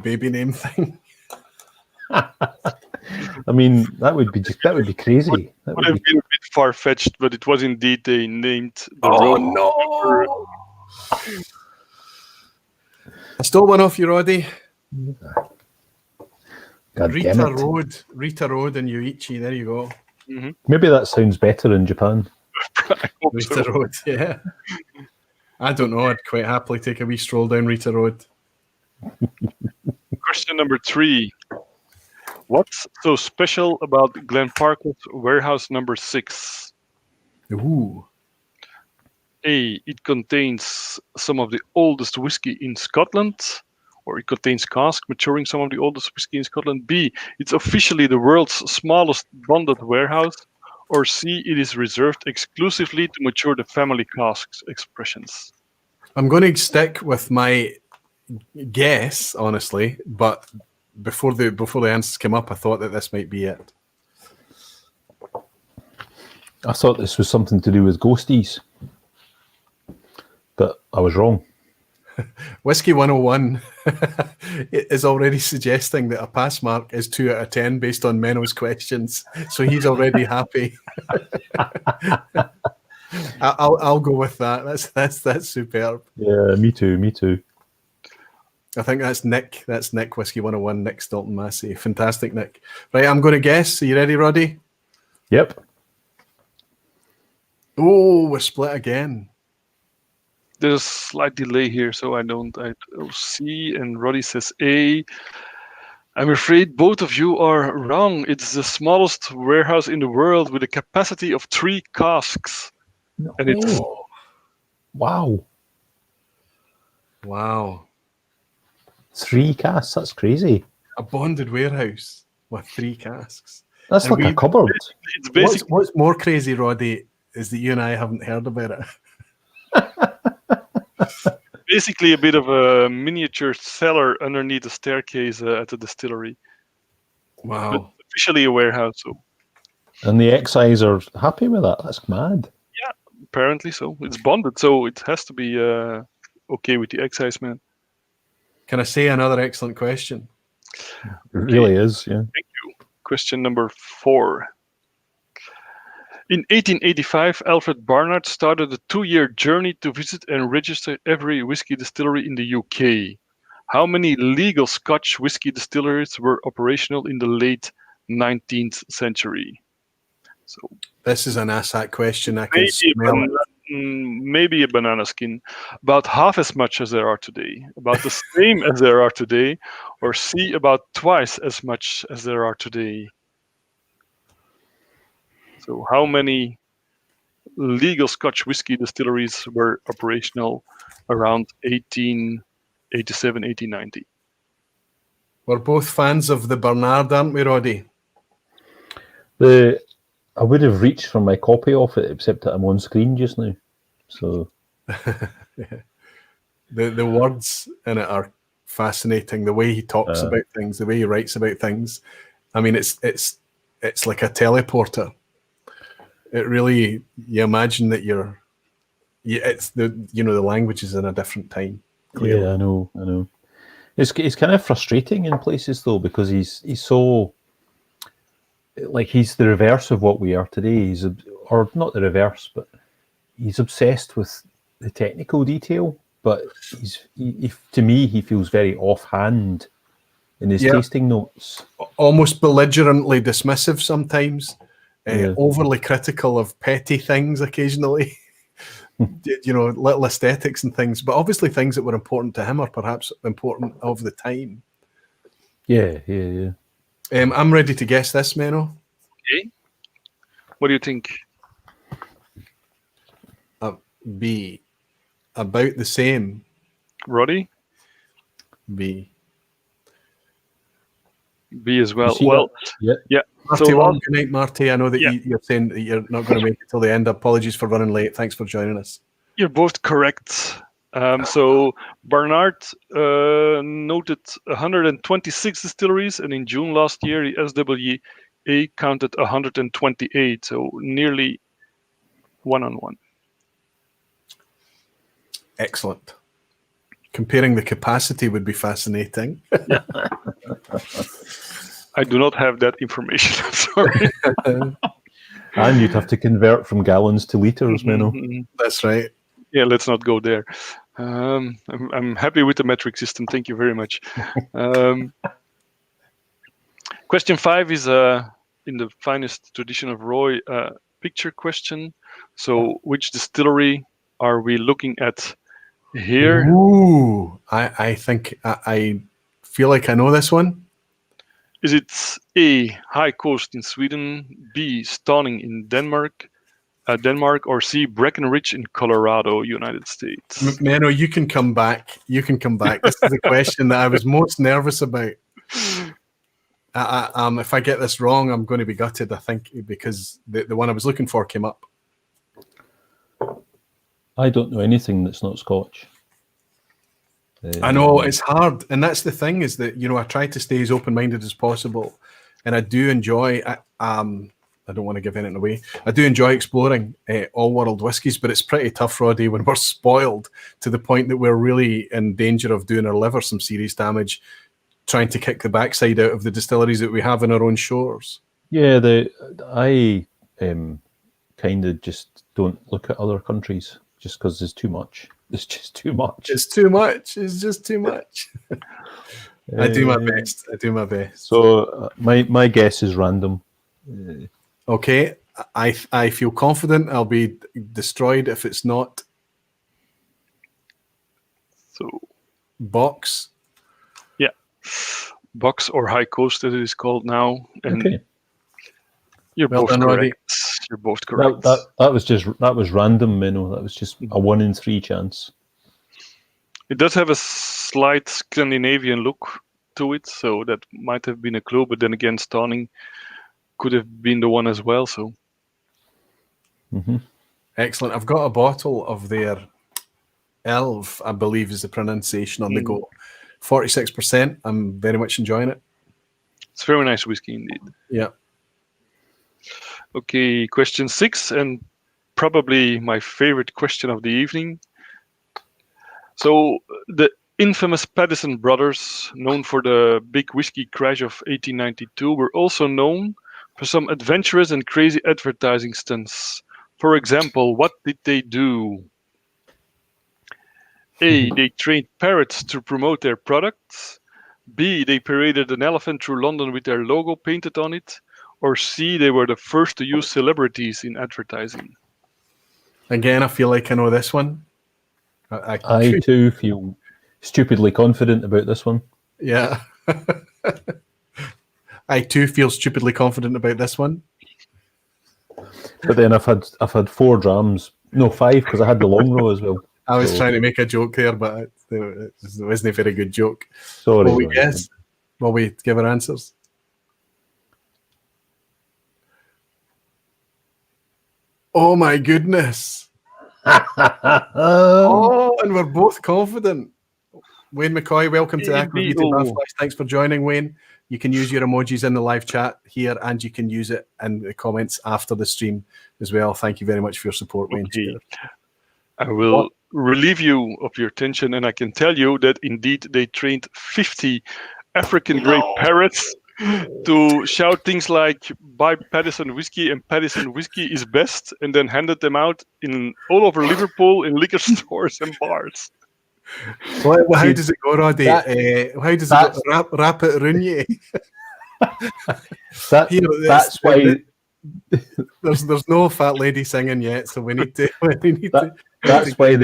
baby name thing. I mean, that would be crazy. That Would have been a bit far-fetched, but it was indeed they named the road. No! I stole one off you, Roddy. God Rita damn it. Road in Yuichi. There you go. Mm-hmm. Maybe that sounds better in Japan. I hope Rita so. Road, yeah. I don't know. I'd quite happily take a wee stroll down Rita Road. Question number 3. What's so special about Glenparkle's warehouse number 6? Ooh. A, it contains some of the oldest whiskey in Scotland, or it contains Cask maturing some of the oldest whiskey in Scotland. B, it's officially the world's smallest bonded warehouse. Or C, it is reserved exclusively to mature the family casks expressions. I'm going to stick with my guess, honestly, but before the answers came up, I thought that this might be it. I thought this was something to do with ghosties, but I was wrong. Whiskey 101 is already suggesting that a pass mark is 2 out of 10 based on Menno's questions, so he's already happy. I'll go with that. That's superb. Yeah, me too. I think that's Nick. That's Nick, Whiskey 101, Nick Stilton Massey. Fantastic, Nick. Right, I'm going to guess. Are you ready, Roddy? Yep. Oh, we're split again. There's a slight delay here, so I C, and Roddy says A. I'm afraid both of you are wrong. It's the smallest warehouse in the world with a capacity of 3 casks. No. And it's Wow. 3 casks, that's crazy. A bonded warehouse with 3 casks. That's And like a cupboard. it's basically What's more crazy, Roddy, is that you and I haven't heard about it. basically a bit of a miniature cellar underneath the staircase at the distillery. Wow. But officially a warehouse, so And the excise are happy with that. That's mad. apparently so. It's bonded, so it has to be okay with the excise man. Can I say another excellent question? It really is, yeah. Thank you. Question number 4. In 1885, Alfred Barnard started a 2-year journey to visit and register every whiskey distillery in the UK. How many legal Scotch whiskey distilleries were operational in the late 19th century? So This is an ASAC question. I can smell it. maybe a banana skin. About half as much as there are today. About the same as there are today. Or C, about twice as much as there are today. So how many legal Scotch whiskey distilleries were operational around 1887, 1890? We're both fans of the Bernard, aren't we, Roddy? I would have reached for my copy of it, except that I'm on screen just now. So The words in it are fascinating. The way he talks about things, the way he writes about things. I mean, it's like a teleporter. It really, you imagine that it's the language is in a different time. Clearly. yeah, I know. It's kind of frustrating in places though, because he's so, like, he's the reverse of what we are today. Or not the reverse, but he's obsessed with the technical detail, but to me, he feels very offhand in his tasting notes. Almost belligerently dismissive sometimes, Yeah. overly critical of petty things occasionally. Little aesthetics and things, but obviously things that were important to him are perhaps important of the time. Yeah. I'm ready to guess this, Menno. Okay. What do you think? B. About the same. Roddy? B. B as well. Well, yeah. Marty, So good night, Marty. I know that you're saying that you're not going to make it till the end. Apologies for running late. Thanks for joining us. You're both correct. So Barnard noted 126 distilleries, and in June last year, the SWA counted 128, so nearly 1-on-1. Excellent. Comparing the capacity would be fascinating. I do not have that information. I'm sorry. And you'd have to convert from gallons to litres, Menno. That's right. Yeah, let's not go there. I'm happy with the metric system. Thank you very much. Question 5 is in the finest tradition of Roy, picture question. So, which distillery are we looking at here? Ooh, I think I feel like I know this one. Is it A, High Coast in Sweden, B, Stauning in Denmark, or C, Breckenridge in Colorado, United States? Menno, you can come back. This is the question that I was most nervous about. If I get this wrong, I'm going to be gutted, I think, because the one I was looking for came up. I don't know anything that's not Scotch. I know it's hard, and that's the thing, is that I try to stay as open-minded as possible, and I do enjoy. I don't want to give anything away. I do enjoy exploring all world whiskies, but it's pretty tough, Roddy, when we're spoiled to the point that we're really in danger of doing our liver some serious damage, trying to kick the backside out of the distilleries that we have in our own shores. Yeah, I kind of just don't look at other countries just because there's too much. It's just too much. It's too much. It's just too much. I do my best. So my guess is random. Okay, I feel confident I'll be destroyed if it's not. So, Box. Yeah, Box or High Coast, as it is called now. And okay. You're both correct. Roddy. You're both correct. That was random, Menno. That was just a 1 in 3 chance. It does have a slight Scandinavian look to it, so that might have been a clue. But then again, Stauning could have been the one as well. So, Excellent. I've got a bottle of their Elf, I believe is the pronunciation, on the go. 46%. I'm very much enjoying it. It's very nice whiskey indeed. Yeah. Okay, question 6, and probably my favorite question of the evening. So the infamous Paddison brothers, known for the big whiskey crash of 1892, were also known for some adventurous and crazy advertising stunts. For example, what did they do? A, they trained parrots to promote their products. B, they paraded an elephant through London with their logo painted on it. Or C, they were the first to use celebrities in advertising. Again, I feel like I know this one. I too feel stupidly confident about this one. Yeah. I too feel stupidly confident about this one. But then I've had 4 drams. No, 5, because I had the long row as well. I was trying to make a joke there, but it wasn't a very good joke. Sorry. Will we guess? Will we give our answers? Oh my goodness. Oh, and we're both confident. Wayne McCoy, welcome to Aquavita Barflash. Thanks for joining, Wayne. You can use your emojis in the live chat here, and you can use it in the comments after the stream as well. Thank you very much for your support, Wayne. Okay. I will relieve you of your tension, and I can tell you that indeed they trained 50 African grey parrots to shout things like buy Paddison whiskey and Paddison whiskey is best, and then handed them out all over Liverpool in liquor stores and bars. How does it go, Roddy? How does it go? Rap it, Runye. That's why there's no fat lady singing yet, so we need to. That's why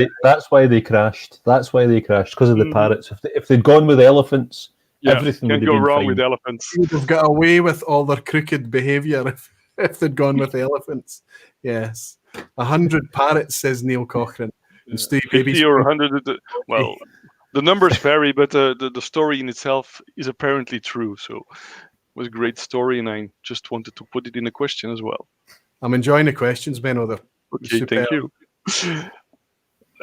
they crashed. That's why they crashed, because of the parrots. If they'd gone with elephants, everything would have go been wrong fine. with elephants. They've got away with all their crooked behaviour if they'd gone with elephants. Yes, 100 parrots, says Neil Cochrane. And Stu 50 or 100. Well, the numbers vary, but the story in itself is apparently true. So it was a great story, and I just wanted to put it in a question as well. I'm enjoying the questions, Benno. Okay, thank you.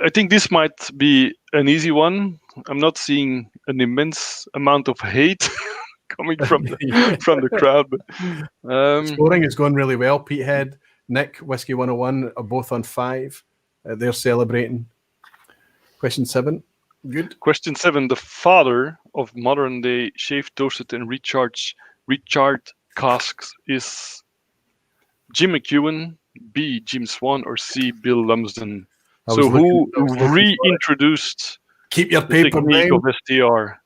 I think this might be an easy one. I'm not seeing an immense amount of hate coming from the crowd. But, scoring is going really well. Pete Head, Nick, Whiskey 101 are both on 5. They're celebrating. Question 7. Good. Question 7. The father of modern-day shaved, toasted, and recharged casks is Jim McEwen, B. Jim Swan, or C. Bill Lumsden. So who reintroduced Keep your the paper technique name of STR?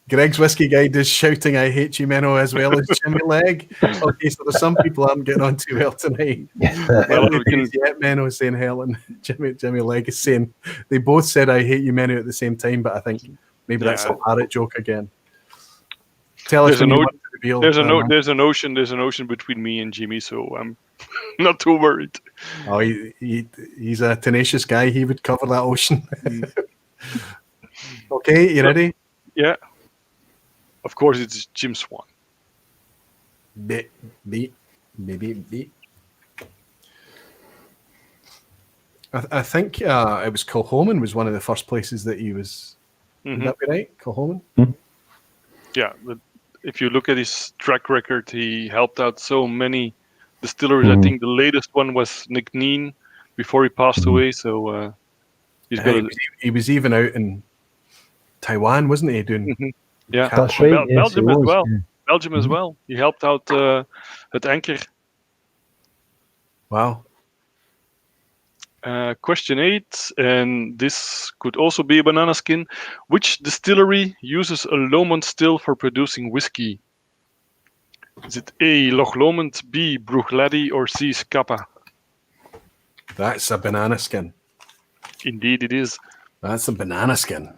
Greg's Whiskey Guide is shouting "I hate you, Menno," as well as Jimmy Legg. Okay, so there's some people aren't getting on too well tonight. Menno is saying Helen. Jimmy Legg is saying they both said "I hate you, Menno" at the same time, but I think maybe that's a parrot joke again. Tell us when you want to reveal. There's an ocean between me and Jimmy, so I'm not too worried. Oh, he's a tenacious guy. He would cover that ocean. Okay, you ready? Yeah. Of course, it's Jim Swan. B. I think it was Kilhoman was one of the first places that he was. Would that be right? Kilhoman? Yeah, but if you look at his track record, he helped out so many distilleries. I think the latest one was Nick Neen before he passed away. So he was even out in Taiwan, wasn't he? Doing yeah, that's right. Belgium as well. Yeah. Belgium as well. He helped out at Anchor. Wow. Question 8, and this could also be a banana skin. Which distillery uses a Lomond still for producing whiskey? Is it A. Loch Lomond, B. Bruichladdich, or C. Scapa? That's a banana skin. Indeed, it is. That's a banana skin.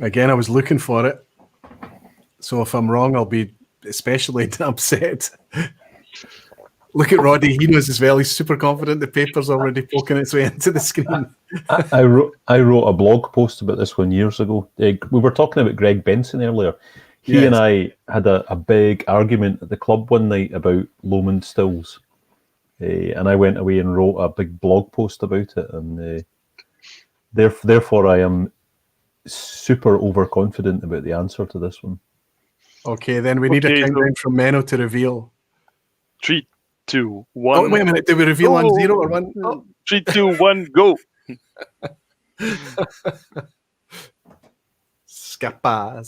Again, I was looking for it. So if I'm wrong, I'll be especially upset. Look at Roddy. He knows as well. He's super confident. The paper's already poking its way into the screen. I wrote a blog post about this one years ago. We were talking about Greg Benson earlier. He and I had a big argument at the club one night about Lomond stills. And I went away and wrote a big blog post about it. And therefore, I am super overconfident about the answer to this one. Okay, then we need a countdown from Menno to reveal. 3, 2, 1. Oh, wait a minute. Did we reveal on 0 or 1? Oh. 3, 2, 1, go. Scapa.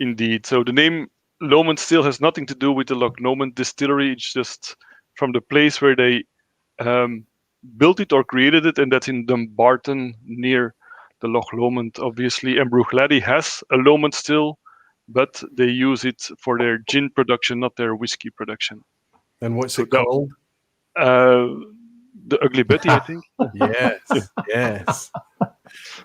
Indeed. So the name Lomond still has nothing to do with the Loch Lomond distillery. It's just from the place where they built it or created it, and that's in Dumbarton near the Loch Lomond, obviously. And Bruichladdich has a Lomond still, but they use it for their gin production, not their whiskey production. And what's it called? The Ugly Betty, I think. Yes.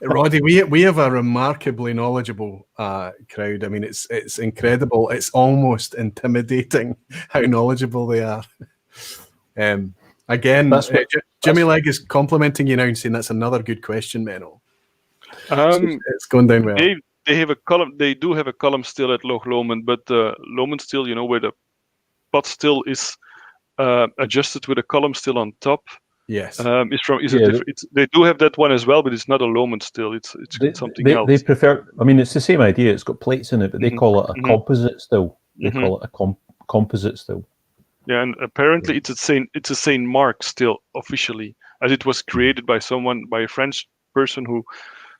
Roddy, we have a remarkably knowledgeable crowd. I mean, it's incredible. It's almost intimidating how knowledgeable they are. Again, Jimmy Legg is complimenting you now and saying that's another good question, Menno. It's going down well. They have a column. They do have a column still at Loch Lomond, but Lomond still, where the pot still is adjusted with a column still on top. Yes, they do have that one as well, but it's not a Lomond still. It's something else. They prefer. I mean, it's the same idea. It's got plates in it, but they call it a composite still. They call it a composite still. Yeah, and apparently it's a Saint Mark still officially, as it was created by a French person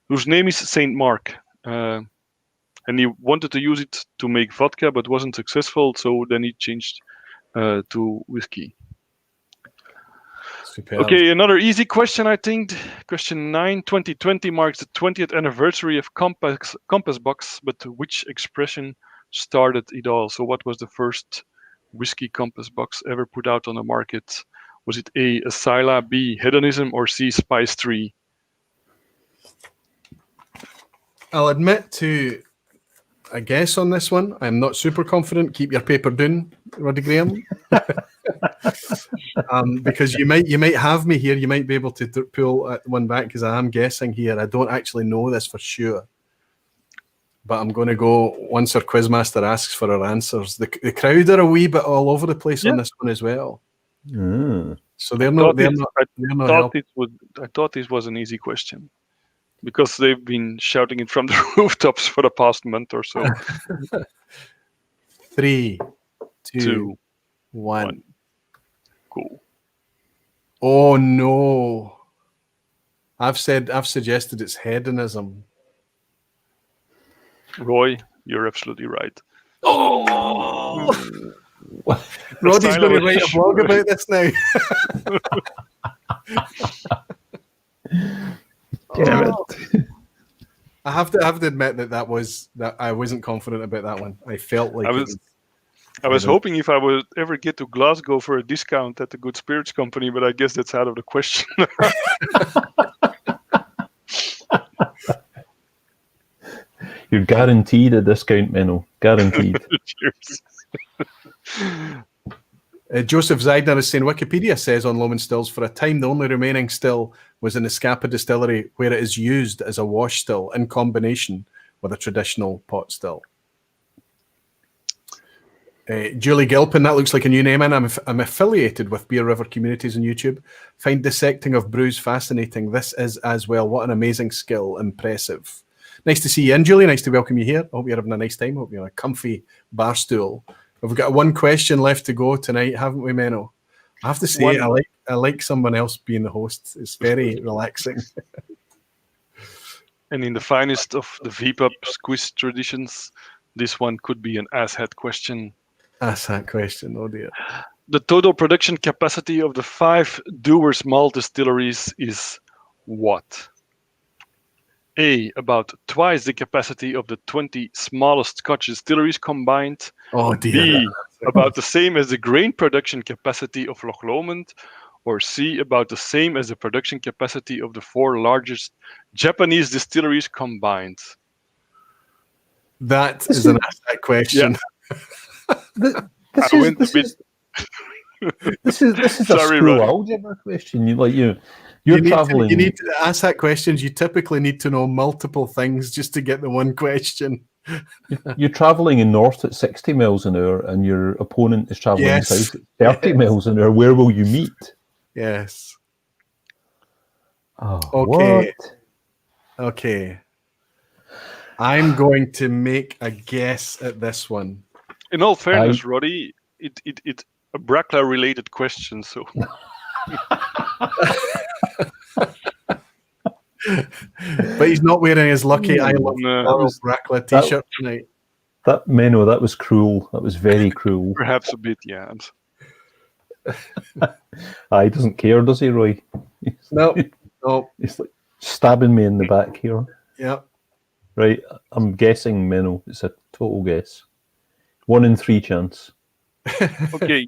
whose name is Saint Mark, and he wanted to use it to make vodka, but wasn't successful. So then he changed to whiskey. Superb. Okay, another easy question, I think. Question 9. 2020 marks the 20th anniversary of Compass Box, but which expression started it all? So what was the first whiskey Compass Box ever put out on the market? Was it A, Asila, B, hedonism, or C, Spice Tree? I'll admit to a guess on this one. I'm not super confident. Keep your paper down, Roddy Graham. Because you might have me here. You might be able to pull one back because I am guessing here. I don't actually know this for sure. But I'm going to go once our quizmaster asks for our answers. The crowd are a wee bit all over the place on this one as well. So they're not helping. I thought this was an easy question because they've been shouting it from the rooftops for the past month or so. 3, 2, 1. Cool. Oh no! I've suggested it's hedonism. Roy, you're absolutely right. Oh! Roddy's going to write a blog about this now. Damn it. I have to admit that I wasn't confident about that one. I felt like I was hoping if I would ever get to Glasgow for a discount at the Good Spirits Company, but I guess that's out of the question. You're guaranteed a discount, Menno. Guaranteed. Cheers. Joseph Zeidner is saying Wikipedia says on Lomond Stills, for a time the only remaining still was in the Scapa distillery, where it is used as a wash still in combination with a traditional pot still. Julie Gilpin, that looks like a new name, and I'm affiliated with Beer River Communities on YouTube. Find dissecting of brews fascinating. This is as well. What an amazing skill. Impressive. Nice to see you in, Julie. Nice to welcome you here. I hope you're having a nice time. I hope you're on a comfy bar stool. We've got one question left to go tonight, haven't we, Menno? I have to say, I like someone else being the host. It's very relaxing. And in the finest of the vPub quiz traditions, this one could be an asshat question. Asshat question, oh dear. The total production capacity of the 5 Dewars malt distilleries is what? A, about twice the capacity of the 20 smallest Scotch distilleries combined. Oh dear. B, about the same as the grain production capacity of Loch Lomond. Or C, about the same as the production capacity of the 4 largest Japanese distilleries combined. That is an asshat question. Yeah. This is Sorry, a school Roddy. algebra question. You're traveling. You need to ask that questions. You typically need to know multiple things just to get the one question. You're traveling in north at 60 miles an hour, and your opponent is traveling south at 30 miles an hour. Where will you meet? Yes. Oh, okay. What? Okay. I'm going to make a guess at this one. In all fairness, Roddy, it's a Brackla related question, so. But he's not wearing his lucky I Love Brackla t-shirt tonight. That Menno, that was cruel. That was very cruel. Perhaps a bit, yeah. He doesn't care, does he, Roy? No. He's like stabbing me in the back here. Yeah. Right, I'm guessing Menno. It's a total guess. 1 in 3 chance. Okay.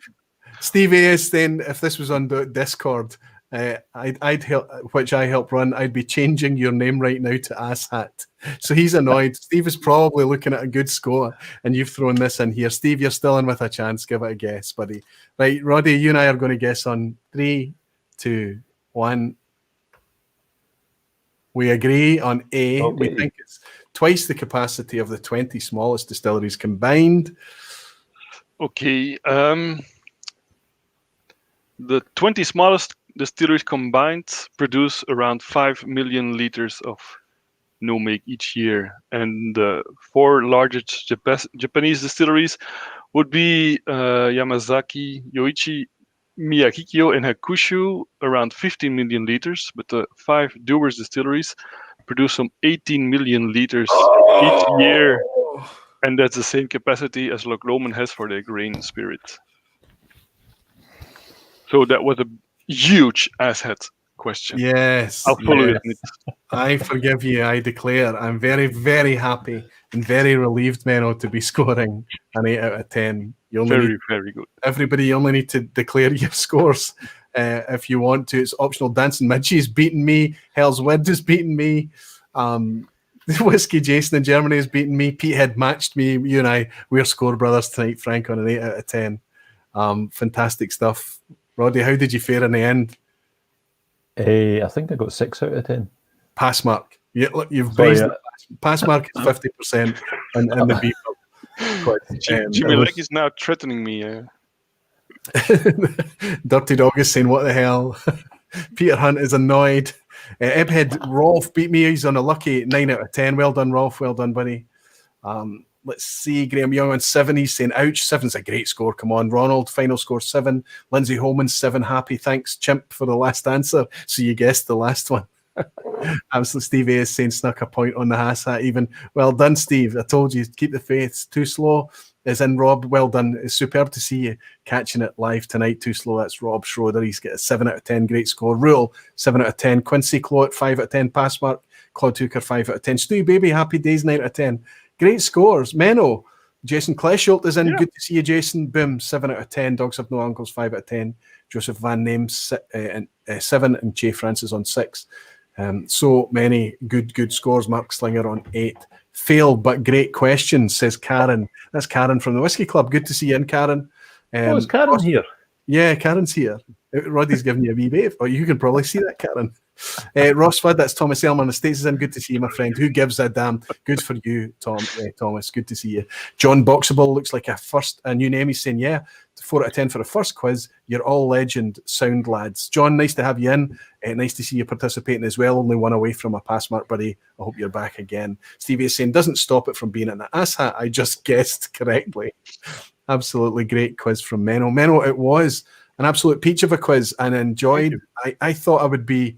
Steve A is saying if this was on Discord, I'd help, which I help run, I'd be changing your name right now to Asshat. So he's annoyed. Steve is probably looking at a good score, and you've thrown this in here. Steve, you're still in with a chance. Give it a guess, buddy. Right, Roddy, you and I are going to guess on 3, 2, 1. We agree on A. Okay. We think it's twice the capacity of the 20 smallest distilleries combined. Okay. The 20 smallest distilleries combined produce around 5 million liters of new make each year. And the 4 largest Japanese distilleries would be Yamazaki, Yoichi, Miyagikyo, and Hakushu, around 15 million liters. But the 5 Dewars distilleries produce some 18 million liters each year. And that's the same capacity as Loch Lomond has for their grain spirit. So that was a huge asshat question. Yes. I'll follow yes. it. I forgive you, I declare. I'm very, very happy and very relieved, Menno, to be scoring an 8 out of 10. Very good. Everybody, you only need to declare your scores if you want to. It's optional. Dancing Midgie's beaten me. Hell's Wind has beaten me. Whiskey Jason in Germany has beaten me. Petehead matched me. You and I, we're score brothers tonight, Frank, on an 8 out of 10. Fantastic stuff. Roddy, how did you fare in the end? I think I got 6 out of 10. Pass mark. You've raised the pass mark is 50% in the vPub. Jimmy Legg is now threatening me. Dirty Dog is saying, what the hell? Peter Hunt is annoyed. Ebhead Rolf beat me. He's on a lucky 9 out of 10. Well done, Rolf. Well done, buddy. Let's see. Graham Young on 7. He's saying, ouch. 7's a great score. Come on. Ronald, final score 7. Lindsay Holman, 7. Happy. Thanks, Chimp, for the last answer. So you guessed the last one. Absolutely. Steve A is saying, snuck a point on the Hassat even. Well done, Steve. I told you, keep the faith. It's too slow. Is in Rob. Well done. It's superb to see you catching it live tonight. Too slow. That's Rob Schroeder. He's got a 7 out of 10. Great score. Rule, 7 out of 10. Quincy Clot, 5 out of 10. Passmark. Claude Hooker, 5 out of 10. Stu Baby, Happy Days, 9 out of 10. Great scores. Menno, Jason Klesholt is in. Yeah. Good to see you, Jason. Boom, 7 out of 10. Dogs Have No Uncles, 5 out of 10. Joseph Van Name, 7. And Che Francis on 6. So many good scores. Mark Slinger on 8. Failed, but great questions, says Karen. That's Karen from the Whiskey Club. Good to see you in, Karen. Is Karen here? Yeah, Karen's here. Roddy's giving you a wee wave. Oh, you can probably see that, Karen. Ross Flood, that's Thomas Elman. The States is in. Good to see you, my friend. Who gives a damn? Good for you, Thomas. Good to see you. John Boxable looks like a new name. He's saying, yeah, 4 out of 10 for the first quiz. You're all legend sound lads. John, nice to have you in. Nice to see you participating as well. Only one away from a pass mark, buddy. I hope you're back again. Stevie is saying, doesn't stop it from being an asshat. I just guessed correctly. Absolutely great quiz from Menno. Menno, it was an absolute peach of a quiz and enjoyed. I thought I would be...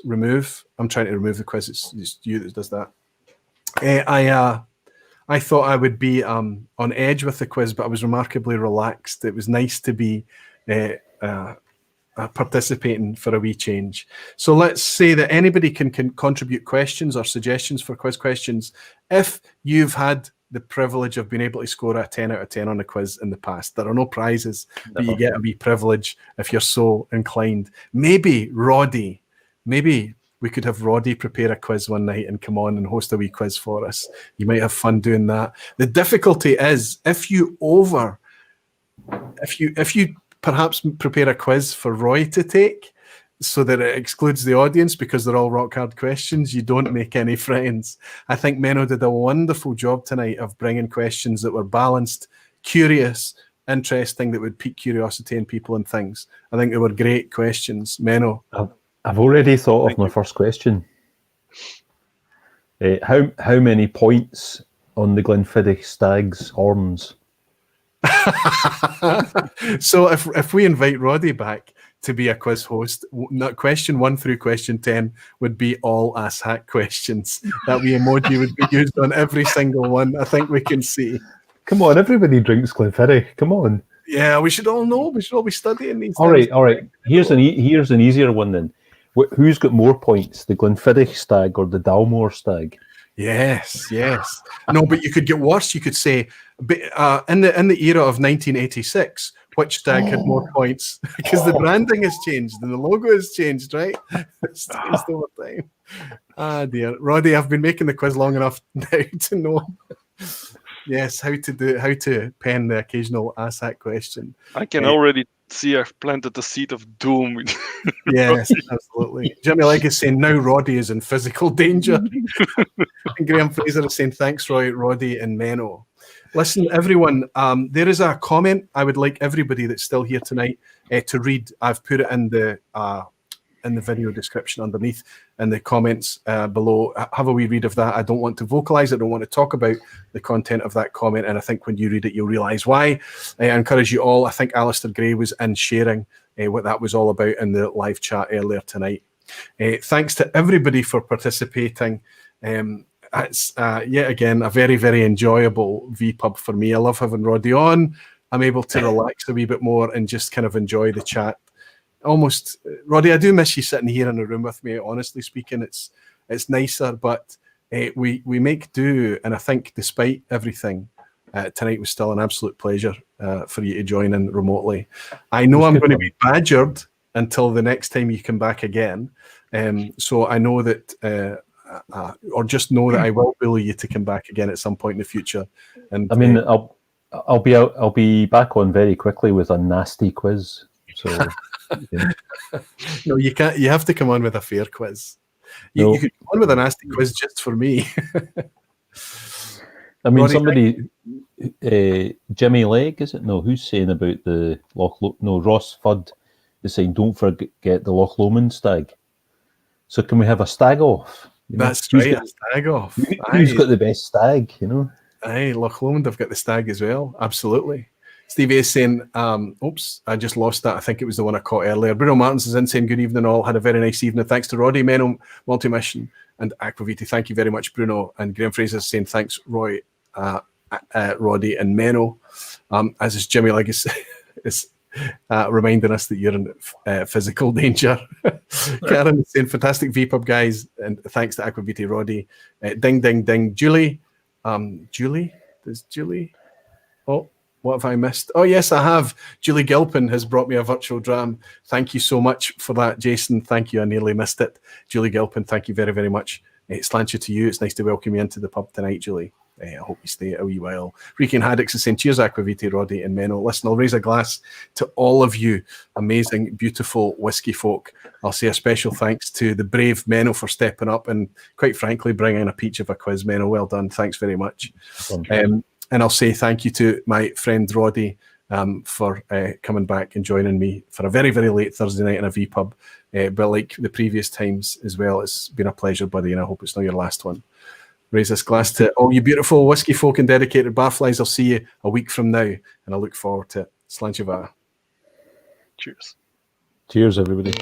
remove. I'm trying to remove the quiz. It's you that does that. I thought I would be on edge with the quiz, but I was remarkably relaxed. It was nice to be participating for a wee change. So let's say that anybody can contribute questions or suggestions for quiz questions. If you've had the privilege of being able to score a 10 out of 10 on a quiz in the past, there are no prizes, but you get a wee privilege if you're so inclined. Maybe we could have Roddy prepare a quiz one night and come on and host a wee quiz for us. You might have fun doing that. The difficulty is if you perhaps prepare a quiz for Roy to take so that it excludes the audience because they're all rock hard questions, you don't make any friends. I think Menno did a wonderful job tonight of bringing questions that were balanced, curious, interesting, that would pique curiosity in people and things. I think they were great questions. Menno. I've already thought of my first question. How many points on the Glenfiddich Stag's horns? So if we invite Roddy back to be a quiz host, question 1 through question 10 would be all asshat questions. That wee emoji would be used on every single one. I think we can see. Come on, everybody drinks Glenfiddich. Come on. Yeah, we should all know. We should all be studying these. All right. Here's an easier one then. Who's got more points, the Glenfiddich Stag or the Dalmore Stag? Yes. No, but you could get worse. You could say, in the era of 1986, which stag had more points? Because the branding has changed and the logo has changed, right? It's changed over time. Ah, dear. Roddy, I've been making the quiz long enough now to know. Yes, how to pen the occasional asshat question. I can already see I've planted the seed of doom. Yes, absolutely. Jimmy Legg is saying now Roddy is in physical danger. And Graham Fraser is saying thanks, Roddy and Menno. Listen, everyone, there is a comment I would like everybody that's still here tonight to read. I've put it in the video description underneath in the comments below. Have a wee read of that. I don't want to vocalize it. I don't want to talk about the content of that comment. And I think when you read it, you'll realize why. I encourage you all. I think Alistair Gray was in sharing what that was all about in the live chat earlier tonight. Thanks to everybody for participating. It's yet again a very, very enjoyable vPub for me. I love having Roddy on. I'm able to relax a wee bit more and just kind of enjoy the chat. Almost, Roddy, I do miss you sitting here in the room with me. Honestly speaking, it's nicer, but we make do, and I think despite everything, tonight was still an absolute pleasure for you to join in remotely. I know I'm going to be badgered until the next time you come back again, so I know that, or just know that I will bully you to come back again at some point in the future. And I mean, I'll be back on very quickly with a nasty quiz. So. No, you can't. You have to come on with a fair quiz. You could come on with a nasty quiz just for me. I mean, Roddy, somebody, Jimmy Legg, is it? No, who's saying about the Ross Fudd is saying, don't forget the Loch Lomond stag. So can we have a stag off? That's right, a stag off. Who's got the best stag, Aye, Loch Lomond, I've got the stag as well. Absolutely. Stevie is saying, oops, I just lost that. I think it was the one I caught earlier. Bruno Martins is in saying, good evening all. Had a very nice evening. Thanks to Roddy, Menno, Multimission, and Aquaviti. Thank you very much, Bruno. And Graham Fraser is saying, thanks, Roy, Roddy, and Menno. As is Jimmy Legacy is reminding us that you're in physical danger. Karen is saying, fantastic vPub, guys. And thanks to Aquaviti, Roddy. Ding, ding, ding. Julie. Julie? There's Julie. Oh. What have I missed? Oh, yes, I have. Julie Gilpin has brought me a virtual dram. Thank you so much for that, Jason. Thank you. I nearly missed it. Julie Gilpin, thank you very, very much. Slancher to you. It's nice to welcome you into the pub tonight, Julie. I hope you stay a wee while. Ricky and Haddix is saying, cheers, Aquaviti, Roddy, and Menno. Listen, I'll raise a glass to all of you amazing, beautiful whiskey folk. I'll say a special thanks to the brave Menno for stepping up and, quite frankly, bringing a peach of a quiz. Menno, well done. Thanks very much. And I'll say thank you to my friend Roddy for coming back and joining me for a very, very late Thursday night in a vPub. But like the previous times as well, it's been a pleasure, buddy, and I hope it's not your last one. Raise this glass to all you beautiful whiskey folk and dedicated barflies. I'll see you a week from now, and I look forward to it. Slancheva. Cheers. Cheers, everybody.